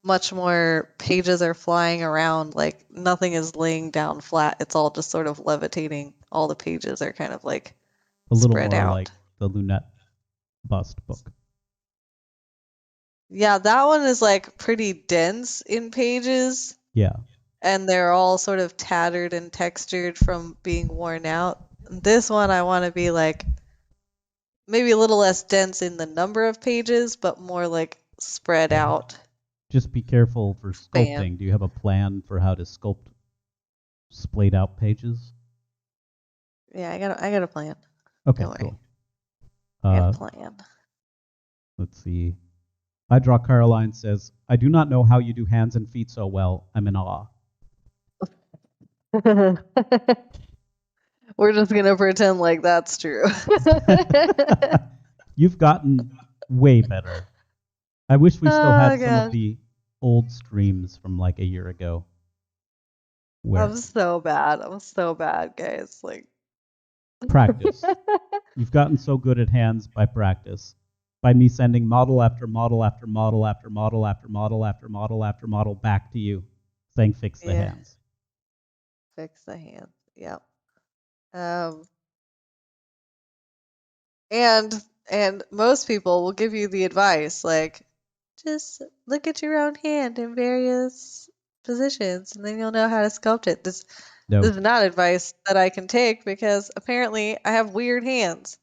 much more pages are flying around, like nothing is laying down flat. It's all just sort of levitating. All the pages are kind of like A little spread more like out. the Lunette bust book. Yeah, that one is like pretty dense in pages, Yeah. and they're all sort of tattered and textured from being worn out. This one I want to be like maybe a little less dense in the number of pages, but more like spread out Just be careful for span. sculpting. Do you have a plan for how to sculpt splayed out pages? Yeah, I got a plan. Okay, Don't worry. cool. I got a Uh, plan. let's see. I Draw Caroline says, I do not know how you do hands and feet so well. I'm in awe. We're just gonna pretend like that's true. You've gotten way better. I wish we still Oh had some of gosh. the old streams from like a year ago I'm where so bad. I'm so bad, guys. Like practice. You've gotten so good at hands by practice. By me sending model after model after model after model after model after model after model back to you, saying fix the yeah, hands. fix the hand. Yep. Um and and most people will give you the advice like just look at your own hand in various positions and then you'll know how to sculpt it. This No. is not advice that I can take because apparently I have weird hands.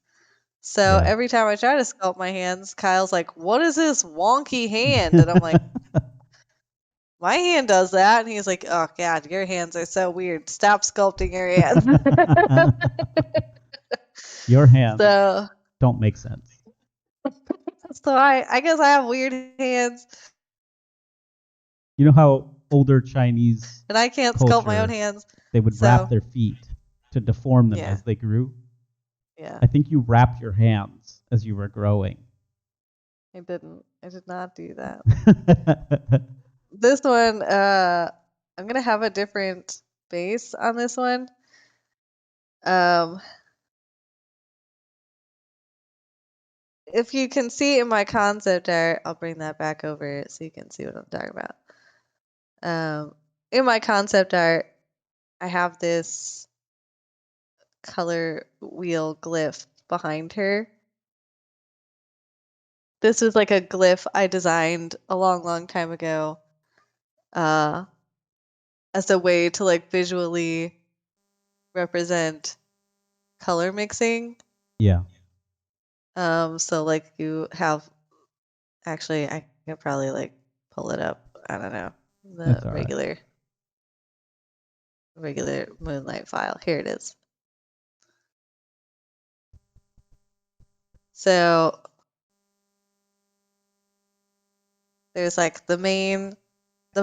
So Yeah. every time I try to sculpt my hands, Kyle's like, "What is this wonky hand?" And I'm like, "My hand does that." And he's like, "Oh God, your hands are so weird. Stop sculpting your hands." Your hands so don't make sense. so I guess I have weird hands You know how older Chinese and I can't sculpt my own culture hands. They would wrap So, their feet to deform them yeah, as they grew. yeah, I think you wrapped your hands as you were growing. I didn't. I did not do that. This one, I'm gonna have a different base on this one. Um, if you can see in my concept art, I'll bring that back over so you can see what I'm talking about. In my concept art, I have this color wheel glyph behind her. This is like a glyph I designed a long, long time ago, uh, as a way to like visually represent color mixing. Yeah, So like you have actually I could probably like pull it up. I don't know. The that's all right. regular Moonlight file. Here it is. So there's like the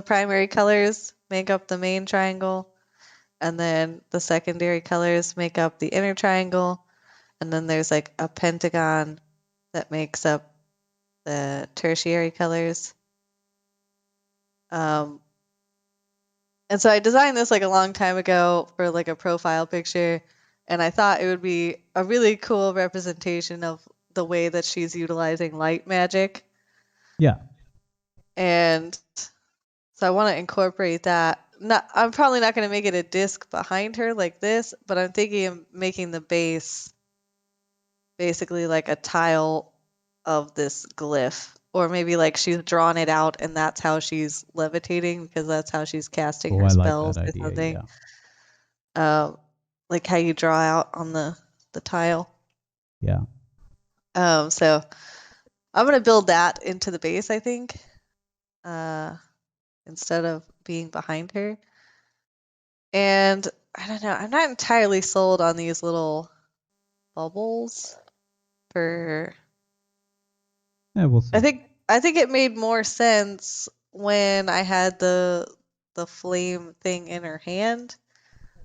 primary colors make up the main triangle, and then the secondary colors make up the inner triangle, and then there's like a pentagon that makes up the tertiary colors. Um, and so I designed this like a long time ago for like a profile picture, and I thought it would be a really cool representation of the way that she's utilizing light magic. Yeah. And so I want to incorporate that. Not, I'm probably not going to make it a disc behind her like this, but I'm thinking of making the base basically like a tile of this glyph. Or maybe like she's drawn it out and that's how she's levitating because that's how she's casting Oh, her I like that spells or idea. something. Yeah. Um, like how you draw out on the tile. Yeah. So I'm gonna build that into the base, I think, uh, instead of being behind her. And I don't know, I'm not entirely sold on these little bubbles for Yeah, we'll see. I think it made more sense when I had the flame thing in her hand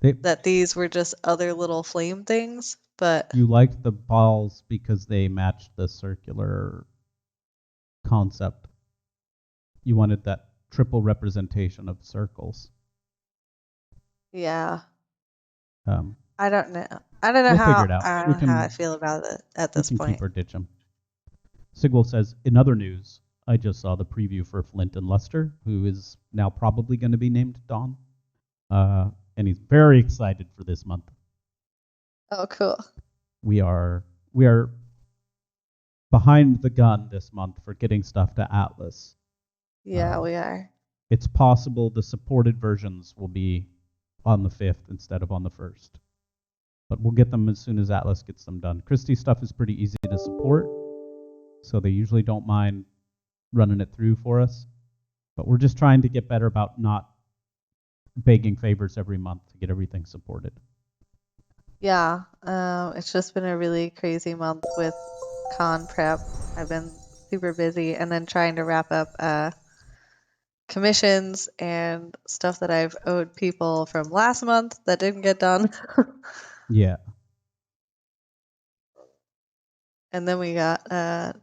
They, that these were just other little flame things, but you liked the balls because they matched the circular concept. You wanted that triple representation of circles. yeah, Um, I don't know. I don't know we'll figure it out. how I feel about it at We this can keep point. or ditch them. Sigwell says, in other news, I just saw the preview for Flint and Luster, who is now probably going to be named Dawn. And he's very excited for this month. Oh, cool. We are behind the gun this month for getting stuff to Atlas. Yeah, Um, we are. it's possible the supported versions will be on the 5th instead of on the 1st. But we'll get them as soon as Atlas gets them done. Christie's stuff is pretty easy to support, so they usually don't mind running it through for us. But we're just trying to get better about not begging favors every month to get everything supported. Yeah, it's just been a really crazy month with con prep. I've been super busy and then trying to wrap up commissions and stuff that I've owed people from last month that didn't get done. Yeah. And then we got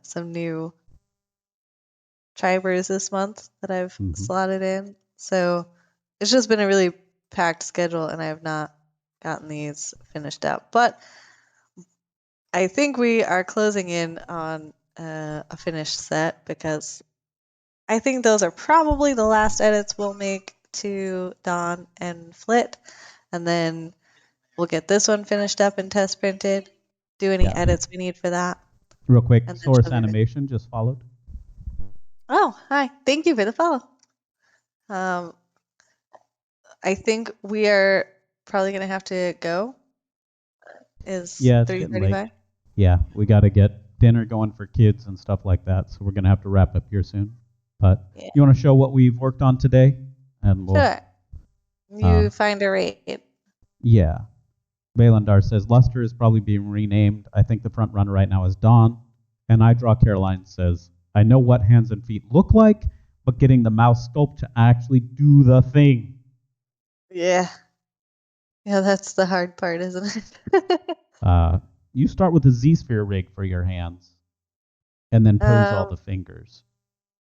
some new tribers this month that I've Mm-hmm. slotted in. So it's just been a really packed schedule and I have not gotten these finished up. But I think we are closing in on a finished set because I think those are probably the last edits we'll make to Dawn and Flit. And then we'll get this one finished up and test printed, do any Yeah. edits we need for that, Real quick, and then Source she'll be ready. Animation just followed. Oh, hi. Thank you for the follow. Um, I think we are probably going to have to go. Is Yeah, it's getting late. 3:35? Yeah, we got to get dinner going for kids and stuff like that, so we're going to have to wrap up here soon. But Yeah. you want to show what we've worked on today? And we'll, Sure. You find a rate. yeah. Valandar says Luster is probably being renamed. I think the front runner right now is Dawn. And I Draw Caroline says, I know what hands and feet look like, but getting the mouse sculpt to actually do the thing. Yeah. Yeah, that's the hard part, isn't it? Uh, you start with a Z sphere rig for your hands, and then pose all um, the fingers.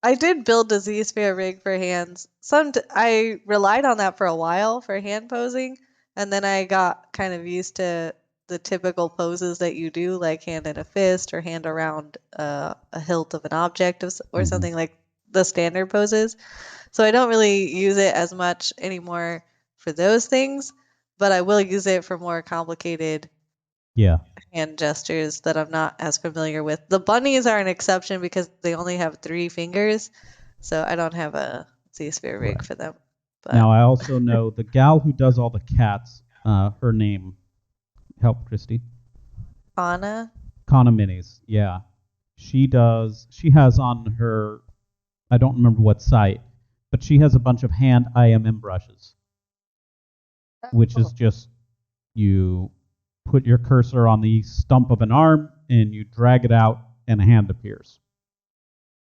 I did build a Z-sphere rig for hands. I relied on that for a while for hand posing, and then I got kind of used to the typical poses that you do, like hand in a fist or hand around a hilt of an object or Hmm. something like the standard poses. So I don't really use it as much anymore for those things, but I will use it for more complicated Yeah, hand gestures that I'm not as familiar with. The bunnies are an exception because they only have 3 fingers, so I don't have a Z-sphere rig right. for them. But Now I also know the gal who does all the cats. Her name, help Christy. Anna, Kana Minis. Yeah, she does. She has on her. I don't remember what site, but she has a bunch of hand IMM brushes, which is oh, just you put your cursor on the stump of an arm and you drag it out and a hand appears,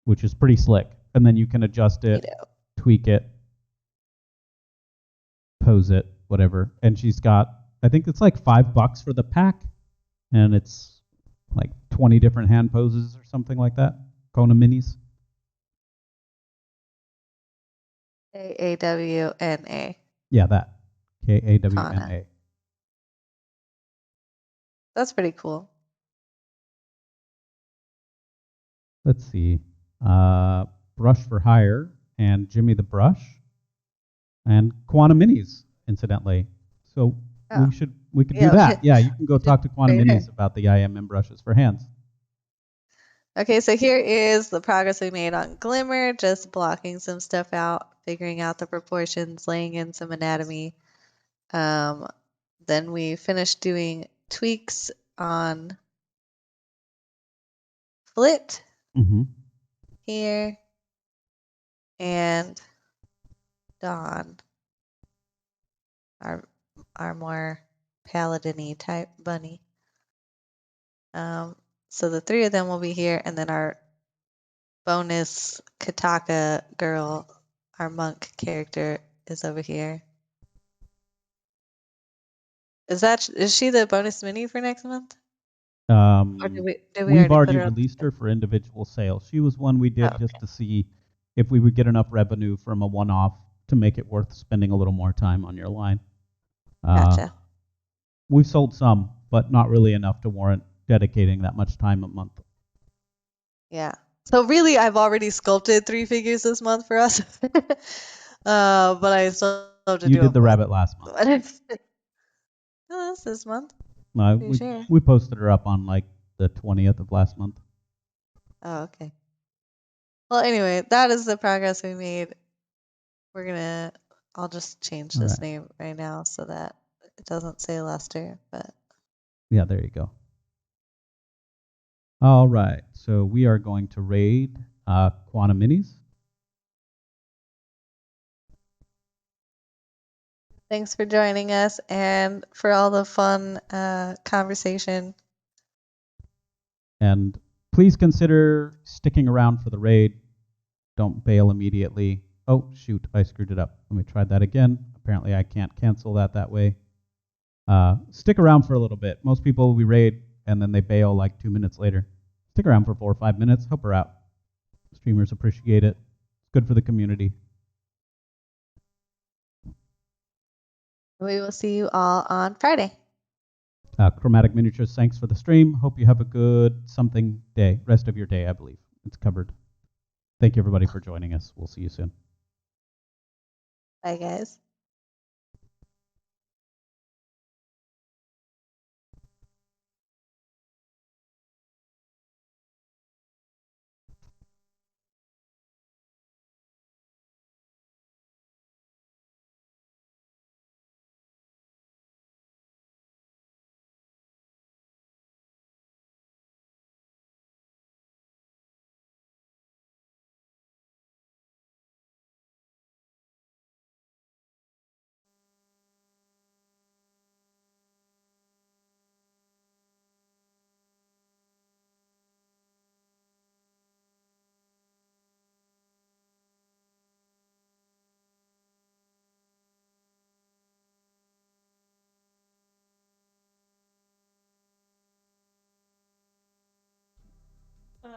which is pretty slick. And then you can adjust it, neato. tweak it, pose it, whatever. And she's got, I think it's like $5 for the pack, and it's like 20 different hand poses or something like that. Kona minis. Kawna. Yeah, that. Kana. KAWNA. That's pretty cool. Let's see. Brush for Hire and Jimmy the Brush and Quantum Minis, incidentally. So Oh, we could do yeah, that. Yeah, you can go we just talk to Quantum trade her. Minis about the IMM brushes for hands. Okay, so here is the progress we made on Glimmer, just blocking some stuff out, figuring out the proportions, laying in some anatomy. Um, then we finished doing tweaks on Flit Mm-hmm. here and Dawn, our our more paladin-y type bunny. Um, so the 3 of them will be here, and then our bonus Kataka girl, our monk character, is over here. Is she the bonus mini for next month? Or did we We've already put already her on released the her for individual sale. She was one we Oh, did just okay. to see if we would get enough revenue from a one-off to make it worth spending a little more time on your line. Uh, Gotcha. we've sold some, but not really enough to warrant dedicating that much time a month. Yeah. So really, I've already sculpted 3 figures this month for us. But I still have to You do did them the with. rabbit last month. No, that's this month. No, Pretty sure. we posted her up on like the 20th of last month. Oh, okay. Well, anyway, that is the progress we made. We're gonna. I'll just change All this right. name right now so that it doesn't say Lester. But Yeah, there you go. All right. So we are going to raid Quantum Minis. thanks for joining us and for all the fun conversation. And please consider sticking around for the raid. Don't bail immediately. Oh, shoot, I screwed it up. Let me try that again. Apparently, I can't cancel that way. Stick around for a little bit. Most people we raid and then they bail like 2 minutes later. Stick around for 4 or 5 minutes. Help her out. Streamers appreciate it. It's good for the community. We will see you all on Friday. Chromatic Miniatures, thanks for the stream. Hope you have a good something day. Rest of your day, I believe. It's covered. Thank you, everybody, for joining us. We'll see you soon. Bye, guys.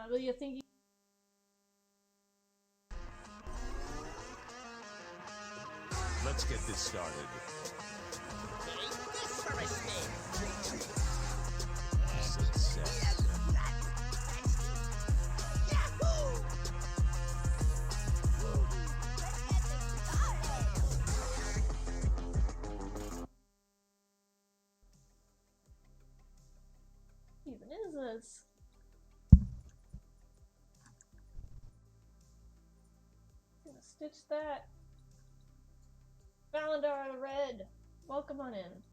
But you think Let's get this started. Success. even is this? Gonna stitch that. Valandar the Red, welcome on in.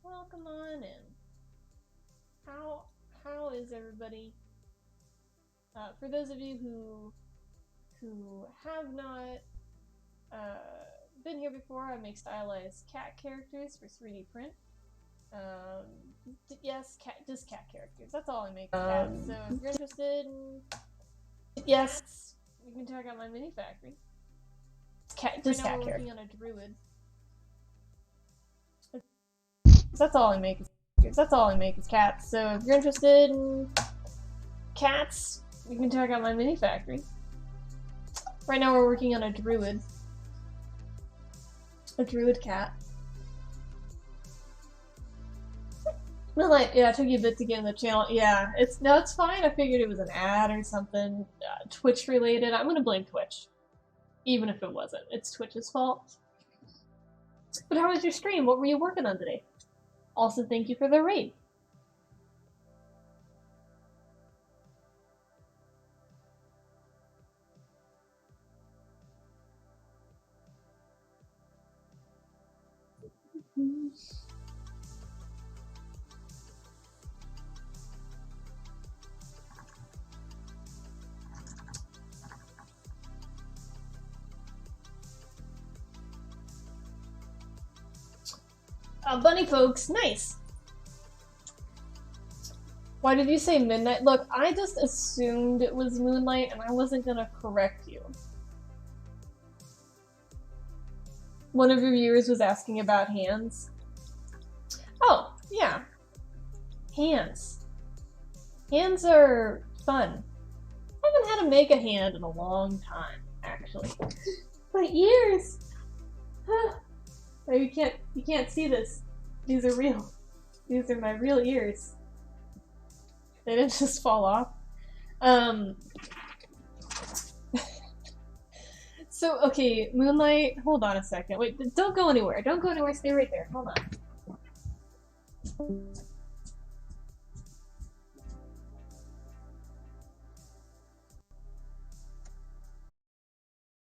Welcome on in. How is everybody? For those of you who have not been here before, I make stylized cat characters for 3D print. Yes, just cat characters. That's all I make. Cats. So if you're interested in yes, you can check out my mini factory. Just cat characters. Working on a druid. That's all I make. That's all I make is cats. So if you're interested in cats, you can check out my mini factory. Right now we're working on a druid. A druid cat. Well, yeah, it took you a bit to get in the channel. Yeah, it's fine. I figured it was an ad or something, Twitch related. I'm gonna blame Twitch, even if it wasn't. It's Twitch's fault. But how was your stream? What were you working on today? Also, thank you for the raid. Bunny folks, nice. Why did you say midnight? Look, I just assumed it was moonlight and I wasn't gonna correct you. One of your viewers was asking about hands. Oh, yeah. Hands. Hands are fun. I haven't had to make a hand in a long time, actually. My ears! Oh, you can't see this. These are real. These are my real ears. They didn't just fall off. So, okay, Moonlight, hold on a second. Wait, don't go anywhere. Don't go anywhere, stay right there. Hold on.